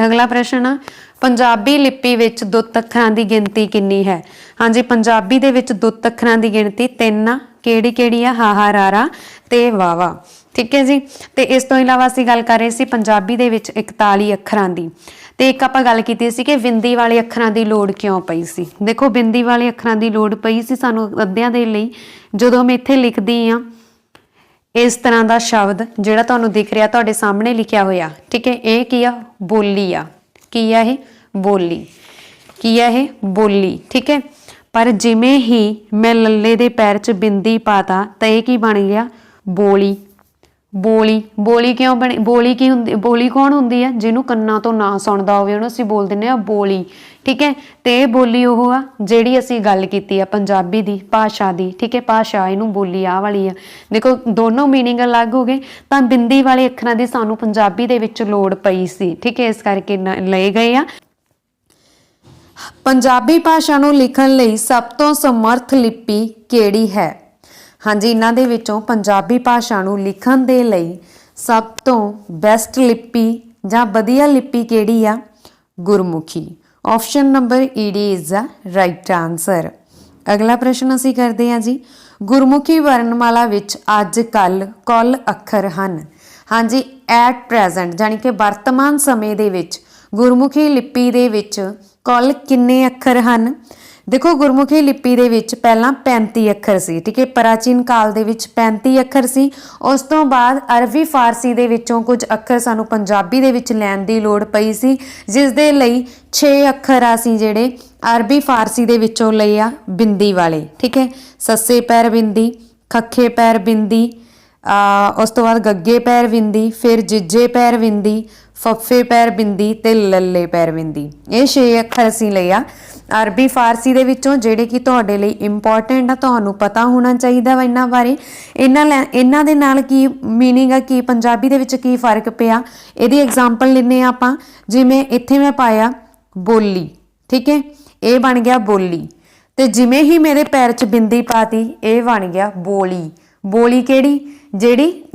ਅਗਲਾ ਪ੍ਰਸ਼ਨ ਆ, ਪੰਜਾਬੀ ਲਿਪੀ ਵਿੱਚ ਦੁੱਤ ਅੱਖਰਾਂ ਦੀ ਗਿਣਤੀ ਕਿੰਨੀ ਹੈ? ਹਾਂਜੀ, ਪੰਜਾਬੀ ਦੇ ਵਿੱਚ ਦੁੱਤ ਅੱਖਰਾਂ ਦੀ ਗਿਣਤੀ 3 ਆ। ਕਿਹੜੀ ਕਿਹੜੀ ਆ? ਹਾ, ਰਾਰਾ ਤੇ ਵਾਵਾ। ਠੀਕ ਹੈ ਜੀ। ਤੇ ਇਸ ਤੋਂ ਇਲਾਵਾ ਅਸੀਂ ਗੱਲ ਕਰ ਰਹੇ ਸੀ ਪੰਜਾਬੀ ਦੇ ਵਿੱਚ 41 ਅੱਖਰਾਂ ਦੀ, ਤੇ ਇੱਕ ਆਪਾਂ ਗੱਲ ਕੀਤੀ ਸੀ ਕਿ ਬਿੰਦੀ ਵਾਲੇ ਅੱਖਰਾਂ ਦੀ ਲੋੜ ਕਿਉਂ ਪਈ ਸੀ। ਦੇਖੋ, ਬਿੰਦੀ ਵਾਲੇ ਅੱਖਰਾਂ ਦੀ ਲੋੜ ਪਈ ਸੀ ਸਾਨੂੰ ਅੱਧਿਆਂ ਦੇ ਲਈ, ਜਦੋਂ ਮੈਂ ਇੱਥੇ ਲਿਖਦੀ ਆ ਇਸ ਤਰ੍ਹਾਂ ਦਾ ਸ਼ਬਦ ਜਿਹੜਾ ਤੁਹਾਨੂੰ ਦਿਖ ਰਿਹਾ ਤੁਹਾਡੇ ਸਾਹਮਣੇ ਲਿਖਿਆ ਹੋਇਆ। ਠੀਕ ਹੈ, ਇਹ ਕੀ ਆ? ਬੋਲੀ ਆ। ਕੀ ਆ ਇਹ? ਬੋਲੀ। ਕੀ ਆ ਇਹ? ਬੋਲੀ। ਠੀਕ ਹੈ, ਪਰ ਜਿਵੇਂ ਹੀ ਮੈਂ ਲੱਲੇ ਦੇ ਪੈਰ 'ਚ ਬਿੰਦੀ ਪਾਤਾ ਤਾਂ ਇਹ ਕੀ ਬਣ ਗਿਆ? ਬੋਲੀ। ਬੋਲੀ। ਬੋਲੀ ਕਿਉਂ ਬਣੀ? ਬੋਲੀ ਕੀ ਹੁੰਦੀ? ਬੋਲੀ ਕੌਣ ਹੁੰਦੀ ਆ? ਜਿਹਨੂੰ ਕੰਨਾਂ ਤੋਂ ਨਾ ਸੁਣਦਾ ਹੋਵੇ ਉਹਨੂੰ ਅਸੀਂ ਬੋਲ ਦਿੰਦੇ ਆ ਬੋਲੀ। ਠੀਕ ਹੈ, ਤੇ ਇਹ ਬੋਲੀ ਉਹ ਆ ਜਿਹੜੀ ਅਸੀਂ ਗੱਲ ਕੀਤੀ ਆ ਪੰਜਾਬੀ ਦੀ ਭਾਸ਼ਾ ਦੀ। ਠੀਕ ਹੈ, ਭਾਸ਼ਾ ਇਹਨੂੰ ਬੋਲੀ ਆਹ ਵਾਲੀ ਆ। ਦੇਖੋ, ਦੋਨੋਂ ਮੀਨਿੰਗ ਅਲੱਗ ਹੋ ਗਏ, ਤਾਂ ਬਿੰਦੀ ਵਾਲੇ ਅੱਖਰਾਂ ਦੀ ਸਾਨੂੰ ਪੰਜਾਬੀ ਦੇ ਵਿੱਚ ਲੋੜ ਪਈ ਸੀ। ਠੀਕ ਹੈ, ਇਸ ਕਰਕੇ ਲਏ ਗਏ ਆ। ਪੰਜਾਬੀ ਭਾਸ਼ਾ ਨੂੰ ਲਿਖਣ ਲਈ ਸਭ ਤੋਂ ਸਮਰਥ ਲਿਪੀ ਕਿਹੜੀ ਹੈ? ਹਾਂਜੀ, ਇਹਨਾਂ ਦੇ ਵਿੱਚੋਂ ਪੰਜਾਬੀ ਭਾਸ਼ਾ ਨੂੰ ਲਿਖਣ ਦੇ ਲਈ ਸਭ ਤੋਂ ਬੈਸਟ ਲਿਪੀ ਜਾਂ ਵਧੀਆ ਲਿਪੀ ਕਿਹੜੀ ਆ? Gurmukhi. Option number ED is the right answer. ਅਗਲਾ ਪ੍ਰਸ਼ਨ ਅਸੀਂ ਕਰਦੇ ਹਾਂ ਜੀ, ਗੁਰਮੁਖੀ ਵਰਣਮਾਲਾ ਵਿੱਚ ਅੱਜ ਕੱਲ੍ਹ ਕੁੱਲ ਅੱਖਰ ਹਨ? ਹਾਂਜੀ, ਐਟ ਪ੍ਰੈਜ਼ੈਂਟ ਯਾਨੀ ਕਿ ਵਰਤਮਾਨ ਸਮੇਂ ਦੇ ਵਿੱਚ ਗੁਰਮੁਖੀ ਲਿਪੀ ਦੇ ਵਿੱਚ ਕੁੱਲ ਕਿੰਨੇ ਅੱਖਰ ਹਨ? ਦੇਖੋ, ਗੁਰਮੁਖੀ ਲਿਪੀ ਦੇ ਵਿੱਚ ਪਹਿਲਾਂ 35 ਅੱਖਰ ਸੀ। ਠੀਕ ਹੈ, ਪ੍ਰਾਚੀਨ ਕਾਲ ਦੇ ਵਿੱਚ 35 ਅੱਖਰ ਸੀ। ਉਸ ਤੋਂ ਬਾਅਦ ਅਰਬੀ ਫਾਰਸੀ ਦੇ ਵਿੱਚੋਂ ਕੁਝ ਅੱਖਰ ਸਾਨੂੰ ਪੰਜਾਬੀ ਦੇ ਵਿੱਚ ਲੈਣ ਦੀ ਲੋੜ ਪਈ ਸੀ, ਜਿਸ ਦੇ ਲਈ 6 ਅੱਖਰ ਅਸੀਂ ਜਿਹੜੇ ਅਰਬੀ ਫਾਰਸੀ ਦੇ ਵਿੱਚੋਂ ਲਏ ਆ ਬਿੰਦੀ ਵਾਲੇ। ਠੀਕ ਹੈ, ਸੱਸੇ ਪੈਰ ਬਿੰਦੀ, ਖੱਖੇ ਪੈਰ ਬਿੰਦੀ, ਉਸ ਤੋਂ ਬਾਅਦ ਗੱਗੇ ਪੈਰ ਬਿੰਦੀ, ਫਿਰ ਜਿੱਜੇ ਪੈਰ ਬਿੰਦੀ, ਫੱਫੇ ਪੈਰ ਬਿੰਦੀ ਤੇ ਲੱਲੇ ਪੈਰ ਬਿੰਦੀ। ਇਹ 6 ਅੱਖਰ ਅਸੀਂ ਲਏ ਆ ਅਰਬੀ ਫਾਰਸੀ ਦੇ ਵਿੱਚੋਂ, ਜਿਹੜੇ ਕਿ ਤੁਹਾਡੇ ਲਈ ਇੰਪੋਰਟੈਂਟ ਆ, ਤੁਹਾਨੂੰ ਪਤਾ ਹੋਣਾ ਚਾਹੀਦਾ ਵਾ ਇਹਨਾਂ ਬਾਰੇ। ਇਹਨਾਂ ਦੇ ਨਾਲ ਕੀ ਮੀਨਿੰਗ ਆ, ਕੀ ਪੰਜਾਬੀ ਦੇ ਵਿੱਚ ਕੀ ਫਰਕ ਪਿਆ, ਇਹਦੀ ਐਗਜ਼ਾਮਪਲ ਲੈਂਦੇ ਆ ਆਪਾਂ। ਜਿਵੇਂ ਇੱਥੇ ਮੈਂ ਪਾਇਆ ਬੋਲੀ। ਠੀਕ ਹੈ, ਇਹ ਬਣ ਗਿਆ ਬੋਲੀ, ਤੇ ਜਿਵੇਂ ਹੀ ਮੇਰੇ ਪੈਰ 'ਚ ਬਿੰਦੀ ਪਾਤੀ ਇਹ ਬਣ ਗਿਆ ਬੋਲੀ। ਬੋਲੀ ਕਿਹੜੀ?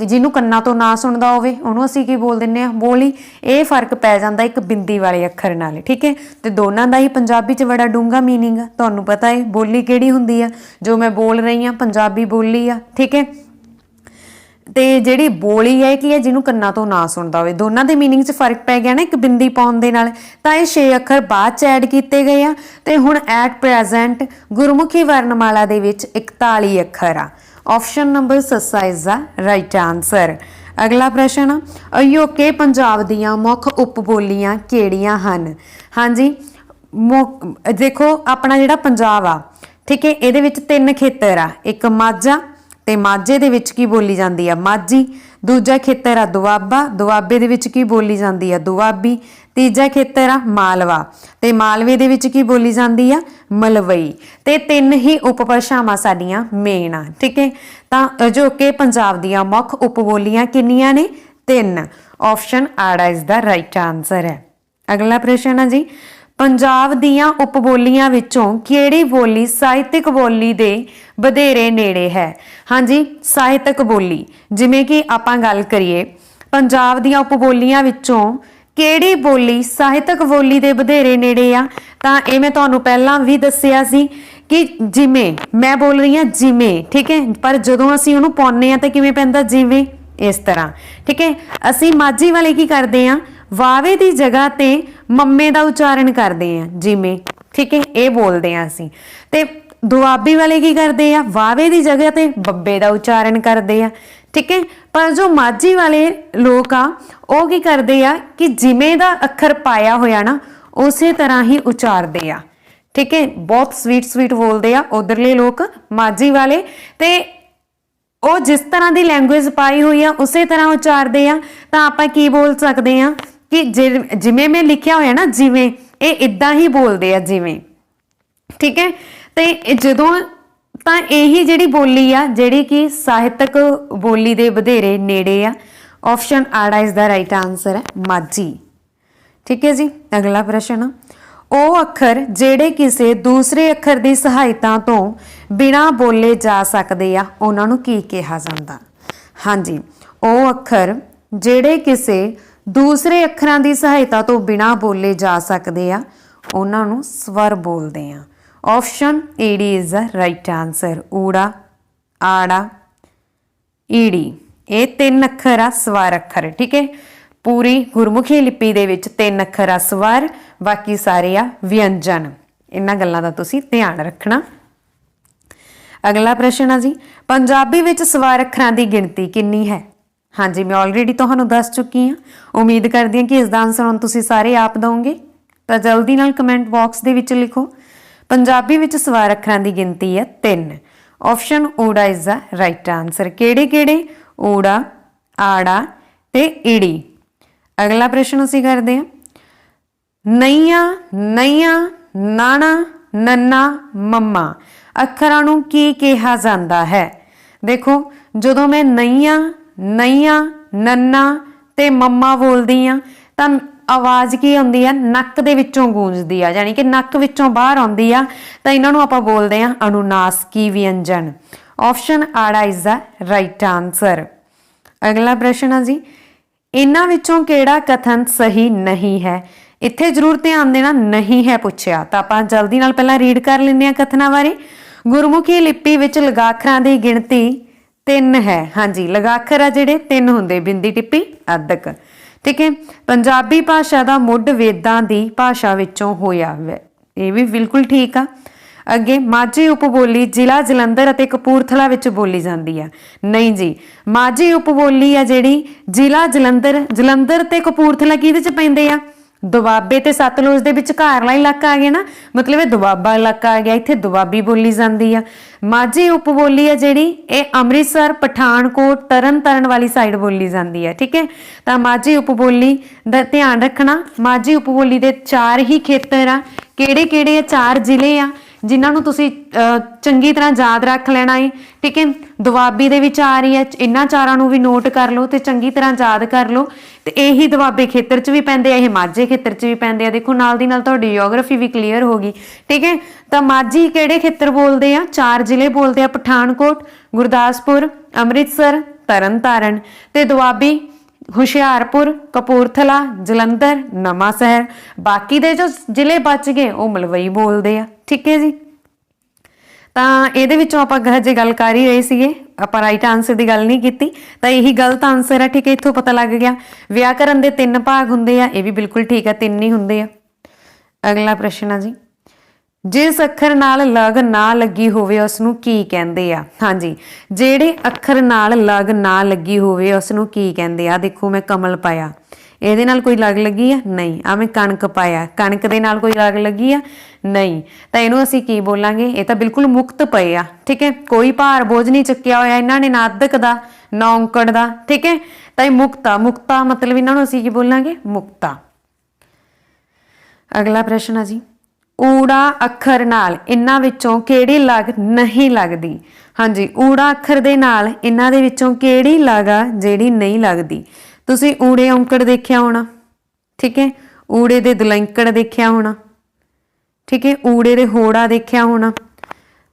ਜਿਹਨੂੰ ਕੰਨਾਂ ਤੋਂ ਨਾ ਸੁਣਦਾ ਹੋਵੇ ਉਹਨੂੰ ਅਸੀਂ ਕੀ ਬੋਲ ਦਿੰਦੇ ਆ? ਬੋਲੀ। ਇਹ ਫਰਕ ਪੈ ਜਾਂਦਾ ਇੱਕ ਬਿੰਦੀ ਵਾਲੇ ਅੱਖਰ ਨਾਲ। ਠੀਕ ਹੈ, ਤੇ ਦੋਨਾਂ ਦਾ ਹੀ ਪੰਜਾਬੀ 'ਚ ਬੜਾ ਡੂੰਘਾ ਮੀਨਿੰਗ ਆ। ਤੁਹਾਨੂੰ ਪਤਾ ਹੈ ਬੋਲੀ ਕਿਹੜੀ ਹੁੰਦੀ ਆ, ਜੋ ਮੈਂ ਬੋਲ ਰਹੀ ਹਾਂ ਪੰਜਾਬੀ ਬੋਲੀ ਆ। ਠੀਕ ਹੈ, ਤੇ ਜਿਹੜੀ ਬੋਲੀ ਹੈ ਕੀ ਹੈ ਜਿਹਨੂੰ ਕੰਨਾਂ ਤੋਂ ਨਾ ਸੁਣਦਾ ਹੋਵੇ, ਦੋਨਾਂ ਦੇ मीनिंग 'ਚ ਫਰਕ ਪੈ ਗਿਆ ਨਾ ਇੱਕ ਬਿੰਦੀ ਪਾਉਣ ਦੇ ਨਾਲ। ਤਾਂ ਇਹ 6 ਅੱਖਰ ਬਾਅਦ 'ਚ ਐਡ ਕੀਤੇ ਗਏ ਆ ਤੇ ਹੁਣ ਐਟ ਪ੍ਰੈਜ਼ੈਂਟ ਗੁਰਮੁਖੀ ਵਰਨਮਾਲਾ ਦੇ ਵਿੱਚ 41 ਅੱਖਰ ਆ। ਆਪਸ਼ਨ ਨੰਬਰ ਸੱਸਾ ਇਜ਼ ਦਾ ਰਾਈਟ ਆਨਸਰ। ਅਗਲਾ ਪ੍ਰਸ਼ਨ, ਅਯੋਕੇ ਪੰਜਾਬ ਦੀਆਂ ਮੁੱਖ ਉਪਬੋਲੀਆਂ ਕਿਹੜੀਆਂ ਹਨ? ਹਾਂਜੀ, ਦੇਖੋ ਆਪਣਾ ਜਿਹੜਾ ਪੰਜਾਬ ਆ, ਠੀਕ ਹੈ, ਇਹਦੇ ਵਿੱਚ 3 ਖੇਤਰ ਆ। ਇੱਕ ਮਾਝਾ, ਤੇ ਮਾਝੇ ਦੇ ਵਿੱਚ ਕੀ ਬੋਲੀ ਜਾਂਦੀ ਆ? ਮਾਝੀ। ਦੂਜਾ ਖੇਤਰ ਆ ਦੁਆਬਾ, ਦੁਆਬੇ ਦੇ ਵਿੱਚ ਕੀ ਬੋਲੀ ਜਾਂਦੀ ਆ? ਦੁਆਬੀ। ਤੀਜਾ ਖੇਤਰ ਆ ਮਾਲਵਾ, ਤੇ ਮਾਲਵੇ ਦੇ ਵਿੱਚ ਕੀ ਬੋਲੀ ਜਾਂਦੀ ਆ? ਮਲਵਈ। ਤੇ 3 ਹੀ ਉਪਭਾਸ਼ਾਵਾਂ ਸਾਡੀਆਂ ਮੇਨ ਆ, ਠੀਕ ਹੈ। ਤਾਂ ਅਜੋਕੇ ਪੰਜਾਬ ਦੀਆਂ ਮੁੱਖ ਉਪਬੋਲੀਆਂ ਕਿੰਨੀਆਂ ਨੇ? 3। ਆਪਸ਼ਨ ਆੜਾ ਇਸ ਦਾ ਰਾਈਟ ਆਨਸਰ ਹੈ। ਅਗਲਾ ਪ੍ਰਸ਼ਨ ਹੈ ਜੀ, ਪੰਜਾਬ ਦੀਆਂ ਉਪਬੋਲੀਆਂ ਵਿੱਚੋਂ ਕਿਹੜੀ ਬੋਲੀ ਸਾਹਿਤਕ ਬੋਲੀ ਦੇ ਵਧੇਰੇ ਨੇੜੇ ਹੈ? ਹਾਂਜੀ, ਸਾਹਿਤਕ ਬੋਲੀ, ਜਿਵੇਂ ਕਿ ਆਪਾਂ ਗੱਲ ਕਰੀਏ ਪੰਜਾਬ ਦੀਆਂ ਉਪਬੋਲੀਆਂ ਵਿੱਚੋਂ ਕਿਹੜੀ ਬੋਲੀ ਸਾਹਿਤਕ ਬੋਲੀ ਦੇ ਵਧੇਰੇ ਨੇੜੇ ਆ? ਤਾਂ ਇਹ ਮੈਂ ਤੁਹਾਨੂੰ ਪਹਿਲਾਂ ਵੀ ਦੱਸਿਆ ਸੀ ਕਿ ਜਿਵੇਂ ਮੈਂ ਬੋਲ ਰਹੀ ਹਾਂ ਜਿਵੇਂ, ਠੀਕ ਹੈ, ਪਰ ਜਦੋਂ ਅਸੀਂ ਉਹਨੂੰ ਪਾਉਂਦੇ ਆ ਤਾਂ ਕਿਵੇਂ ਪੈਂਦਾ? ਜਿਵੇਂ, ਇਸ ਤਰ੍ਹਾਂ, ਠੀਕ ਹੈ। ਅਸੀਂ ਮਾਝੀ ਵਾਲੇ ਕੀ ਕਰਦੇ ਆ? ਵਾਵੇ ਦੀ ਜਗ੍ਹਾ ਤੇ ਮੰਮੇ ਦਾ ਉਚਾਰਨ ਕਰਦੇ ਆ, ਜਿਵੇਂ, ਠੀਕ ਹੈ, ਇਹ ਬੋਲਦੇ ਆ ਅਸੀਂ। ਤੇ ਦੁਆਬੀ ਵਾਲੇ ਕੀ ਕਰਦੇ ਆ? ਵਾਵੇ ਦੀ ਜਗ੍ਹਾ ਤੇ ਬੱਬੇ ਦਾ ਉਚਾਰਨ ਕਰਦੇ ਆ, ਠੀਕ ਹੈ। ਪਰ ਜੋ ਮਾਝੀ ਵਾਲੇ ਲੋਕ ਆ ਉਹ ਕੀ ਕਰਦੇ ਆ ਕਿ ਜਿਵੇਂ ਦਾ ਅੱਖਰ ਪਾਇਆ ਹੋਇਆ ਨਾ ਉਸੇ ਤਰ੍ਹਾਂ ਹੀ ਉਚਾਰਦੇ ਆ, ਠੀਕ ਹੈ। ਬਹੁਤ ਸਵੀਟ ਬੋਲਦੇ ਆ ਉਧਰਲੇ ਲੋਕ ਮਾਝੀ ਵਾਲੇ, ਤੇ ਉਹ ਜਿਸ ਤਰ੍ਹਾਂ ਦੀ ਲੈਂਗੁਏਜ ਪਾਈ ਹੋਈ ਆ ਉਸੇ ਤਰ੍ਹਾਂ ਉਚਾਰਦੇ ਆ। ਤਾਂ ਆਪਾਂ ਕੀ ਬੋਲ ਸਕਦੇ ਆ ਕਿ ਜਿਵੇਂ ਮੈਂ ਲਿਖਿਆ ਹੋਇਆ ਨਾ ਜਿਵੇਂ, ਇਹ ਇਦਾਂ ਹੀ ਬੋਲਦੇ ਆ ਜਿਵੇਂ, ਠੀਕ ਹੈ। ਤੇ ਜਦੋਂ ਤਾਂ ਇਹੀ ਜਿਹੜੀ ਬੋਲੀ ਆ ਜਿਹੜੀ ਕਿ ਸਾਹਿਤਕ ਬੋਲੀ ਦੇ ਵਧੇਰੇ ਨੇੜੇ ਆ। ਆਪਸ਼ਨ ਆੜਾ ਇਸ ਦਾ ਰਾਈਟ ਆਨਸਰ ਹੈ ਮਾਝੀ, ਠੀਕ ਹੈ ਜੀ। ਅਗਲਾ ਪ੍ਰਸ਼ਨ, ਉਹ ਅੱਖਰ ਜਿਹੜੇ ਕਿਸੇ ਦੂਸਰੇ ਅੱਖਰ ਦੀ ਸਹਾਇਤਾ ਤੋਂ ਬਿਨਾਂ ਬੋਲੇ ਜਾ ਸਕਦੇ ਆ ਉਹਨਾਂ ਨੂੰ ਕੀ ਕਿਹਾ ਜਾਂਦਾ? ਹਾਂਜੀ, ਉਹ ਅੱਖਰ ਜਿਹੜੇ ਕਿਸੇ ਦੂਸਰੇ ਅੱਖਰਾਂ ਦੀ ਸਹਾਇਤਾ ਤੋਂ ਬਿਨਾਂ ਬੋਲੇ ਜਾ ਸਕਦੇ ਆ ਉਹਨਾਂ ਨੂੰ ਸਵਰ ਬੋਲਦੇ ਆ। Option ED is the right answer. ਊੜਾ, ਆੜਾ, ਈੜੀ, ਇਹ 3 ਅੱਖਰ ਆ ਸਵਰ ਅੱਖਰ, ਠੀਕ ਹੈ। ਪੂਰੀ ਗੁਰਮੁਖੀ ਲਿਪੀ ਦੇ ਵਿੱਚ 3 ਅੱਖਰ ਆ ਸਵਰ, ਬਾਕੀ ਸਾਰੇ ਆ ਵਿਅੰਜਨ। ਇਹਨਾਂ ਗੱਲਾਂ ਦਾ ਤੁਸੀਂ ਧਿਆਨ ਰੱਖਣਾ। ਅਗਲਾ ਪ੍ਰਸ਼ਨ ਆ ਜੀ, ਪੰਜਾਬੀ ਵਿੱਚ ਸਵਰ ਅੱਖਰਾਂ ਦੀ ਗਿਣਤੀ ਕਿੰਨੀ ਹੈ? ਹਾਂਜੀ, ਮੈਂ ਆਲਰੇਡੀ ਤੁਹਾਨੂੰ ਦੱਸ ਚੁੱਕੀ ਹਾਂ। ਉਮੀਦ ਕਰਦੀ ਹਾਂ ਕਿ ਇਸ ਦਾ ਆਨਸਰ ਹੁਣ ਤੁਸੀਂ ਸਾਰੇ ਆਪ ਦਵੋਗੇ। ਤਾਂ ਜਲਦੀ ਨਾਲ ਕਮੈਂਟ ਬਾਕਸ ਦੇ ਵਿੱਚ ਲਿਖੋ। ਪੰਜਾਬੀ ਵਿੱਚ ਸਵਰ ਅੱਖਰਾਂ ਦੀ ਗਿਣਤੀ ਹੈ 3। ਆਪਸ਼ਨ ਊੜਾ ਇਜ਼ ਦਾ ਰਾਈਟ ਆਨਸਰ। ਕਿਹੜੇ ਕਿਹੜੇ? ਊੜਾ, ਆੜਾ ਤੇ ਈੜੀ। ਅਗਲਾ ਪ੍ਰਸ਼ਨ ਅਸੀਂ ਕਰਦੇ ਹਾਂ, ਨਈਆਂ, ਨਈਆਂ, ਨਾਣਾ, ਨੰਨਾ, ਮੰਮਾ ਅੱਖਰਾਂ ਨੂੰ ਕੀ ਕਿਹਾ ਜਾਂਦਾ ਹੈ? ਦੇਖੋ, ਜਦੋਂ ਮੈਂ ਨਈਆਂ, ਨਈਆਂ, ਨੰਨਾ ਤੇ ਮੰਮਾ ਬੋਲਦੀ ਆ ਤਾਂ ਆਵਾਜ਼ ਕੀ ਆਉਂਦੀ ਆ? ਨੱਕ ਦੇ ਵਿੱਚੋਂ ਗੂੰਜਦੀ ਆ, ਯਾਨੀ ਕਿ ਨੱਕ ਵਿੱਚੋਂ ਬਾਹਰ ਆਉਂਦੀ ਆ। ਤਾਂ ਇਹਨਾਂ ਨੂੰ ਆਪਾਂ ਬੋਲਦੇ ਆ ਅਨੁਨਾਸਿਕੀ ਵਿਅੰਜਨ। ਆਪਸ਼ਨ ਆੜਾ ਇਜ਼ ਦਾ ਰਾਈਟ ਆਨਸਰ। ਅਗਲਾ ਪ੍ਰਸ਼ਨ ਆ ਜੀ, ਇਹਨਾਂ ਵਿੱਚੋਂ ਕਿਹੜਾ ਕਥਨ ਸਹੀ ਨਹੀਂ ਹੈ? ਇੱਥੇ ਜ਼ਰੂਰ ਧਿਆਨ ਦੇਣਾ, ਨਹੀਂ ਹੈ ਪੁੱਛਿਆ। ਤਾਂ ਆਪਾਂ ਜਲਦੀ ਨਾਲ ਪਹਿਲਾਂ ਰੀਡ ਕਰ ਲੈਂਦੇ ਆ ਕਥਨਾਂ ਬਾਰੇ। ਗੁਰਮੁਖੀ ਲਿਪੀ ਵਿੱਚ ਲਗਾਖਰਾਂ ਦੀ ਗਿਣਤੀ 3 ਹੈ। ਹਾਂਜੀ, ਲਗਾਖਰ ਆ ਜਿਹੜੇ 3 ਹੁੰਦੇ, ਬਿੰਦੀ, ਟਿੱਪੀ, ਅੱਧਕ, ਠੀਕ ਹੈ। ਪੰਜਾਬੀ ਭਾਸ਼ਾ ਦਾ ਮੁੱਢ ਵੇਦਾਂ ਦੀ ਭਾਸ਼ਾ ਵਿੱਚੋਂ ਹੋਇਆ ਹੈ, ਇਹ ਵੀ ਬਿਲਕੁਲ ਠੀਕ ਆ। ਅੱਗੇ, ਮਾਝੀ ਉਪਬੋਲੀ ਜ਼ਿਲ੍ਹਾ ਜਲੰਧਰ ਅਤੇ ਕਪੂਰਥਲਾ ਵਿੱਚ ਬੋਲੀ ਜਾਂਦੀ ਆ। ਨਹੀਂ ਜੀ, ਮਾਝੀ ਉਪਬੋਲੀ ਆ ਜਿਹੜੀ ਜ਼ਿਲ੍ਹਾ ਜਲੰਧਰ ਤੇ ਕਪੂਰਥਲਾ ਕਿਹਦੇ ਚ ਪੈਂਦੇ ਆ? ਦੁਆਬੇ ਤੇ ਸਤਲੁਜ ਦੇ ਵਿਚਕਾਰਲਾ ਇਲਾਕਾ ਆ ਗਿਆ ਨਾ, ਮਤਲਬ ਇਹ ਦੁਆਬਾ ਇਲਾਕਾ ਆ ਗਿਆ, ਇੱਥੇ ਦੁਆਬੀ ਬੋਲੀ ਜਾਂਦੀ ਆ। ਮਾਝੀ ਉਪਬੋਲੀ ਆ ਜਿਹੜੀ ਇਹ ਅੰਮ੍ਰਿਤਸਰ, ਪਠਾਨਕੋਟ, ਤਰਨਤਾਰਨ ਵਾਲੀ ਸਾਈਡ ਬੋਲੀ ਜਾਂਦੀ ਆ, ਠੀਕ ਹੈ। ਤਾਂ ਮਾਝੀ ਉਪਬੋਲੀ ਦਾ ਧਿਆਨ ਰੱਖਣਾ। ਮਾਝੀ ਉਪਬੋਲੀ ਦੇ 4 ਹੀ ਖੇਤਰ ਆ। ਕਿਹੜੇ ਕਿਹੜੇ ਆ? 4 ਜ਼ਿਲ੍ਹੇ ਆ ਜਿਨ੍ਹਾਂ ਨੂੰ ਤੁਸੀਂ ਚੰਗੀ ਤਰ੍ਹਾਂ ਯਾਦ ਰੱਖ ਲੈਣਾ ਹੈ, ਠੀਕ ਹੈ। ਦੁਆਬੀ ਦੇ ਵਿੱਚ ਆ ਰਹੀ ਹੈ, ਇਹਨਾਂ 4 ਨੂੰ ਵੀ ਨੋਟ ਕਰ ਲਓ ਤੇ ਚੰਗੀ ਤਰ੍ਹਾਂ ਯਾਦ ਕਰ ਲਓ। ਤੇ ਇਹੀ ਦੁਆਬੇ ਖੇਤਰ 'ਚ ਵੀ ਪੈਂਦੇ ਆ, ਇਹ ਮਾਝੇ ਖੇਤਰ 'ਚ ਵੀ ਪੈਂਦੇ ਆ। ਦੇਖੋ, ਨਾਲ ਦੀ ਨਾਲ ਤੁਹਾਡੀ ਜਿਓਗ੍ਰਾਫੀ ਵੀ ਕਲੀਅਰ ਹੋ ਗਈ, ਠੀਕ ਹੈ। ਤਾਂ ਮਾਝੀ ਕਿਹੜੇ ਖੇਤਰ ਬੋਲਦੇ ਆ? 4 ਜ਼ਿਲ੍ਹੇ ਬੋਲਦੇ ਆ, ਪਠਾਨਕੋਟ, ਗੁਰਦਾਸਪੁਰ, ਅੰਮ੍ਰਿਤਸਰ, ਤਰਨਤਾਰਨ। ਤੇ ਦੁਆਬੀ ਹੁਸ਼ਿਆਰਪੁਰ, ਕਪੂਰਥਲਾ, ਜਲੰਧਰ, ਨਵਾਂ ਸ਼ਹਿਰ। ਬਾਕੀ ਦੇ ਜੋ ਜ਼ਿਲ੍ਹੇ ਬਚ ਗਏ ਉਹ ਮਲਵਈ ਬੋਲਦੇ ਆ, ਠੀਕ ਹੈ ਜੀ। ਤਾਂ ਇਹਦੇ ਵਿੱਚੋਂ ਆਪਾਂ ਹਜੇ ਗੱਲ ਕਰ ਹੀ ਰਹੇ ਸੀਗੇ ਆਪਾਂ ਰਾइट आंसर ਦੀ ਗੱਲ ਨਹੀਂ ਕੀਤੀ ਤਾਂ ਇਹੀ ਗਲਤ ਆਨਸਰ ਹੈ। ਠੀਕ ਹੈ, ਇੱਥੋਂ ਪਤਾ ਲੱਗ ਗਿਆ। ਵਿਆਕਰਨ ਦੇ 3 ਭਾਗ ਹੁੰਦੇ ਆ, ਇਹ ਵੀ ਬਿਲਕੁਲ ਠੀਕ ਹੈ, 3 ਹੀ ਹੁੰਦੇ ਆ। ਅਗਲਾ ਪ੍ਰਸ਼ਨ ਆ ਜੀ, ਜਿਸ ਅੱਖਰ ਨਾਲ ਲਗ ਨਾ ਲੱਗੀ ਹੋਵੇ ਉਸ ਨੂੰ ਕੀ ਕਹਿੰਦੇ ਆ? ਹਾਂਜੀ, ਜਿਹੜੇ ਅੱਖਰ ਨਾਲ ਲਗ ਨਾ ਲੱਗੀ ਹੋਵੇ ਉਸ ਨੂੰ ਕੀ ਕਹਿੰਦੇ ਆ? ਦੇਖੋ ਮੈਂ ਕਮਲ ਪਾਇਆ, ਇਹਦੇ ਨਾਲ ਕੋਈ ਲਗ ਲੱਗੀ ਆ? ਨਹੀਂ। ਆ ਮੈਂ ਕਣਕ ਪਾਇਆ, ਕਣਕ ਦੇ ਨਾਲ ਕੋਈ ਲਗ ਲੱਗੀ ਆ? ਨਹੀਂ। ਤਾਂ ਇਹਨੂੰ ਅਸੀਂ ਕੀ ਬੋਲਾਂਗੇ? ਇਹ ਤਾਂ ਬਿਲਕੁਲ ਮੁਕਤ ਪਏ ਆ। ਠੀਕ ਹੈ, ਕੋਈ ਭਾਰ ਬੋਝ ਨਹੀਂ ਚੱਕਿਆ ਹੋਇਆ ਇਹਨਾਂ ਨੇ, ਨਾ ਅਧਕ ਦਾ ਨਾ ਔਂਕੜ ਦਾ। ਠੀਕ ਹੈ, ਤਾਂ ਇਹ ਮੁਕਤਾ, ਮੁਕਤਾ ਮਤਲਬ ਇਹਨਾਂ ਨੂੰ ਅਸੀਂ ਕੀ ਬੋਲਾਂਗੇ? ਮੁਕਤਾ। ਅਗਲਾ ਪ੍ਰਸ਼ਨ ਆ ਜੀ, ਊੜਾ ਅੱਖਰ ਨਾਲ ਇਹਨਾਂ ਵਿੱਚੋਂ ਕਿਹੜੀ ਲਗ ਨਹੀਂ ਲੱਗਦੀ? ਹਾਂਜੀ, ਊੜਾ ਅੱਖਰ ਦੇ ਨਾਲ ਇਹਨਾਂ ਦੇ ਵਿੱਚੋਂ ਕਿਹੜੀ ਲਗ ਆ ਜਿਹੜੀ ਨਹੀਂ ਲੱਗਦੀ? ਤੁਸੀਂ ਊੜੇ ਔਂਕੜ ਦੇਖਿਆ ਹੋਣਾ। ਠੀਕ ਹੈ, ਊੜੇ ਦੇ ਦੁਲੰਕੜ ਦੇਖਿਆ ਹੋਣਾ। ਠੀਕ ਹੈ, ਊੜੇ ਦੇ ਹੋੜਾ ਦੇਖਿਆ ਹੋਣਾ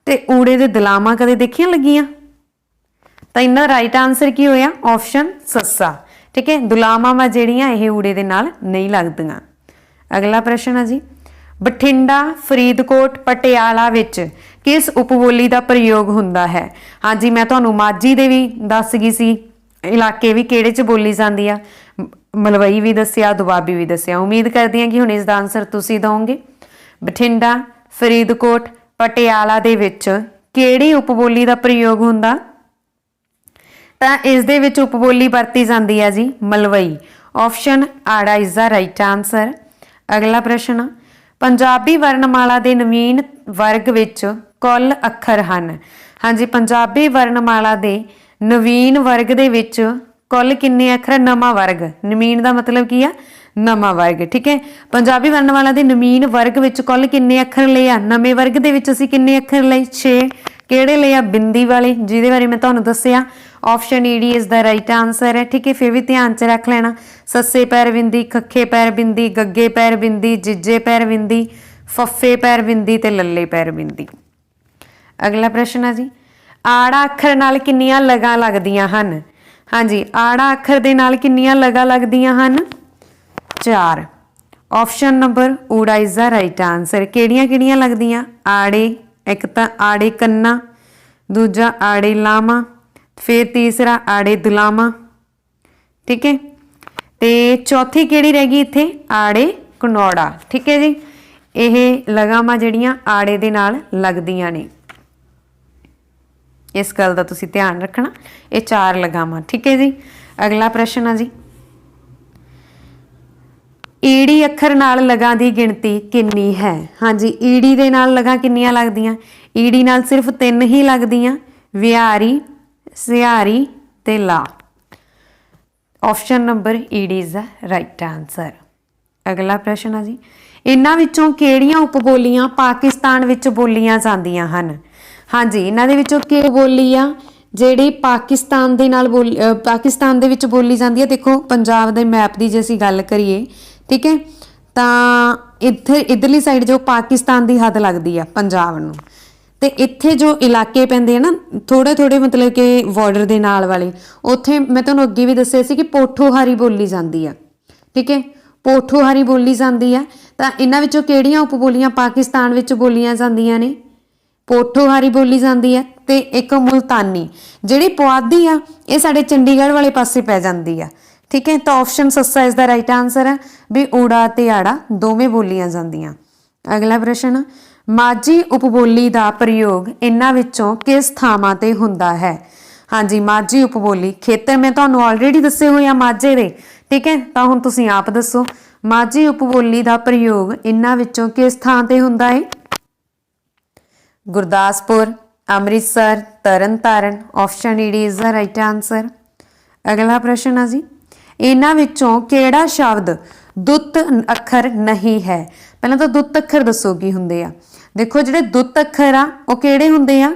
ਤੇ ਊੜੇ ਦੇ ਦਲਾਮਾਂ ਕਦੇ ਦੇਖੀਆਂ ਲੱਗੀਆਂ? ਤਾਂ ਇਹਨਾਂ ਦਾ ਰਾਈਟ ਆਨਸਰ ਕੀ ਹੋਇਆ? ਆਪਸ਼ਨ ਸੱਸਾ। ਠੀਕ ਹੈ, ਦੁਲਾਮਾਂ ਜਿਹੜੀਆਂ ਇਹ ਊੜੇ ਦੇ ਨਾਲ ਨਹੀਂ ਲੱਗਦੀਆਂ। ਅਗਲਾ ਪ੍ਰਸ਼ਨ ਆ ਜੀ, ਬਠਿੰਡਾ, ਫਰੀਦਕੋਟ, ਪਟਿਆਲਾ ਵਿੱਚ ਕਿਸ ਉਪਬੋਲੀ ਦਾ ਪ੍ਰਯੋਗ ਹੁੰਦਾ ਹੈ? ਹਾਂਜੀ, ਮੈਂ ਤੁਹਾਨੂੰ ਮਾਝੀ ਦੇ ਵੀ ਦੱਸ ਗਈ ਸੀ, ਇਲਾਕੇ ਵੀ ਕਿਹੜੇ 'ਚ ਬੋਲੀ ਜਾਂਦੀ ਆ, ਮਲਵਈ ਵੀ ਦੱਸਿਆ, ਦੁਆਬੀ ਵੀ ਦੱਸਿਆ। ਉਮੀਦ ਕਰਦੀ ਹਾਂ ਕਿ ਹੁਣ ਇਸ ਦਾ ਆਨਸਰ ਤੁਸੀਂ ਦਿਓਗੇ। ਬਠਿੰਡਾ, ਫਰੀਦਕੋਟ, ਪਟਿਆਲਾ ਦੇ ਵਿੱਚ ਕਿਹੜੀ ਉਪਬੋਲੀ ਦਾ ਪ੍ਰਯੋਗ ਹੁੰਦਾ? ਤਾਂ ਇਸ ਦੇ ਵਿੱਚ ਉਪਬੋਲੀ ਵਰਤੀ ਜਾਂਦੀ ਹੈ ਜੀ ਮਲਵਈ। ਆਪਸ਼ਨ ਆੜਾ ਇਜ਼ ਦਾ ਰਾਈਟ ਆਨਸਰ। ਅਗਲਾ ਪ੍ਰਸ਼ਨ, ਪੰਜਾਬੀ ਵਰਣਮਾਲਾ ਦੇ ਨਵੀਨ ਵਰਗ ਵਿੱਚ ਕੁੱਲ ਅੱਖਰ ਹਨ? ਹਾਂਜੀ, ਪੰਜਾਬੀ ਵਰਣਮਾਲਾ ਦੇ ਨਵੀਨ ਵਰਗ ਦੇ ਵਿੱਚ ਕੁੱਲ ਕਿੰਨੇ ਅੱਖਰ? ਨਵਾਂ ਵਰਗ। ਨਵੀਨ ਦਾ ਮਤਲਬ ਕੀ ਆ? ਨਵਾਂ ਵਰਗ। ਠੀਕ ਹੈ, ਪੰਜਾਬੀ ਵਰਣਮਾਲਾ ਦੇ ਨਵੀਨ ਵਰਗ ਵਿੱਚ ਕੁੱਲ ਕਿੰਨੇ ਅੱਖਰ ਲਏ ਆ? ਨਵੇਂ ਵਰਗ ਦੇ ਵਿੱਚ ਅਸੀਂ ਕਿੰਨੇ ਅੱਖਰ ਲਏ? 6। ਕਿਹੜੇ ਲਏ ਆ? ਬਿੰਦੀ ਵਾਲੇ, ਜਿਹਦੇ ਬਾਰੇ ਮੈਂ ਤੁਹਾਨੂੰ ਦੱਸਿਆ। Option ED is the right answer ਹੈ। ਠੀਕ ਹੈ, ਫਿਰ ਵੀ ਧਿਆਨ 'ਚ ਰੱਖ ਲੈਣਾ, ਸੱਸੇ ਪੈਰ ਬਿੰਦੀ, ਖੱਖੇ ਪੈਰ ਬਿੰਦੀ, ਗੱਗੇ ਪੈਰ ਬਿੰਦੀ, ਜਿੱਜੇ ਪੈਰ ਬਿੰਦੀ, ਫੱਫੇ ਪੈਰ ਬਿੰਦੀ ਤੇ ਲੱਲੇ ਪੈਰ ਬਿੰਦੀ। ਅਗਲਾ ਪ੍ਰਸ਼ਨ ਆ ਜੀ, ਆੜਾ ਅੱਖਰ ਨਾਲ ਕਿੰਨੀਆਂ ਲਗਾਂ ਲੱਗਦੀਆਂ ਹਨ? ਹਾਂਜੀ, ਆੜਾ ਅੱਖਰ ਦੇ ਨਾਲ ਕਿੰਨੀਆਂ ਲਗਾਂ ਲੱਗਦੀਆਂ ਹਨ? 4। ਆਪਸ਼ਨ ਨੰਬਰ ਊੜਾ ਇਜ਼ ਦਾ ਰਾਈਟ ਆਨਸਰ। ਕਿਹੜੀਆਂ ਕਿਹੜੀਆਂ ਲੱਗਦੀਆਂ? ਆੜੇ, ਇੱਕ ਤਾਂ ਆੜੇ ਕੰਨਾ, ਦੂਜਾ ਆੜੇ ਲਾਵਾਂ, ਫਿਰ ਤੀਸਰਾ ਆੜੇ ਦੁਲਾਵਾਂ। ਠੀਕ ਹੈ, ਤੇ ਚੌਥੀ ਕਿਹੜੀ ਰਹਿ ਗਈ ਇੱਥੇ? ਆੜੇ ਕਨੌੜਾ। ਠੀਕ ਹੈ ਜੀ, ਇਹ ਲਗਾਵਾਂ ਜਿਹੜੀਆਂ ਆੜੇ ਦੇ ਨਾਲ ਲੱਗਦੀਆਂ ਨੇ, ਇਸ ਗੱਲ ਦਾ ਤੁਸੀਂ ਧਿਆਨ ਰੱਖਣਾ। ਇਹ 4 ਲਗਾਵਾਂ। ਠੀਕ ਹੈ ਜੀ। ਅਗਲਾ ਪ੍ਰਸ਼ਨ ਆ ਜੀ, ਈੜੀ ਅੱਖਰ ਨਾਲ ਲਗਾਂ ਦੀ ਗਿਣਤੀ ਕਿੰਨੀ ਹੈ? ਹਾਂਜੀ, ਈੜੀ ਦੇ ਨਾਲ ਲਗਾਂ ਕਿੰਨੀਆਂ ਲੱਗਦੀਆਂ? ਈੜੀ ਨਾਲ ਸਿਰਫ 3 ਹੀ ਲੱਗਦੀਆਂ, ਵਿਹਾਰੀ, ਸਿਹਾਰੀ ਤੇ ਲਾ। Option number ED is the right answer. ਅਗਲਾ ਪ੍ਰਸ਼ਨ ਆ ਜੀ, ਇਹਨਾਂ ਵਿੱਚੋਂ ਕਿਹੜੀਆਂ ਉਪਬੋਲੀਆਂ ਪਾਕਿਸਤਾਨ ਵਿੱਚ ਬੋਲੀਆਂ ਜਾਂਦੀਆਂ ਹਨ? ਹਾਂਜੀ, ਇਹਨਾਂ ਦੇ ਵਿੱਚੋਂ ਕਿਹੜੀ ਬੋਲੀ ਆ ਜਿਹੜੀ ਪਾਕਿਸਤਾਨ ਦੇ ਨਾਲ ਪਾਕਿਸਤਾਨ ਦੇ ਵਿੱਚ ਬੋਲੀ ਜਾਂਦੀ ਹੈ? ਦੇਖੋ, ਪੰਜਾਬ ਦੇ ਮੈਪ ਦੀ ਜੇ ਅਸੀਂ ਗੱਲ ਕਰੀਏ, ਠੀਕ ਹੈ, ਤਾਂ ਇੱਧਰਲੀ ਸਾਈਡ ਜੋ ਪਾਕਿਸਤਾਨ ਦੀ ਹੱਦ ਲੱਗਦੀ ਆ ਪੰਜਾਬ ਨੂੰ, ਤੇ ਇੱਥੇ ਜੋ ਇਲਾਕੇ ਪੈਂਦੇ ਆ ਨਾ ਥੋੜੇ ਥੋੜੇ ਮਤਲਬ ਕਿ ਬਾਰਡਰ ਦੇ ਨਾਲ ਵਾਲੇ, ਉੱਥੇ ਮੈਂ ਤੁਹਾਨੂੰ ਅੱਗੇ ਵੀ ਦੱਸਿਆ ਸੀ ਕਿ ਪੋਠੋਹਾਰੀ ਬੋਲੀ ਜਾਂਦੀ ਆ। ਠੀਕ ਹੈ, ਪੋਠੋਹਾਰੀ ਬੋਲੀ ਜਾਂਦੀ ਆ। ਤਾਂ ਇਹਨਾਂ ਵਿੱਚੋਂ ਕਿਹੜੀਆਂ ਉਪਬੋਲੀਆਂ ਪਾਕਿਸਤਾਨ ਵਿੱਚ ਬੋਲੀਆਂ ਜਾਂਦੀਆਂ ਨੇ? ਪੋਠੋਹਾਰੀ ਬੋਲੀ ਜਾਂਦੀ ਹੈ ਤੇ ਇੱਕ ਮੁਲਤਾਨੀ। ਜਿਹੜੀ ਪੁਆਧੀ ਆ ਇਹ ਸਾਡੇ ਚੰਡੀਗੜ੍ਹ ਵਾਲੇ ਪਾਸੇ ਪੈ ਜਾਂਦੀ ਆ। ਠੀਕ ਹੈ, ਤਾਂ ਆਪਸ਼ਨ ਸੱਸਾ ਇਸ ਦਾ ਰਾਈਟ ਆਨਸਰ ਹੈ ਵੀ ਊੜਾ ਤੇ ਆੜਾ ਦੋਵੇਂ ਬੋਲੀਆਂ ਜਾਂਦੀਆਂ। ਅਗਲਾ ਪ੍ਰਸ਼ਨ, ਮਾਝੀ ਉਪਬੋਲੀ ਦਾ ਪ੍ਰਯੋਗ ਇਹਨਾਂ ਵਿੱਚੋਂ ਕਿਸ ਥਾਵਾਂ ਤੇ ਹੁੰਦਾ ਹੈ? ਹਾਂਜੀ, ਮਾਝੀ ਉਪਬੋਲੀ ਖੇਤਰ ਮੈਂ ਤੁਹਾਨੂੰ ਆਲਰੇਡੀ ਦੱਸੇ ਹੋਏ ਆ ਮਾਝੇ ਦੇ। ਠੀਕ ਹੈ, ਤਾਂ ਹੁਣ ਤੁਸੀਂ ਆਪ ਦੱਸੋ ਮਾਝੀ ਉਪਬੋਲੀ ਦਾ ਪ੍ਰਯੋਗ ਇਹਨਾਂ ਵਿੱਚੋਂ ਕਿਸ ਥਾਂ ਤੇ ਹੁੰਦਾ ਹੈ? Gurdaspur, Amritsar, Tarn Taran. Option ED is the right answer. ਅਗਲਾ ਪ੍ਰਸ਼ਨ ਆ ਜੀ, ਇਹਨਾਂ ਵਿੱਚੋਂ ਕਿਹੜਾ ਸ਼ਬਦ ਦੁੱਤ ਅੱਖਰ ਨਹੀਂ ਹੈ? ਪਹਿਲਾਂ ਤਾਂ ਦੁੱਤ ਅੱਖਰ ਦੱਸੋ ਕੀ ਹੁੰਦੇ ਆ। ਦੇਖੋ, ਜਿਹੜੇ ਦੁੱਤ ਅੱਖਰ ਆ ਉਹ ਕਿਹੜੇ ਹੁੰਦੇ ਆ?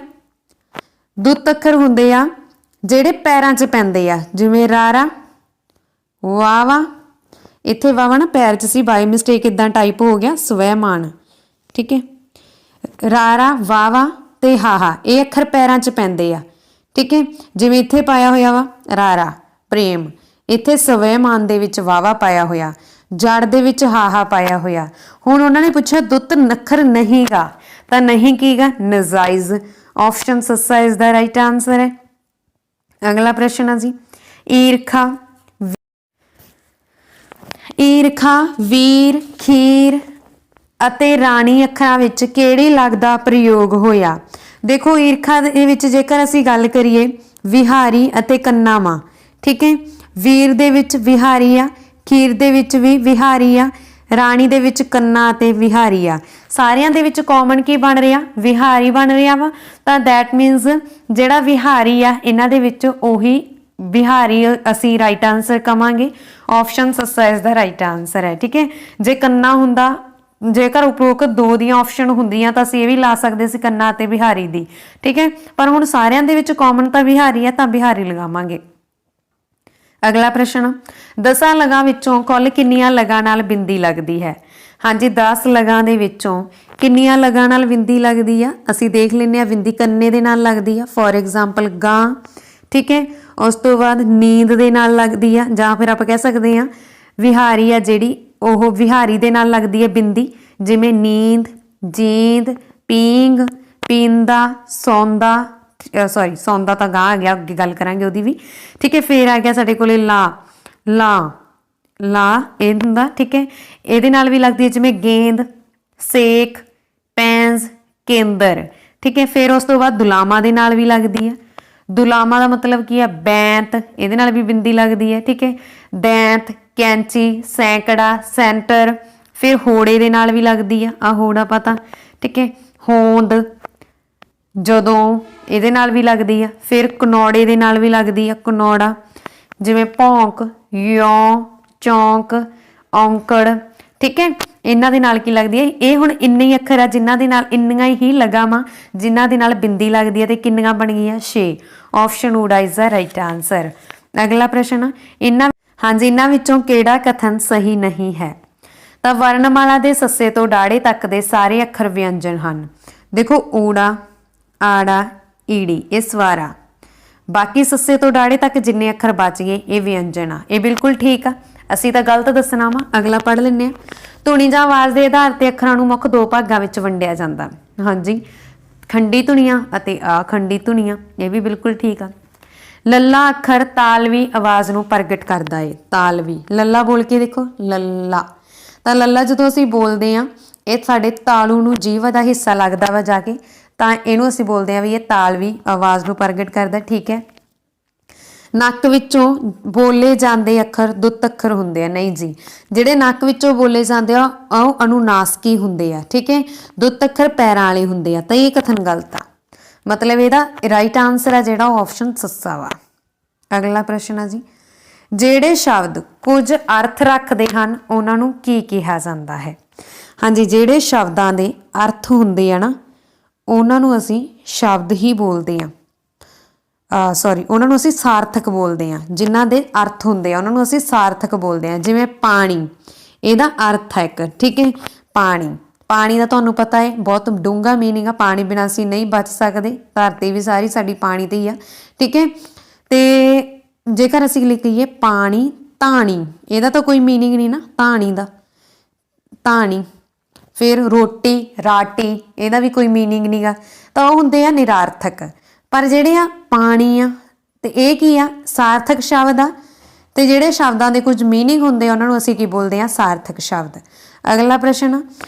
ਦੁੱਤ ਅੱਖਰ ਹੁੰਦੇ ਆ ਜਿਹੜੇ ਪੈਰਾਂ 'ਚ ਪੈਂਦੇ ਆ, ਜਿਵੇਂ ਰਾਰਾ, ਵਾਵਾ। ਇੱਥੇ ਵਾਵਾ ਨਾ ਪੈਰ 'ਚ ਸੀ, ਬਾਈ ਮਿਸਟੇਕ ਇਦਾਂ ਟਾਈਪ ਹੋ ਗਿਆ, ਸਵੈਮਾਨ। ਠੀਕ ਹੈ, ਰਾਰਾ, ਵਾਵਾ ਤੇ ਹਾਹਾ ਇਹ ਅੱਖਰ ਪੈਰਾਂ 'ਚ ਪੈਂਦੇ ਆ। ਠੀਕ ਹੈ, ਜਿਵੇਂ ਇੱਥੇ ਪਾਇਆ ਹੋਇਆ ਵਾ ਰਾਰਾ ਪ੍ਰੇਮ, ਇੱਥੇ ਸਵੈਮਾਨ ਦੇ ਵਿੱਚ ਵਾਵਾ ਪਾਇਆ ਹੋਇਆ, ਜੜ ਦੇ ਵਿੱਚ ਹਾਹਾ ਪਾਇਆ ਹੋਇਆ। ਹੁਣ ਉਹਨਾਂ ਨੇ ਪੁੱਛਿਆ ਦੁੱਤ ਨਖਰ ਨਹੀਂਗਾ, ਤਾਂ ਨਹੀਂ ਕੀਗਾ? ਨਜਾਇਜ਼। ਆਪਸ਼ਨ ਸੱਸਾ ਇਜ਼ ਦਾ ਰਾਈਟ ਆਨਸਰ ਹੈ। अगला प्रश्न है जी ईरखा ईरखा वीर खीर ਅਤੇ ਰਾਣੀ ਅੱਖਰਾਂ ਵਿੱਚ ਕਿਹੜੀ ਲਗ ਦਾ ਪ੍ਰਯੋਗ ਹੋਇਆ। ਦੇਖੋ ਈਰਖਾ ਦੇ ਵਿੱਚ ਜੇਕਰ ਅਸੀਂ ਗੱਲ ਕਰੀਏ ਵਿਹਾਰੀ ਅਤੇ ਕੰਨਾਵਾਂ, ਠੀਕ ਹੈ। ਵੀਰ ਦੇ ਵਿੱਚ ਵਿਹਾਰੀ ਆ, ਖੀਰ ਦੇ ਵਿੱਚ ਵੀ ਵਿਹਾਰੀ ਆ, ਰਾਣੀ ਦੇ ਵਿੱਚ ਕੰਨਾ ਅਤੇ ਵਿਹਾਰੀ ਆ। ਸਾਰਿਆਂ ਦੇ ਵਿੱਚ ਕਾਮਨ ਕੀ ਬਣ ਰਿਹਾ, ਵਿਹਾਰੀ ਬਣ ਰਿਹਾ ਵਾ। ਤਾਂ ਦੈਟ ਮੀਨਸ ਜਿਹੜਾ ਵਿਹਾਰੀ ਆ ਇਹਨਾਂ ਦੇ ਵਿੱਚ ਉਹੀ ਬਿਹਾਰੀ ਅਸੀਂ ਰਾਈਟ ਆਂਸਰ ਕਵਾਂਗੇ। ਆਪਸ਼ਨ ਸੱਸਾ ਇਸ ਦਾ ਰਾਈਟ ਆਂਸਰ ਹੈ, ਠੀਕ ਹੈ। ਜੇ ਕੰਨਾ ਹੁੰਦਾ, ਜੇਕਰ ਉਪਰੋਕਤ ਦੋ ਦੀਆਂ ਆਪਸ਼ਨ ਹੁੰਦੀਆਂ ਤਾਂ ਅਸੀਂ ਇਹ ਵੀ ਲਾ ਸਕਦੇ ਸੀ ਕੰਨਾ ਅਤੇ ਬਿਹਾਰੀ ਦੀ, ਠੀਕ ਹੈ। ਪਰ ਹੁਣ ਸਾਰਿਆਂ ਦੇ ਵਿੱਚ ਕਾਮਨ ਤਾਂ ਬਿਹਾਰੀ ਹੈ ਤਾਂ ਬਿਹਾਰੀ ਲਗਾਵਾਂਗੇ। ਅਗਲਾ ਪ੍ਰਸ਼ਨ 10 ਲਗਾਂ ਵਿੱਚੋਂ ਕੁੱਲ ਕਿੰਨੀਆਂ ਲਗਾਂ ਨਾਲ ਬਿੰਦੀ ਲੱਗਦੀ ਹੈ। ਹਾਂਜੀ 10 ਲਗਾਂ ਦੇ ਵਿੱਚੋਂ ਕਿੰਨੀਆਂ ਲਗਾਂ ਨਾਲ ਬਿੰਦੀ ਲੱਗਦੀ ਆ, ਅਸੀਂ ਦੇਖ ਲੈਂਦੇ ਹਾਂ। ਬਿੰਦੀ ਕੰਨੇ ਦੇ ਨਾਲ ਲੱਗਦੀ ਆ, ਫੋਰ ਐਗਜ਼ਾਮਪਲ ਗਾਂ, ਠੀਕ ਹੈ। ਉਸ ਤੋਂ ਬਾਅਦ ਨੀਂਦ ਦੇ ਨਾਲ ਲੱਗਦੀ ਆ, ਜਾਂ ਫਿਰ ਆਪਾਂ ਕਹਿ ਸਕਦੇ ਹਾਂ ਵਿਹਾਰੀ ਆ ਜਿਹੜੀ ਉਹ ਵਿਹਾਰੀ ਦੇ ਨਾਲ ਲੱਗਦੀ ਹੈ ਬਿੰਦੀ, ਜਿਵੇਂ ਨੀਂਦ, ਜੀਂਦ, ਪੀਂਗ, ਪੀਂਦਾ, ਸੌਂਦਾ, ਸੌਰੀ ਸੌਂਦਾ ਤਾਂ ਗਾਂ ਆ ਗਿਆ, ਅੱਗੇ ਗੱਲ ਕਰਾਂਗੇ ਉਹਦੀ ਵੀ, ਠੀਕ ਹੈ। ਫਿਰ ਆ ਗਿਆ ਸਾਡੇ ਕੋਲੇ ਲਾ, ਲਾ ਲਾ ਇਹ ਹੁੰਦਾ, ਠੀਕ ਹੈ। ਇਹਦੇ ਨਾਲ ਵੀ ਲੱਗਦੀ ਹੈ ਜਿਵੇਂ ਗੇਂਦ, ਸੇਕ, ਪੈਂਜ਼, ਕੇਂਦਰ, ਠੀਕ ਹੈ। ਫਿਰ ਉਸ ਤੋਂ ਬਾਅਦ ਦੁਲਾਮਾ ਦੇ ਨਾਲ ਵੀ ਲੱਗਦੀ ਹੈ। ਦੁਲਾਮਾ ਦਾ ਮਤਲਬ ਕੀ ਹੈ, ਬੈਂਤ, ਇਹਦੇ ਨਾਲ ਵੀ ਬਿੰਦੀ ਲੱਗਦੀ ਹੈ, ਠੀਕ ਹੈ। ਦੈਂਤ, ਕੈਂਚੀ, ਸੈਂਕੜਾ, ਸੈਂਟਰ। ਫਿਰ ਹੋੜੇ ਦੇ ਨਾਲ ਵੀ ਲੱਗਦੀ ਆ, ਆਹ ਹੋੜਾ ਪਤਾ, ਠੀਕ ਹੈ। ਹੋਂਦ, ਜਦੋਂ, ਇਹਦੇ ਨਾਲ ਵੀ ਲੱਗਦੀ ਆ। ਫਿਰ ਕਨੌੜੇ ਦੇ ਨਾਲ ਵੀ ਲੱਗਦੀ ਆ, ਕਨੌੜਾ, ਜਿਵੇਂ ਭੌਂਕ, ਯੋਂ, ਚੌਂਕ, ਔਂਕੜ, ਠੀਕ ਹੈ। ਇਹਨਾਂ ਦੇ ਨਾਲ ਕੀ ਲੱਗਦੀ ਹੈ, ਇਹ ਹੁਣ ਇੰਨੇ ਹੀ ਅੱਖਰ ਆ ਜਿਨ੍ਹਾਂ ਦੇ ਨਾਲ ਇੰਨੀਆਂ ਹੀ ਲਗਾਵਾਂ ਜਿਨ੍ਹਾਂ ਦੇ ਨਾਲ ਬਿੰਦੀ ਲੱਗਦੀ ਹੈ, ਤੇ ਕਿੰਨੀਆਂ ਬਣ ਗਈਆਂ 6। ਆਪਸ਼ਨ ਊੜਾ ਇਜ਼ ਦਾ ਰਾਈਟ ਆਂਸਰ। ਅਗਲਾ ਪ੍ਰਸ਼ਨ ਇਹਨਾਂ ਹਾਂਜੀ ਇਹਨਾਂ ਵਿੱਚੋਂ ਕਿਹੜਾ ਕਥਨ ਸਹੀ ਨਹੀਂ ਹੈ। ਤਾਂ ਵਰਣਮਾਲਾ ਦੇ ਸੱਸੇ ਤੋਂ ਡਾੜੇ ਤੱਕ ਦੇ ਸਾਰੇ ਅੱਖਰ ਵਿਅੰਜਨ ਹਨ। ਦੇਖੋ ਊੜਾ, ਆੜਾ, ਈੜੀ ਇਹ ਸਵਰ ਆ, ਬਾਕੀ ਸੱਸੇ ਤੋਂ ਡਾੜੇ ਤੱਕ ਜਿੰਨੇ ਅੱਖਰ ਬਚ ਗਏ ਇਹ ਵਿਅੰਜਨ ਆ। ਇਹ ਬਿਲਕੁਲ ਠੀਕ ਆ, ਅਸੀਂ ਤਾਂ ਗਲਤ ਦੱਸਣਾ ਵਾ। ਅਗਲਾ ਪੜ੍ਹ ਲੈਂਦੇ ਹਾਂ। ਧੁਨੀ ਜਾਂ ਆਵਾਜ਼ ਦੇ ਆਧਾਰ ਤੇ ਅੱਖਰਾਂ ਨੂੰ ਮੁੱਖ ਦੋ ਭਾਗਾਂ ਵਿੱਚ ਵੰਡਿਆ ਜਾਂਦਾ। ਹਾਂਜੀ ਖੰਡੀ ਧੁਨੀਆਂ ਅਤੇ ਆਖੰਡੀ ਧੁਨੀਆਂ, ਇਹ ਵੀ ਬਿਲਕੁਲ ਠੀਕ ਆ। ਲੱਲਾ ਅੱਖਰ ਤਾਲਵੀ ਆਵਾਜ਼ ਨੂੰ ਪ੍ਰਗਟ ਕਰਦਾ ਏ, ਤਾਲਵੀ। ਲੱਲਾ ਬੋਲ ਕੇ ਦੇਖੋ, ਲੱਲਾ। ਤਾਂ ਲੱਲਾ ਜਦੋਂ ਅਸੀਂ ਬੋਲਦੇ ਹਾਂ ਇਹ ਸਾਡੇ ਤਾਲੂ ਨੂੰ ਜੀਭ ਦਾ ਹਿੱਸਾ ਲੱਗਦਾ ਵਾ ਜਾ ਕੇ, ਤਾਂ ਇਹਨੂੰ ਅਸੀਂ ਬੋਲਦੇ ਹਾਂ ਵੀ ਇਹ ਤਾਲਵੀ ਆਵਾਜ਼ ਨੂੰ ਪ੍ਰਗਟ ਕਰਦਾ, ਠੀਕ ਹੈ। ਨੱਕ ਵਿੱਚੋਂ ਬੋਲੇ ਜਾਂਦੇ ਅੱਖਰ ਦੁੱਤ ਅੱਖਰ ਹੁੰਦੇ ਆ, ਨਹੀਂ ਜੀ, ਜਿਹੜੇ ਨੱਕ ਵਿੱਚੋਂ ਬੋਲੇ ਜਾਂਦੇ ਆ ਉਹ ਅਨੁਨਾਸਕੀ ਹੁੰਦੇ ਆ, ਠੀਕ ਹੈ। ਦੁੱਤ ਅੱਖਰ ਪੈਰਾਂ ਵਾਲੇ ਹੁੰਦੇ ਆ, ਤਾਂ ਇਹ ਕਥਨ ਗਲਤ ਆ। ਮਤਲਬ ਇਹਦਾ ਰਾਈਟ ਆਂਸਰ ਆ ਜਿਹੜਾ ਉਹ ਆਪਸ਼ਨ ਸੱਸਾ ਵਾ। ਅਗਲਾ ਪ੍ਰਸ਼ਨ ਆ ਜੀ ਜਿਹੜੇ ਸ਼ਬਦ ਕੁਝ ਅਰਥ ਰੱਖਦੇ ਹਨ ਉਹਨਾਂ ਨੂੰ ਕੀ ਕਿਹਾ ਜਾਂਦਾ ਹੈ। ਹਾਂਜੀ ਜਿਹੜੇ ਸ਼ਬਦਾਂ ਦੇ ਅਰਥ ਹੁੰਦੇ ਆ ਨਾ ਉਹਨਾਂ ਨੂੰ ਅਸੀਂ ਸ਼ਬਦ ਹੀ ਬੋਲਦੇ ਹਾਂ, ਸੌਰੀ ਉਹਨਾਂ ਨੂੰ ਅਸੀਂ ਸਾਰਥਕ ਬੋਲਦੇ ਹਾਂ। ਜਿਨ੍ਹਾਂ ਦੇ ਅਰਥ ਹੁੰਦੇ ਆ ਉਹਨਾਂ ਨੂੰ ਅਸੀਂ ਸਾਰਥਕ ਬੋਲਦੇ ਹਾਂ। ਜਿਵੇਂ ਪਾਣੀ, ਇਹਦਾ ਅਰਥ ਹੈ ਇੱਕ, ਠੀਕ ਹੈ। ਪਾਣੀ, ਪਾਣੀ ਦਾ ਤੁਹਾਨੂੰ ਪਤਾ ਹੈ ਬਹੁਤ ਡੂੰਘਾ ਮੀਨਿੰਗ ਆ, ਪਾਣੀ ਬਿਨਾਂ ਅਸੀਂ ਨਹੀਂ ਬਚ ਸਕਦੇ, ਧਰਤੀ ਵੀ ਸਾਰੀ ਸਾਡੀ ਪਾਣੀ ਤੇ ਹੀ ਆ, ਠੀਕ ਹੈ। ਤੇ ਜੇਕਰ ਅਸੀਂ ਲਿਖੀਏ ਪਾਣੀ ਧਾਣੀ, ਇਹਦਾ ਤਾਂ ਕੋਈ ਮੀਨਿੰਗ ਨਹੀਂ ਨਾ ਧਾਣੀ ਦਾ, ਧਾਣੀ। ਫਿਰ ਰੋਟੀ ਰਾਟੀ, ਇਹਦਾ ਵੀ ਕੋਈ ਮੀਨਿੰਗ ਨਹੀਂ ਗਾ, ਤਾਂ ਉਹ ਹੁੰਦੇ ਆ ਨਿਰਾਰਥਕ। ਪਰ ਜਿਹੜੇ ਆ ਪਾਣੀ ਆ ਤੇ ਇਹ ਕੀ ਆ, ਸਾਰਥਕ ਸ਼ਬਦ ਆ। ਤੇ ਜਿਹੜੇ ਸ਼ਬਦਾਂ ਦੇ ਕੁਝ ਮੀਨਿੰਗ ਹੁੰਦੇ ਆ ਉਹਨਾਂ ਨੂੰ ਅਸੀਂ ਕੀ ਬੋਲਦੇ ਆ, ਸਾਰਥਕ ਸ਼ਬਦ। ਅਗਲਾ ਪ੍ਰਸ਼ਨ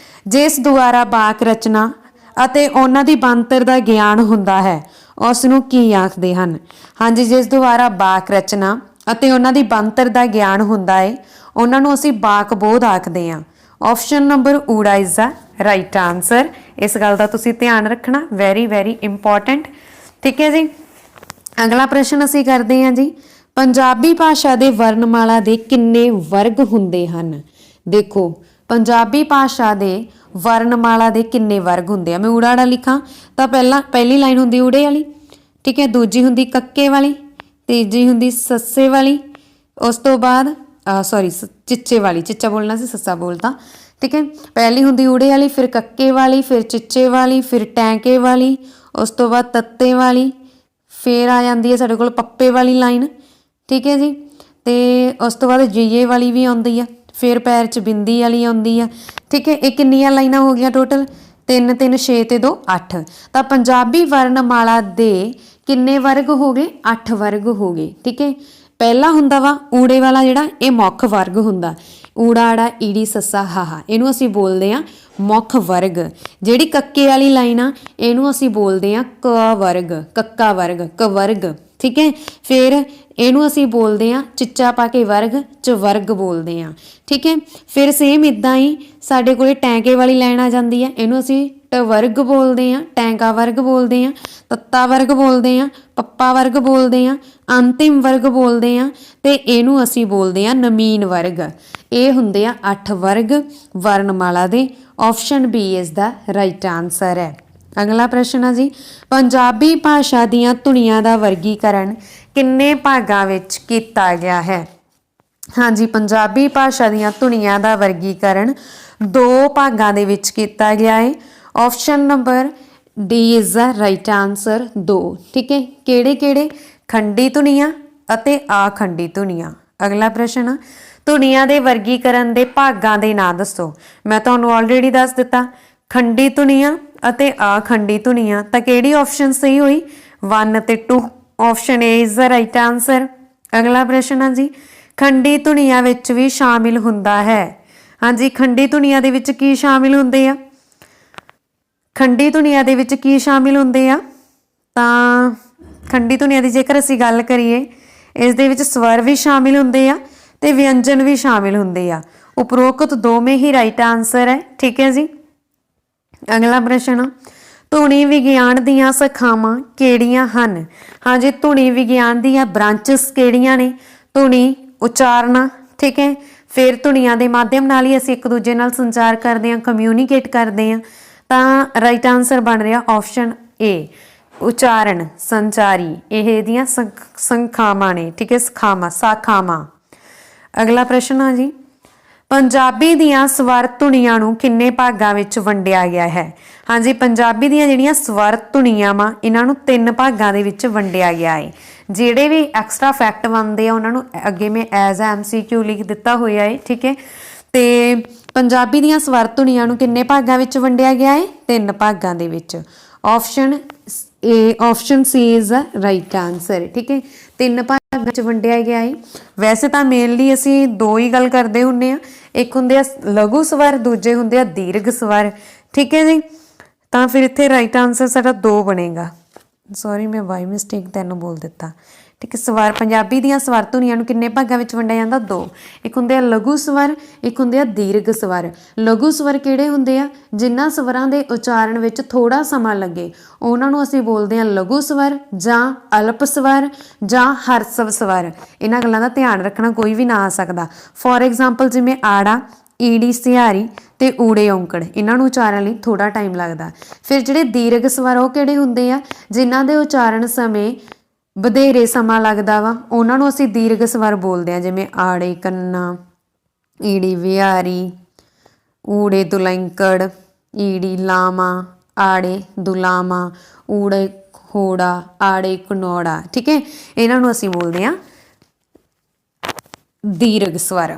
ਜਿਸ ਦੁਆਰਾ ਵਾਕ ਰਚਨਾ ਅਤੇ ਉਹਨਾਂ ਦੀ ਬਣਤਰ ਦਾ ਗਿਆਨ ਹੁੰਦਾ ਹੈ ਉਸ ਨੂੰ ਕੀ ਆਖਦੇ ਹਨ। ਹਾਂਜੀ ਜਿਸ ਦੁਆਰਾ ਵਾਕ ਰਚਨਾ ਅਤੇ ਉਹਨਾਂ ਦੀ ਬਣਤਰ ਦਾ ਗਿਆਨ ਹੁੰਦਾ ਹੈ ਉਹਨਾਂ ਨੂੰ ਅਸੀਂ ਵਾਕ ਬੋਧ ਆਖਦੇ ਹਾਂ। ਆਪਸ਼ਨ ਨੰਬਰ ਊੜਾ ਇਜ਼ ਦਾ ਰਾਈਟ ਆਂਸਰ। ਇਸ ਗੱਲ ਦਾ ਤੁਸੀਂ ਧਿਆਨ ਰੱਖਣਾ, ਵੈਰੀ ਵੈਰੀ ਇੰਪੋਰਟੈਂਟ, ਠੀਕ ਹੈ ਜੀ। ਅਗਲਾ ਪ੍ਰਸ਼ਨ ਅਸੀਂ ਕਰਦੇ ਹਾਂ ਜੀ ਪੰਜਾਬੀ ਭਾਸ਼ਾ ਦੇ ਵਰਣਮਾਲਾ ਦੇ ਕਿੰਨੇ ਵਰਗ ਹੁੰਦੇ ਹਨ। ਦੇਖੋ ਪੰਜਾਬੀ ਭਾਸ਼ਾ ਦੇ ਵਰਣਮਾਲਾ ਦੇ ਕਿੰਨੇ ਵਰਗ ਹੁੰਦੇ ਆ। ਮੈਂ ਊੜਾ ਆੜਾ ਲਿਖਾਂ ਤਾਂ ਪਹਿਲੀ ਲਾਈਨ ਹੁੰਦੀ ਊੜੇ ਵਾਲੀ, ਠੀਕ ਹੈ। ਦੂਜੀ ਹੁੰਦੀ ਕੱਕੇ ਵਾਲੀ, ਤੀਜੀ ਹੁੰਦੀ ਸੱਸੇ ਵਾਲੀ, ਉਸ ਤੋਂ ਬਾਅਦ ਸੌਰੀ ਚਿੱਚੇ ਵਾਲੀ, ਚਿੱਚਾ ਬੋਲਣਾ ਸੀ ਸੱਸਾ ਬੋਲਤਾ, ਠੀਕ ਹੈ। ਪਹਿਲੀ ਹੁੰਦੀ ਊੜੇ ਵਾਲੀ, ਫਿਰ ਕੱਕੇ ਵਾਲੀ, ਫਿਰ ਚਿੱਚੇ ਵਾਲੀ, ਫਿਰ ਟੈਂਕੇ ਵਾਲੀ, ਉਸ ਤੋਂ ਬਾਅਦ ਤੱਤੇ ਵਾਲੀ, ਫਿਰ ਆ ਜਾਂਦੀ ਹੈ ਸਾਡੇ ਕੋਲ ਪੱਪੇ ਵਾਲੀ ਲਾਈਨ, ਠੀਕ ਹੈ ਜੀ। ਤੇ ਉਸ ਤੋਂ ਬਾਅਦ ਜੀਏ ਵਾਲੀ ਵੀ ਆਉਂਦੀ ਆ, ਫਿਰ ਪੈਰ 'ਚ ਬਿੰਦੀ ਵਾਲੀ ਆਉਂਦੀ ਆ, ਠੀਕ ਹੈ। ਇਹ ਕਿੰਨੀਆਂ ਲਾਈਨਾਂ ਹੋ ਗਈਆਂ ਟੋਟਲ, 3 3 6 ਤੇ 2 8। ਤਾਂ ਪੰਜਾਬੀ ਵਰਣਮਾਲਾ ਦੇ किन्ने वर्ग हो गए 8 वर्ग हो गए। ठीक है, पहला हुंदा वा ऊड़े वाला जिहड़ा ये मुख वर्ग हुंदा, ਊੜਾ ਆੜਾ ਈੜੀ ਸੱਸਾ ਹਾਹਾ, ਇਹਨੂੰ ਅਸੀਂ ਬੋਲਦੇ ਆ ਮੁੱਖ ਵਰਗ। ਜਿਹੜੀ ਕੱਕੇ ਵਾਲੀ ਲਾਈਨ ਆ ਇਹਨੂੰ ਅਸੀਂ ਬੋਲਦੇ ਆ ਕ ਵਰਗ, ਕੱਕਾ ਵਰਗ, ਕ ਵਰਗ। ਠੀਕ ਹੈ, ਫਿਰ ਇਹਨੂੰ ਅਸੀਂ ਬੋਲਦੇ ਆ ਚਿੱਚਾ ਪਾ ਕੇ ਵਰਗ, ਚ ਵਰਗ ਬੋਲਦੇ ਆ। ਠੀਕ ਹੈ, ਫਿਰ ਸੇਮ ਇਦਾਂ ਹੀ ਸਾਡੇ ਕੋਲੇ ਟੈਂਕੇ ਵਾਲੀ ਲਾਈਨ ਆ ਜਾਂਦੀ ਆ, ਇਹਨੂੰ ਅਸੀਂ ਟ ਵਰਗ ਬੋਲਦੇ ਆ, ਟੈਂਕਾ ਵਰਗ ਬੋਲਦੇ ਆ, ਤੱਤਾ ਵਰਗ ਬੋਲਦੇ ਆ, ਪੱਪਾ ਵਰਗ ਬੋਲਦੇ ਆ, ਅੰਤਿਮ ਵਰਗ ਬੋਲਦੇ ਆ, ਤੇ ਇਹਨੂੰ ਅਸੀਂ ਬੋਲਦੇ ਆ ਨਮੀਨ ਵਰਗ। ਇਹ ਹੁੰਦੇ ਆ 8 ਵਰਗ ਵਰਨਮਾਲਾ ਦੇ। ਆਪਸ਼ਨ ਬੀ ਇਸ ਦਾ ਰਾਈਟ ਆਨਸਰ ਹੈ। ਅਗਲਾ ਪ੍ਰਸ਼ਨ ਆ ਜੀ, ਪੰਜਾਬੀ ਭਾਸ਼ਾ ਦੀਆਂ ਧੁਨੀਆਂ ਦਾ ਵਰਗੀਕਰਨ ਕਿੰਨੇ ਭਾਗਾਂ ਵਿੱਚ ਕੀਤਾ ਗਿਆ ਹੈ? ਹਾਂਜੀ, ਪੰਜਾਬੀ ਭਾਸ਼ਾ ਦੀਆਂ ਧੁਨੀਆਂ ਦਾ ਵਰਗੀਕਰਨ 2 ਭਾਗਾਂ ਦੇ ਵਿੱਚ ਕੀਤਾ ਗਿਆ ਹੈ। Option number D is the right answer 2। ਠੀਕ ਹੈ, ਕਿਹੜੇ ਕਿਹੜੇ? ਖੰਡੀ ਧੁਨੀਆਂ ਅਤੇ ਆਖੰਡੀ ਧੁਨੀਆਂ। ਅਗਲਾ ਪ੍ਰਸ਼ਨ ਆ, ਧੁਨੀਆਂ ਦੇ ਵਰਗੀਕਰਨ ਦੇ ਭਾਗਾਂ ਦੇ ਨਾਂ ਦੱਸੋ। ਮੈਂ ਤੁਹਾਨੂੰ ਆਲਰੇਡੀ ਦੱਸ ਦਿੱਤਾ, ਖੰਡੀ ਧੁਨੀਆਂ ਅਤੇ ਆਖੰਡੀ ਧੁਨੀਆਂ। ਤਾਂ ਕਿਹੜੀ ਆਪਸ਼ਨ ਸਹੀ ਹੋਈ? 1 ਅਤੇ 2। Option A is the right answer. ਅਗਲਾ ਪ੍ਰਸ਼ਨ ਆ ਜੀ, ਖੰਡੀ ਧੁਨੀਆਂ ਵਿੱਚ ਵੀ ਸ਼ਾਮਿਲ ਹੁੰਦਾ ਹੈ। ਹਾਂਜੀ, ਖੰਡੀ ਧੁਨੀਆਂ ਦੇ ਵਿੱਚ ਕੀ ਸ਼ਾਮਿਲ ਹੁੰਦੇ ਆ? ਖੰਡੀ ਧੁਨੀਆਂ ਦੇ ਵਿੱਚ ਕੀ ਸ਼ਾਮਿਲ ਹੁੰਦੇ ਆ? ਤਾਂ ਖੰਡੀ ਧੁਨੀਆਂ ਦੀ ਜੇਕਰ ਅਸੀਂ ਗੱਲ ਕਰੀਏ, ਇਸ ਦੇ ਵਿੱਚ ਸਵਰ ਵੀ ਸ਼ਾਮਿਲ ਹੁੰਦੇ ਆ ਤੇ ਵਿਅੰਜਨ ਵੀ ਸ਼ਾਮਿਲ ਹੁੰਦੇ ਆ। ਉਪਰੋਕਤ ਦੋਵੇਂ ਹੀ ਰਾਈਟ ਆਨਸਰ ਹੈ। ਠੀਕ ਹੈ ਜੀ। ਅਗਲਾ ਪ੍ਰਸ਼ਨ, ਧੁਨੀ ਵਿਗਿਆਨ ਦੀਆਂ ਸ਼ਾਖਾਵਾਂ ਕਿਹੜੀਆਂ ਹਨ? ਹਾਂਜੀ, ਧੁਨੀ ਵਿਗਿਆਨ ਦੀਆਂ ਬ੍ਰਾਂਚਸ ਕਿਹੜੀਆਂ ਨੇ? ਧੁਨੀ ਉਚਾਰਨਾ, ਠੀਕ ਹੈ, ਫਿਰ ਧੁਨੀਆਂ ਦੇ ਮਾਧਿਅਮ ਨਾਲ ਹੀ ਅਸੀਂ ਇੱਕ ਦੂਜੇ ਨਾਲ ਸੰਚਾਰ ਕਰਦੇ ਹਾਂ, ਕਮਿਊਨੀਕੇਟ ਕਰਦੇ ਹਾਂ। ਤਾਂ ਰਾਈਟ ਆਨਸਰ ਬਣ ਰਿਹਾ ਆਪਸ਼ਨ ਏ, ਉਚਾਰਨ ਸੰਚਾਰੀ। ਇਹ ਇਹਦੀਆਂ ਸੰਖਾਵਾਂ ਨੇ। ਠੀਕ ਹੈ, ਸਾਖਾਵਾਂ। ਅਗਲਾ ਪ੍ਰਸ਼ਨ ਆ ਜੀ, ਪੰਜਾਬੀ ਦੀਆਂ ਸਵਰ ਧੁਨੀਆਂ ਨੂੰ ਕਿੰਨੇ ਭਾਗਾਂ ਵਿੱਚ ਵੰਡਿਆ ਗਿਆ ਹੈ? ਹਾਂਜੀ, ਪੰਜਾਬੀ ਦੀਆਂ ਜਿਹੜੀਆਂ ਸਵਰ ਧੁਨੀਆਂ ਵਾ ਇਹਨਾਂ ਨੂੰ 3 ਭਾਗਾਂ ਦੇ ਵਿੱਚ ਵੰਡਿਆ ਗਿਆ ਹੈ। ਜਿਹੜੇ ਵੀ ਐਕਸਟਰਾ ਫੈਕਟ ਬਣਦੇ ਆ ਉਹਨਾਂ ਨੂੰ ਅੱਗੇ ਮੈਂ ਐਜ਼ ਆ MCQ ਲਿਖ ਦਿੱਤਾ ਹੋਇਆ ਹੈ। ਠੀਕ ਹੈ, ਤੇ ਪੰਜਾਬੀ ਦੀਆਂ ਸਵਰ ਧੁਨੀਆਂ ਨੂੰ ਕਿੰਨੇ ਭਾਗਾਂ ਵਿੱਚ ਵੰਡਿਆ ਗਿਆ ਹੈ? 3 ਭਾਗਾਂ ਦੇ ਵਿੱਚ। Option C is the right answer. ਠੀਕ ਹੈ, 3 ਭਾਗਾਂ ਵਿੱਚ ਵੰਡਿਆ ਗਿਆ ਹੈ। ਵੈਸੇ ਤਾਂ ਮੇਨਲੀ ਅਸੀਂ 2 ਹੀ ਗੱਲ ਕਰਦੇ ਹੁੰਦੇ ਆ, ਇੱਕ ਹੁੰਦੇ ਆ ਲਘੂ ਸਵਰ, ਦੂਜੇ ਹੁੰਦੇ ਆ ਦੀਰਘ ਸਵਰ। ਠੀਕ ਹੈ ਜੀ, ਤਾਂ ਫਿਰ ਇੱਥੇ ਰਾਈਟ ਆਨਸਰ ਸਾਡਾ 2 ਬਣੇਗਾ। ਸੌਰੀ, ਮੈਂ ਬਾਈ ਮਿਸਟੇਕ 3 ਬੋਲ ਦਿੱਤਾ। ਠੀਕ ਹੈ, ਸਵਰ ਪੰਜਾਬੀ ਦੀਆਂ ਸਵਰ ਧੁਨੀਆਂ ਨੂੰ ਕਿੰਨੇ ਭਾਗਾਂ ਵਿੱਚ ਵੰਡਿਆ ਜਾਂਦਾ? 2। ਇੱਕ ਹੁੰਦੇ ਆ ਲਘੂ ਸਵਰ, ਇੱਕ ਹੁੰਦੇ ਆ ਦੀਰਘ ਸਵਰ। ਲਘੂ ਸਵਰ ਕਿਹੜੇ ਹੁੰਦੇ ਆ? ਜਿਨ੍ਹਾਂ ਸਵਰਾਂ ਦੇ ਉਚਾਰਨ ਵਿੱਚ ਥੋੜਾ ਸਮਾਂ ਲੱਗੇ ਉਹਨਾਂ ਨੂੰ ਅਸੀਂ ਬੋਲਦੇ ਆ ਲਘੂ ਸਵਰ ਜਾਂ ਅਲਪ ਸਵਰ ਜਾਂ ਹਰਸਵ ਸਵਰ। ਇਹਨਾਂ ਗੱਲਾਂ ਦਾ ਧਿਆਨ ਰੱਖਣਾ, ਕੋਈ ਵੀ ਨਾ ਆ ਸਕਦਾ। ਫੋਰ ਐਗਜ਼ਾਮਪਲ ਜਿਵੇਂ ਆੜਾ, ਈੜੀ ਸਿਹਾਰੀ ਤੇ ਊੜੇ ਔਂਕੜ, ਇਹਨਾਂ ਨੂੰ ਉਚਾਰਨ ਲਈ ਥੋੜਾ ਟਾਈਮ ਲੱਗਦਾ। ਫਿਰ ਜਿਹੜੇ ਦੀਰਘ ਸਵਰ ਉਹ ਕਿਹੜੇ ਹੁੰਦੇ ਆ? ਜਿਨ੍ਹਾਂ ਦੇ ਉਚਾਰਨ ਸਮੇਂ ਵਧੇਰੇ ਸਮਾਂ ਲੱਗਦਾ ਵਾ ਉਹਨਾਂ ਨੂੰ ਅਸੀਂ ਦੀਰਘ ਸਵਰ ਬੋਲਦੇ ਹਾਂ। ਜਿਵੇਂ ਆੜੇ ਕੰਨਾ, ਈੜੀ ਵਿਹਾਰੀ, ਊੜੇ ਦੁਲੰਕੜ, ਈੜੀ ਲਾਮਾ, ਆੜੇ ਦੁਲਾਮਾ, ਊੜੇ ਹੋੜਾ, ਆੜੇ ਕਨੌੜਾ। ਠੀਕ ਹੈ, ਇਹਨਾਂ ਨੂੰ ਅਸੀਂ ਬੋਲਦੇ ਹਾਂ ਦੀਰਘ ਸਵਰ।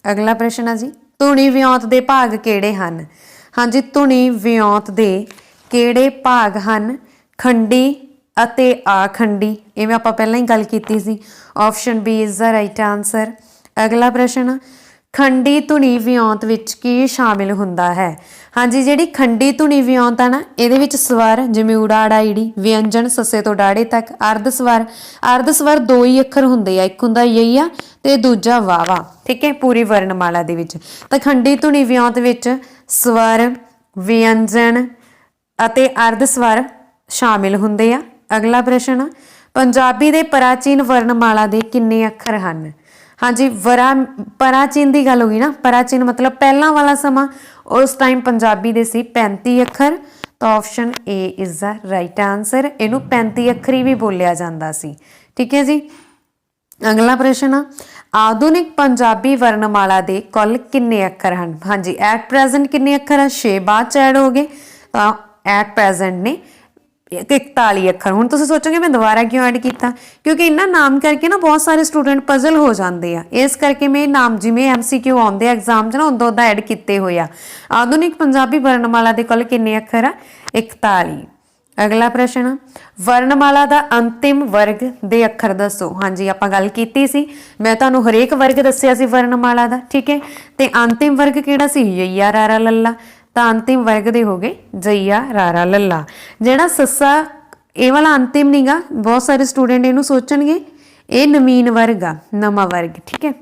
ਅਗਲਾ ਪ੍ਰਸ਼ਨ ਆ ਜੀ, ਧੁਨੀ ਵਿਉਂਤ ਦੇ ਭਾਗ ਕਿਹੜੇ ਹਨ? ਹਾਂਜੀ, ਧੁਨੀ ਵਿਉਂਤ ਦੇ ਕਿਹੜੇ ਭਾਗ ਹਨ? ਖੰਡੀ ਅਤੇ ਆਖੰਡੀ। ਇਵੇਂ ਆਪਾਂ ਪਹਿਲਾਂ ਹੀ ਗੱਲ ਕੀਤੀ ਸੀ। Option B is the right answer. ਅਗਲਾ ਪ੍ਰਸ਼ਨ, ਖੰਡੀ ਧੁਨੀ ਵਿਉਂਤ ਵਿੱਚ ਕੀ ਸ਼ਾਮਿਲ ਹੁੰਦਾ ਹੈ? ਹਾਂਜੀ, ਜਿਹੜੀ ਖੰਡੀ ਧੁਨੀ ਵਿਉਂਤ ਆ ਨਾ, ਇਹਦੇ ਵਿੱਚ ਸਵਰ ਜਿਵੇਂ ਊੜਾ ਆੜਾ ਈੜੀ, ਵਿਅੰਜਨ ਸੱਸੇ ਤੋਂ ਡਾੜੇ ਤੱਕ, ਅਰਧ ਸਵਰ। ਅਰਧ ਸਵਰ 2 ਹੀ ਅੱਖਰ ਹੁੰਦੇ ਆ, ਇੱਕ ਹੁੰਦਾ ਯਈਆ ਤੇ ਦੂਜਾ ਵਾਵਾ। ਠੀਕ ਹੈ, ਪੂਰੀ ਵਰਨਮਾਲਾ ਦੇ ਵਿੱਚ। ਤਾਂ ਖੰਡੀ ਧੁਨੀ ਵਿਉਂਤ ਵਿੱਚ ਸਵਰ, ਵਿਅੰਜਨ ਅਤੇ ਅਰਧ ਸਵਰ ਸ਼ਾਮਿਲ ਹੁੰਦੇ ਆ। ਅਗਲਾ ਪ੍ਰਸ਼ਨ, ਪੰਜਾਬੀ ਦੇ ਪ੍ਰਾਚੀਨ ਵਰਨਮਾਲਾ ਦੇ ਕਿੰਨੇ ਅੱਖਰ ਹਨ? ਹਾਂਜੀ, ਪ੍ਰਾਚੀਨ ਦੀ ਗੱਲ ਹੋ ਗਈ ਨਾ, ਪ੍ਰਾਚੀਨ ਮਤਲਬ ਪਹਿਲਾਂ ਵਾਲਾ ਸਮਾਂ। ਉਸ ਟਾਈਮ ਪੰਜਾਬੀ ਦੇ ਸੀ 35 ਅੱਖਰ। ਤਾਂ option A is the right answer. ਇਹਨੂੰ 35 ਅੱਖਰੀ ਵੀ ਬੋਲਿਆ ਜਾਂਦਾ ਸੀ। ਠੀਕ ਹੈ ਜੀ। ਅਗਲਾ ਪ੍ਰਸ਼ਨ, ਆਧੁਨਿਕ ਪੰਜਾਬੀ ਵਰਨਮਾਲਾ ਦੇ ਕੁੱਲ ਕਿੰਨੇ ਅੱਖਰ ਹਨ? ਹਾਂਜੀ, ਐਟ ਪ੍ਰੈਜ਼ੈਂਟ ਕਿੰਨੇ ਅੱਖਰ ਆ? 6 ਬਾਅਦ ਚ ਐਡ ਹੋ ਗਏ, ਤਾਂ ਐਟ ਪ੍ਰੈਜ਼ੈਂਟ ਨੇ 41 ਅੱਖਰ। ਹੁਣ ਤੁਸੀਂ ਸੋਚੋਗੇ ਮੈਂ ਦੁਬਾਰਾ ਕਿਉਂ ਐਡ ਕੀਤਾ? ਕਿਉਂਕਿ ਇਹਨਾਂ ਨਾਮ ਕਰਕੇ ਨਾ ਬਹੁਤ ਸਾਰੇ ਸਟੂਡੈਂਟ ਪਜ਼ਲ ਹੋ ਜਾਂਦੇ ਆ, ਇਸ ਕਰਕੇ ਮੈਂ ਨਾਮ ਜਿਵੇਂ MCQ ਆਉਂਦੇ ਆ ਐਗਜ਼ਾਮ 'ਚ ਨਾ ਉਦੋਂ ਦਾ ਐਡ ਕੀਤੇ ਹੋਏ ਆ। ਆਧੁਨਿਕ ਪੰਜਾਬੀ ਵਰਨਮਾਲਾ ਦੇ ਕੁੱਲ ਕਿੰਨੇ ਅੱਖਰ ਆ? 41। अगला प्रश्न, वर्णमाला दा अंतिम वर्ग दे अखर दसो। हाँ जी, आपां गल कीती सी, मैं तुहानूं हरेक वर्ग दस्सिया सी वर्णमाला दा, ठीक है। ते अंतिम वर्ग किहड़ा सी? यईया रारा लल्ला। तां अंतिम वर्ग दे हो गए जईया रारा लल्ला। जिहड़ा सस्सा ये वाला अंतिम नहीं गा, बहुत सारे स्टूडेंट इहनूं सोचणगे ये नवीन वर्ग आ, नवां वर्ग, ठीक है।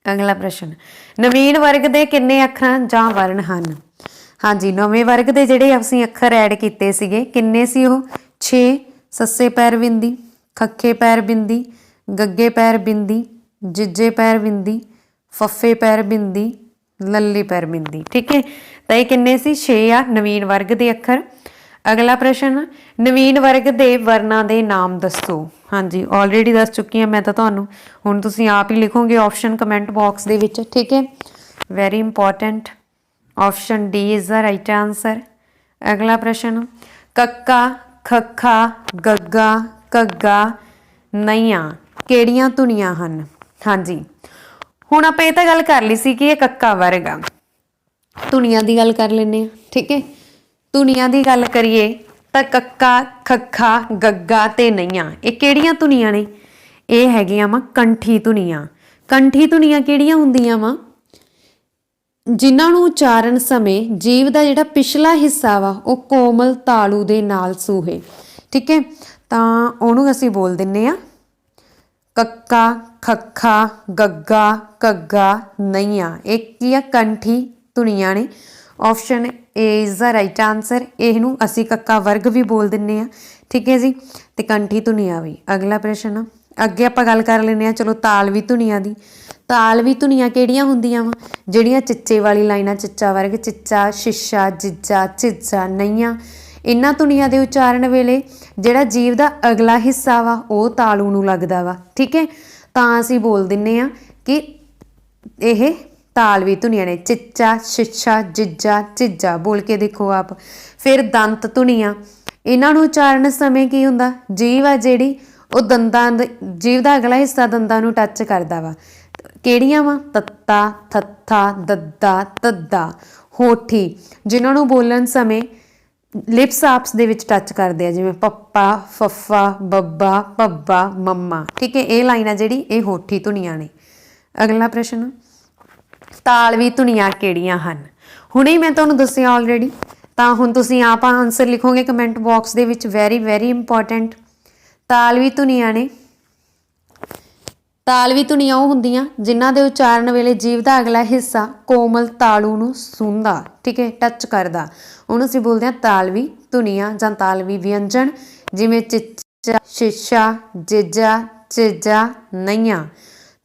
अगला प्रश्न, नवीन वर्ग दे किन्ने अखर जां वर्ण हन? हाँ जी, नवे वर्ग के जोड़े असी अखर ऐड किए सीगे किन्ने सी वो? 6। सस्से पैर बिंदी, खखे पैर बिंदी, गग्गे पैर बिंदी, जिज्जे पैर बिंदी, फफे पैर बिंदी, लल्ली पैर बिंदी, ठीक है। तो ये किन्ने सी? 6 आ नवीन वर्ग के अखर। अगला प्रश्न, नवीन वर्ग के वर्णों के नाम दसो। हाँ जी, ऑलरेडी दस चुकी हाँ मैं तो तुहानूं, हुण तुसीं आप ही लिखोगे ऑप्शन कमेंट बॉक्स दे विच, ठीक है। Very important, option D is the right answer. अगला प्रश्न, कक्का, खखा, गग्गा, घग्गा, नईयां किहड़ियां धुनियां हन? हाँ जी, हुण आपां इह तां गल कर ली सी कि ये कक्का वर्ग आ, धुनियां दी गल कर लैंदे आ, ठीक है। धुनियां दी गल करिए तां कक्का, खखा, गग्गा ते नईयां ये किहड़ियां धुनियां ने? ये हैगियां वा कंठी धुनियां। कंठी धुनियां किहड़ियां हुंदियां वा? जिन्हों उचारण समय जीव का जिहड़ा पिछला हिस्सा वा वो कोमल तालू दे नाल सूहे, ठीक है। तो उहनूं असीं बोल दिंदे आ कक्का, खखा, गग्गा, घग्गा, नईयां। एक की आ कंठी धुनियां ने। Option A is the right answer. इहनूं असीं कक्का वर्ग भी बोल दिंदे आ, ठीक है जी, ते कंठी धुनियां भी। अगला प्रश्न, अगे आपां गल कर लैंदे आ चलो तालवी धुनियां दी। तालवी धुनियां किहड़ियां हुंदियां वा? जिहड़ियां चिच्चे वाली लाइनां, चिच्चा वर्ग, चिच्चा, शिशा, जिज्जा, झिज्जा, नईयां, इन्हां धुनियां दे उचारण वेले जिहड़ा जीव दा अगला हिस्सा वा वो तालू नूं लगदा वा, ठीक है। तां असीं बोल दिंदे आ कि इह तालवी धुनियां ने, चिच्चा, शिशा, जिज्जा, झिज्जा। बोल के देखो आप। फिर दंत धुनियां, इन्हां नूं उचारण समय की हुंदा? जीव आ जिहड़ी वो दंदां, जीव दा अगला हिस्सा दंदां नूं टच करदा वा। किहड़ियां वा? तत्ता, थत्था, दद्दा, तद्दा। होठी, जिन्हों बोलन समय लिप्स आपस दे विच टच करदे आ, जिवें पप्पा, फफ्फा, बब्बा, भब्बा, मम्मा, ठीक है। ये लाइन आ जिहड़ी ये होठी धुनियां ने। अगला प्रश्न, तालवी धुनियां किहड़ियां हन? हुणे मैं तुहानूं दस्सिया ऑलरेडी, तां हुण तुसीं आप आंसर लिखोगे कमेंट बॉक्स दे विच। वेरी वेरी इंपॉर्टेंट, तालवी धुनियां ने। तालवी धुनियां वो हुंदियां जिन्हां दे उचारण वेले जीव दा अगला हिस्सा कोमल तालू नूं सूंहदा, ठीक है, टच करदा। उहनूं असीं बोलदे हां तालवी धुनियां जां तालवी व्यंजन, जिवें चिच्चा, शिशा, जिज्जा, झिज्जा, नईयां।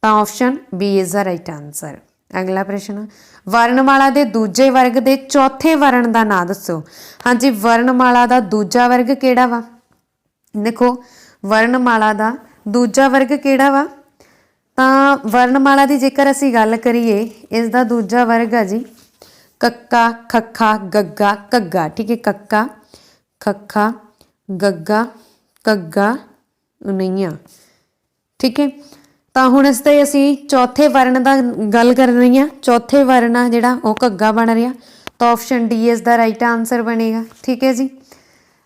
तां option B is the right answer. अगला प्रश्न, वर्णमाला दे दूजे वर्ग दे चौथे वर्ण दा नाम दसो। हाँ जी, वर्णमाला दा दूजा वर्ग किहड़ा वा? देखो, वर्णमाला दा दूजा वर्ग किहड़ा वा? ਤਾਂ ਵਰਨਮਾਲਾ ਦੀ ਜੇਕਰ ਅਸੀਂ ਗੱਲ ਕਰੀਏ ਇਸ ਦਾ ਦੂਜਾ ਵਰਗ ਹੈ ਜੀ ਕੱਕਾ, ਖੱਖਾ, ਗੱਗਾ, ਘੱਗਾ, ਠੀਕ ਹੈ। ਕੱਕਾ, ਖੱਖਾ, ਗੱਗਾ, ਘੱਗਾ, ਨਈਆਂ, ਠੀਕ ਹੈ। ਤਾਂ ਹੁਣ ਇਸ 'ਤੇ ਅਸੀਂ ਚੌਥੇ ਵਰਨ ਦਾ ਗੱਲ ਕਰ ਰਹੀ ਹਾਂ। ਚੌਥੇ ਵਰਨ ਆ ਜਿਹੜਾ ਉਹ ਘੱਗਾ ਬਣ ਰਿਹਾ, ਤਾਂ ਆਪਸ਼ਨ ਡੀ ਇਸ ਦਾ ਰਾਈਟ ਆਨਸਰ ਬਣੇਗਾ, ਠੀਕ ਹੈ ਜੀ।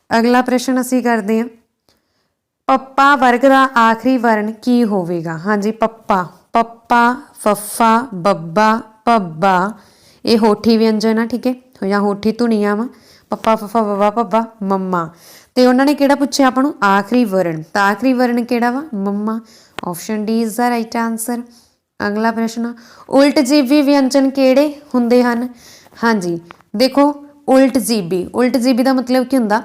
ਅਗਲਾ ਪ੍ਰਸ਼ਨ ਅਸੀਂ ਕਰਦੇ ਹਾਂ, पप्पा वर्ग का आखिरी वर्ण की होवेगा? हाँ जी, पप्पा, पप्पा, फफ्फा, बब्बा, भब्बा, ये होठी व्यंजन है, ठीक है, या होठी धुनियां वा। पप्पा, फफ्फा, बब्बा, भब्बा, मम्मा। तो उन्होंने किहड़ा पूछा आपां नूं? आखिरी वर्ण। तो आखिरी वर्ण किहड़ा वा? मम्मा। Option D is the right answer. अगला प्रश्न, उल्ट जीबी व्यंजन किहड़े हुंदे हन? हाँ जी, देखो, उल्ट जीबी का मतलब की हुंदा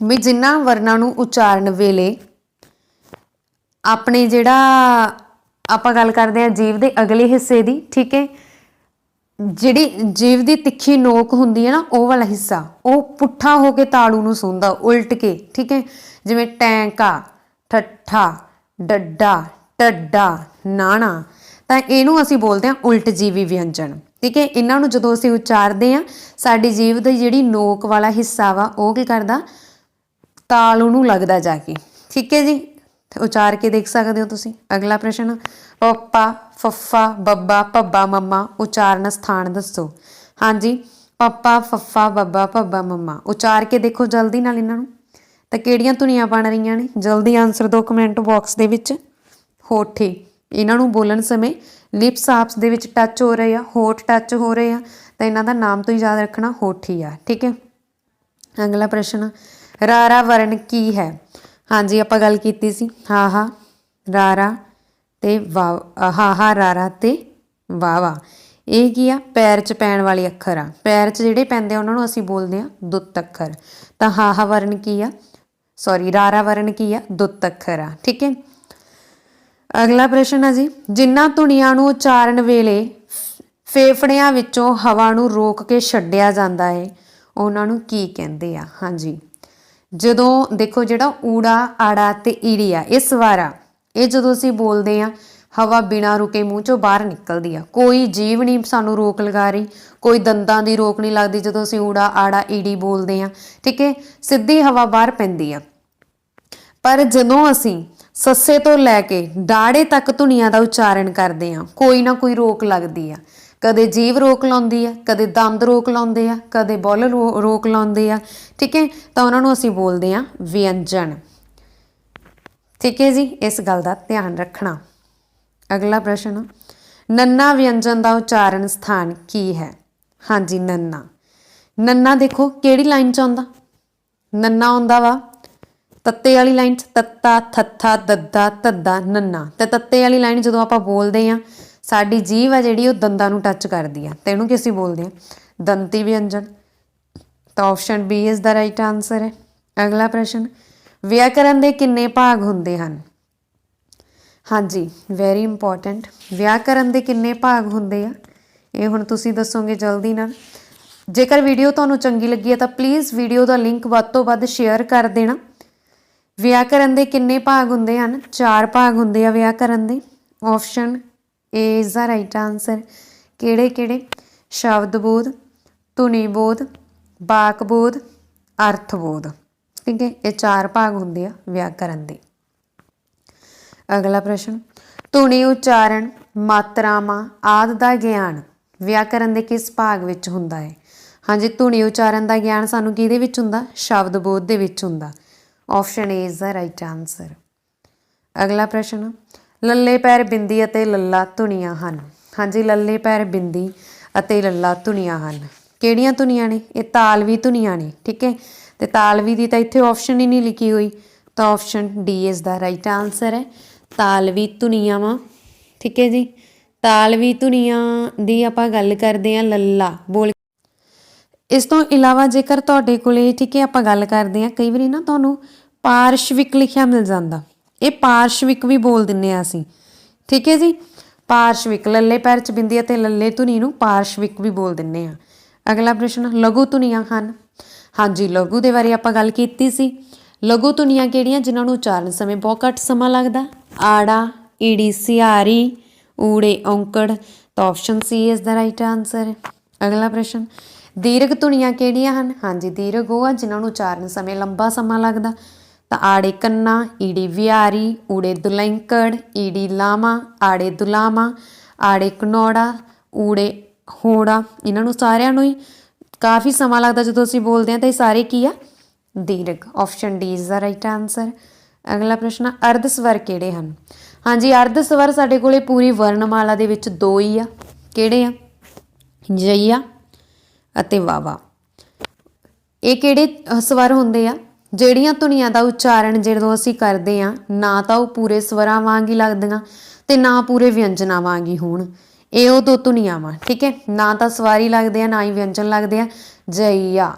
भी जिन्हां वरनां नूं उचारण वेले अपने जिहड़ा आपां गल करदे आ जीव दे अगले हिस्से दी, ठीक है, जिहड़ी जीव दी तिखी नोक हुंदी है ना, वो वाला हिस्सा वो पुट्ठा हो के तालू नूं सूंहदा, उल्ट के, ठीक है। जिवें टैंका, ठट्ठा, डड्डा, टड्डा, नाणा। तां इहनूं असीं बोलदे हां उल्ट जीवी व्यंजन, ठीक है। इन्हां नूं जदों असीं उचारदे हां साडी जीव दी जिहड़ी नोक वाला हिस्सा वा वो की करदा? तालू नूं लगदा जाके, ठीक है जी। उचार के देख सकते हो तुसीं। अगला प्रश्न, पप्पा, फफ्फा, बब्बा, भब्बा, मम्मा उचारण स्थान दसो। हाँ जी, ਪੱਪਾ ਫੱਫਾ ਬੱਬਾ ਭੱਬਾ ਮੰਮਾ। ਉਚਾਰ ਕੇ ਦੇਖੋ ਜਲਦੀ ਨਾਲ ਇਹਨਾਂ ਨੂੰ, ਤਾਂ ਕਿਹੜੀਆਂ ਧੁਨੀਆਂ ਬਣ ਰਹੀਆਂ ਨੇ? ਜਲਦੀ ਆਨਸਰ ਦਿਓ ਕਮੈਂਟ ਬਾਕਸ ਦੇ ਵਿੱਚ। ਹੋਠੇ, ਇਹਨਾਂ ਨੂੰ ਬੋਲਣ ਸਮੇਂ ਲਿਪਸ ਆਪਸ ਦੇ ਵਿੱਚ ਟੱਚ ਹੋ ਰਹੇ ਆ, ਹੋਠ ਟੱਚ ਹੋ ਰਹੇ ਆ, ਤਾਂ ਇਹਨਾਂ ਦਾ ਨਾਮ ਤੋਂ ਯਾਦ ਰੱਖਣਾ ਹੋਠੀ ਆ। ਠੀਕ ਹੈ। ਅਗਲਾ ਪ੍ਰਸ਼ਨ, ਰਾਰਾ ਵਰਨ ਕੀ ਹੈ? ਹਾਂਜੀ ਆਪਾਂ ਗੱਲ ਕੀਤੀ ਸੀ ਹਾਹਾ ਰਾਰਾ ਤੇ ਹਾਹਾ ਰਾਰਾ ਤੇ ਵਾਵਾ। ਇਹ ਕੀ ਆ? ਪੈਰ 'ਚ ਪੈਣ ਵਾਲੇ ਅੱਖਰ ਆ। ਪੈਰ 'ਚ ਜਿਹੜੇ ਪੈਂਦੇ ਆ ਉਹਨਾਂ ਨੂੰ ਅਸੀਂ ਬੋਲਦੇ ਹਾਂ ਦੁੱਤ ਅੱਖਰ। ਤਾਂ ਹਾਹਾ ਵਰਨ ਕੀ ਆ? ਸੌਰੀ ਰਾਰਾ ਵਰਨ ਕੀ ਆ? ਦੁੱਤ ਅੱਖਰ ਆ। ਠੀਕ ਹੈ। ਅਗਲਾ ਪ੍ਰਸ਼ਨ ਹੈ ਜੀ, ਜਿਨ੍ਹਾਂ ਧੁਨੀਆਂ ਨੂੰ ਉਚਾਰਨ ਵੇਲੇ ਫੇਫੜਿਆਂ ਵਿੱਚੋਂ ਹਵਾ ਨੂੰ ਰੋਕ ਕੇ ਛੱਡਿਆ ਜਾਂਦਾ ਹੈ ਉਹਨਾਂ ਨੂੰ ਕੀ ਕਹਿੰਦੇ ਆ? ਹਾਂਜੀ, ਜਦੋਂ ਦੇਖੋ ਜਿਹੜਾ ਊੜਾ ਆੜਾ ਤੇ ਈੜੀ ਆ, ਇਹ ਸਵਰ ਆ। ਇਹ ਜਦੋਂ ਅਸੀਂ ਬੋਲਦੇ ਹਾਂ ਹਵਾ ਬਿਨਾਂ ਰੁਕੇ ਮੂੰਹ ਚੋਂ ਬਾਹਰ ਨਿਕਲਦੀ ਆ। ਕੋਈ ਜੀਭ ਨਹੀਂ ਸਾਨੂੰ ਰੋਕ ਲਗਾ ਰਹੀ, ਕੋਈ ਦੰਦਾਂ ਦੀ ਰੋਕ ਨਹੀਂ ਲੱਗਦੀ ਜਦੋਂ ਅਸੀਂ ਊੜਾ ਆੜਾ ਈੜੀ ਬੋਲਦੇ ਹਾਂ। ਠੀਕ ਹੈ, ਸਿੱਧੀ ਹਵਾ ਬਾਹਰ ਪੈਂਦੀ ਆ। ਪਰ ਜਦੋਂ ਅਸੀਂ ਸੱਸੇ ਤੋਂ ਲੈ ਕੇ ਡਾੜੇ ਤੱਕ ਧੁਨੀਆਂ ਦਾ ਉਚਾਰਨ ਕਰਦੇ ਹਾਂ ਕੋਈ ਨਾ ਕੋਈ ਰੋਕ ਲੱਗਦੀ ਆ। ਕਦੇ ਜੀਭ ਰੋਕ ਲਾਉਂਦੀ ਆ, ਕਦੇ ਦੰਦ ਰੋਕ ਲਾਉਂਦੇ ਆ, ਕਦੇ ਬੁੱਲ ਰੋਕ ਲਾਉਂਦੇ ਆ। ਠੀਕ ਹੈ, ਤਾਂ ਉਹਨਾਂ ਨੂੰ ਅਸੀਂ ਬੋਲਦੇ ਹਾਂ ਵਿਅੰਜਨ। ਠੀਕ ਹੈ ਜੀ, ਇਸ ਗੱਲ ਦਾ ਧਿਆਨ ਰੱਖਣਾ। ਅਗਲਾ ਪ੍ਰਸ਼ਨ, ਨੰਨਾ ਵਿਅੰਜਨ ਦਾ ਉਚਾਰਨ ਸਥਾਨ ਕੀ ਹੈ? ਹਾਂਜੀ ਨੰਨਾ। ਨੰਨਾ ਦੇਖੋ ਕਿਹੜੀ ਲਾਈਨ 'ਚ ਆਉਂਦਾ? ਨੰਨਾ ਆਉਂਦਾ ਵਾ ਤੱਤੇ ਵਾਲੀ ਲਾਈਨ 'ਚ। ਤੱਤਾ ਥੱਥਾ ਦੱਦਾ ਧੱਦਾ ਨੰਨਾ। ਤੇ ਤੱਤੇ ਵਾਲੀ ਲਾਈਨ ਜਦੋਂ ਆਪਾਂ ਬੋਲਦੇ ਹਾਂ ਸਾਡੀ ਜੀਭ ਆ ਜਿਹੜੀ ਉਹ ਦੰਦਾਂ ਨੂੰ ਟੱਚ ਕਰਦੀ ਆ, ਤੇ ਇਹਨੂੰ ਕੀ ਅਸੀਂ ਬੋਲਦੇ ਹਾਂ? ਦੰਤੀ ਵਿਅੰਜਨ। ਤਾਂ option B is the right answer ਹੈ। ਅਗਲਾ ਪ੍ਰਸ਼ਨ, ਵਿਆਕਰਨ ਦੇ ਕਿੰਨੇ ਭਾਗ ਹੁੰਦੇ ਹਨ? ਹਾਂਜੀ ਵੈਰੀ ਇੰਪੋਰਟੈਂਟ। ਵਿਆਕਰਨ ਦੇ ਕਿੰਨੇ ਭਾਗ ਹੁੰਦੇ ਆ? ਇਹ ਹੁਣ ਤੁਸੀਂ ਦੱਸੋਗੇ ਜਲਦੀ ਨਾਲ। ਜੇਕਰ ਵੀਡੀਓ ਤੁਹਾਨੂੰ ਚੰਗੀ ਲੱਗੀ ਹੈ ਤਾਂ ਪਲੀਜ਼ ਵੀਡੀਓ ਦਾ ਲਿੰਕ ਵੱਧ ਤੋਂ ਵੱਧ ਸ਼ੇਅਰ ਕਰ ਦੇਣਾ। ਵਿਆਕਰਨ ਦੇ ਕਿੰਨੇ ਭਾਗ ਹੁੰਦੇ ਹਨ? 4 ਭਾਗ ਹੁੰਦੇ ਆ ਵਿਆਕਰਨ ਦੇ। Option A is the right answer. ਕਿਹੜੇ ਕਿਹੜੇ? ਸ਼ਬਦ ਬੋਧ, ਧੁਨੀ ਬੋਧ, ਵਾਕ ਬੋਧ, ਅਰਥ ਬੋਧ। ਠੀਕ ਹੈ, ਇਹ 4 ਭਾਗ ਹੁੰਦੇ ਆ ਵਿਆਕਰਨ ਦੇ। ਅਗਲਾ ਪ੍ਰਸ਼ਨ, ਧੁਨੀ ਉਚਾਰਨ ਮਾਤਰਾਵਾਂ ਆਦਿ ਦਾ ਗਿਆਨ ਵਿਆਕਰਨ ਦੇ ਕਿਸ ਭਾਗ ਵਿੱਚ ਹੁੰਦਾ ਹੈ? ਹਾਂਜੀ ਧੁਨੀ ਉਚਾਰਨ ਦਾ ਗਿਆਨ ਸਾਨੂੰ ਕਿਹਦੇ ਵਿੱਚ ਹੁੰਦਾ? ਸ਼ਬਦ ਬੋਧ ਦੇ ਵਿੱਚ ਹੁੰਦਾ। Option A is the right answer. ਅਗਲਾ ਪ੍ਰਸ਼ਨ, ਲੱਲੇ ਪੈਰ ਬਿੰਦੀ ਅਤੇ ਲੱਲਾ ਧੁਨੀਆਂ ਹਨ। ਹਾਂਜੀ ਲੱਲੇ ਪੈਰ ਬਿੰਦੀ ਅਤੇ ਲੱਲਾ ਧੁਨੀਆਂ ਹਨ। ਕਿਹੜੀਆਂ ਧੁਨੀਆਂ ਨੇ? ਇਹ ਤਾਲਵੀ ਧੁਨੀਆਂ ਨੇ। ਠੀਕ ਹੈ, ਤੇ ਤਾਲਵੀ ਦੀ ਤਾਂ ਇੱਥੇ ਆਪਸ਼ਨ ਹੀ ਨਹੀਂ ਲਿਖੀ ਹੋਈ, ਤਾਂ option D is the right answer ਹੈ। ਤਾਲਵੀ ਧੁਨੀਆਂ ਵਾ। ਠੀਕ ਹੈ ਜੀ, ਤਾਲਵੀ ਧੁਨੀਆਂ ਦੀ ਆਪਾਂ ਗੱਲ ਕਰਦੇ ਹਾਂ ਲੱਲਾ ਬੋਲ। ਇਸ ਤੋਂ ਇਲਾਵਾ ਜੇਕਰ ਤੁਹਾਡੇ ਕੋਲੇ ਠੀਕ ਹੈ ਆਪਾਂ ਗੱਲ ਕਰਦੇ ਹਾਂ ਕਈ ਵਾਰੀ ਨਾ ਤੁਹਾਨੂੰ ਪਾਰਸ਼ਵਿਕ ਲਿਖਿਆ ਮਿਲ ਜਾਂਦਾ, ਇਹ ਪਾਰਸ਼ਵਿਕ ਵੀ ਬੋਲ ਦਿੰਦੇ ਹਾਂ ਅਸੀਂ। ਠੀਕ ਹੈ ਜੀ, ਪਾਰਸ਼ਵਿਕ ਲੱਲੇ ਪੈਰ 'ਚ ਬਿੰਦੀ ਅਤੇ ਲੱਲੇ ਧੁਨੀ ਨੂੰ ਪਾਰਸ਼ਵਿਕ ਵੀ ਬੋਲ ਦਿੰਦੇ ਹਾਂ। ਅਗਲਾ ਪ੍ਰਸ਼ਨ, ਲਘੂ ਧੁਨੀਆਂ ਹਨ। ਹਾਂਜੀ ਲਘੂ ਦੇ ਬਾਰੇ ਆਪਾਂ ਗੱਲ ਕੀਤੀ ਸੀ। ਲਘੂ ਧੁਨੀਆਂ ਕਿਹੜੀਆਂ ਜਿਨ੍ਹਾਂ ਨੂੰ ਉਚਾਰਨ ਸਮੇਂ ਬਹੁਤ ਘੱਟ ਸਮਾਂ ਲੱਗਦਾ? ਆੜਾ ਈੜੀ ਸਿਹਾਰੀ ਊੜੇ ਔਂਕੜ। ਤਾਂ option C is the right answer. ਅਗਲਾ ਪ੍ਰਸ਼ਨ, ਦੀਰਘ ਧੁਨੀਆਂ ਕਿਹੜੀਆਂ ਹਨ? ਹਾਂਜੀ ਦੀਰਘ ਉਹ ਆ ਜਿਨ੍ਹਾਂ ਨੂੰ ਉਚਾਰਨ ਸਮੇਂ ਲੰਬਾ ਸਮਾਂ ਲੱਗਦਾ। ਤਾਂ ਆੜੇ ਕੰਨਾ, ਈੜੀ ਵਿਹਾਰੀ, ਊੜੇ ਦੁਲੈਂਕੜ, ਈੜੀ ਲਾਵਾਂ, ਆੜੇ ਦੁਲਾਵਾਂ, ਆੜੇ ਘਨੌੜਾ, ਊੜੇ ਹੋੜਾ। ਇਹਨਾਂ ਨੂੰ ਸਾਰਿਆਂ ਨੂੰ ਹੀ ਕਾਫੀ ਸਮਾਂ ਲੱਗਦਾ ਜਦੋਂ ਅਸੀਂ ਬੋਲਦੇ ਹਾਂ, ਤਾਂ ਇਹ ਸਾਰੇ ਕੀ ਆ? ਦੀਰਘ। Option D is the right answer. ਅਗਲਾ ਪ੍ਰਸ਼ਨ, ਅਰਧ ਸਵਰ ਕਿਹੜੇ ਹਨ? ਹਾਂਜੀ ਅਰਧ ਸਵਰ ਸਾਡੇ ਕੋਲੇ ਪੂਰੀ ਵਰਣਮਾਲਾ ਦੇ ਵਿੱਚ 2 ਹੀ ਆ। ਕਿਹੜੇ ਆ? ਜਈਆ ਅਤੇ ਵਾਵਾ। ਇਹ ਕਿਹੜੇ ਸਵਰ ਹੁੰਦੇ ਆ? ਜਿਹੜੀਆਂ ਧੁਨੀਆਂ ਦਾ ਉਚਾਰਨ ਜਦੋਂ ਅਸੀਂ ਕਰਦੇ ਹਾਂ ਨਾ ਤਾਂ ਉਹ ਪੂਰੇ ਸਵਰਾਂ ਵਾਂਗ ਹੀ ਲੱਗਦੀਆਂ ਤੇ ਨਾ ਪੂਰੇ ਵਿਅੰਜਨਾਂ ਵਾਂਗ ਹੀ ਹੋਣ। ਇਹ ਉਹ 2 ਧੁਨੀਆਂ ਵਾ। ਠੀਕ ਹੈ, ਨਾ ਤਾਂ ਸਵਾਰੀ ਲੱਗਦੇ ਆ ਨਾ ਹੀ ਵਿਅੰਜਨ ਲੱਗਦੇ ਆ। ਜਈਆ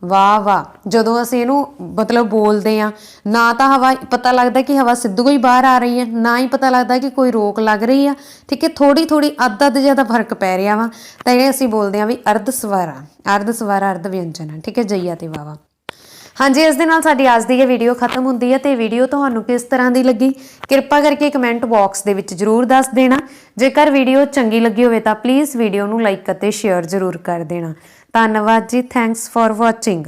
ਵਾਹ ਵਾਹ ਜਦੋਂ ਅਸੀਂ ਇਹਨੂੰ ਮਤਲਬ ਬੋਲਦੇ ਹਾਂ ਨਾ ਤਾਂ ਹਵਾ ਪਤਾ ਲੱਗਦਾ ਕਿ ਹਵਾ ਸਿੱਧੂ ਹੀ ਬਾਹਰ ਆ ਰਹੀ ਹੈ, ਨਾ ਹੀ ਪਤਾ ਲੱਗਦਾ ਕਿ ਕੋਈ ਰੋਕ ਲੱਗ ਰਹੀ ਆ। ਠੀਕ ਹੈ, ਥੋੜੀ ਥੋੜੀ ਅੱਧ ਜਿਆਦਾ ਫਰਕ ਪੈ ਰਿਹਾ ਵਾ। ਤਾਂ ਇਹ ਅਸੀਂ ਬੋਲਦੇ ਹਾਂ ਵੀ ਅਰਧ ਸਵਰ ਆ, ਅਰਧ ਸਵਰ ਅਰਧ ਵਿਅੰਜਨ ਆ। ਠੀਕ ਹੈ, ਜਈਆ ਤੇ ਵਾਵਾ। ਹਾਂਜੀ ਇਸ ਦੇ ਨਾਲ ਸਾਡੀ ਅੱਜ ਦੀ ਇਹ ਵੀਡੀਓ ਖਤਮ ਹੁੰਦੀ ਹੈ। ਤੇ ਵੀਡੀਓ ਤੁਹਾਨੂੰ ਕਿਸ ਤਰ੍ਹਾਂ ਦੀ ਲੱਗੀ ਕਿਰਪਾ ਕਰਕੇ ਕਮੈਂਟ ਬਾਕਸ ਦੇ ਵਿੱਚ ਜ਼ਰੂਰ ਦੱਸ ਦੇਣਾ। ਜੇਕਰ ਵੀਡੀਓ ਚੰਗੀ ਲੱਗੀ ਹੋਵੇ ਤਾਂ ਪਲੀਜ਼ ਵੀਡੀਓ ਨੂੰ ਲਾਈਕ ਅਤੇ ਸ਼ੇਅਰ ਜ਼ਰੂਰ ਕਰ ਦੇਣਾ। ਧੰਨਵਾਦ ਜੀ, ਥੈਂਕਸ ਫॉर ਵਾਚਿੰਗ।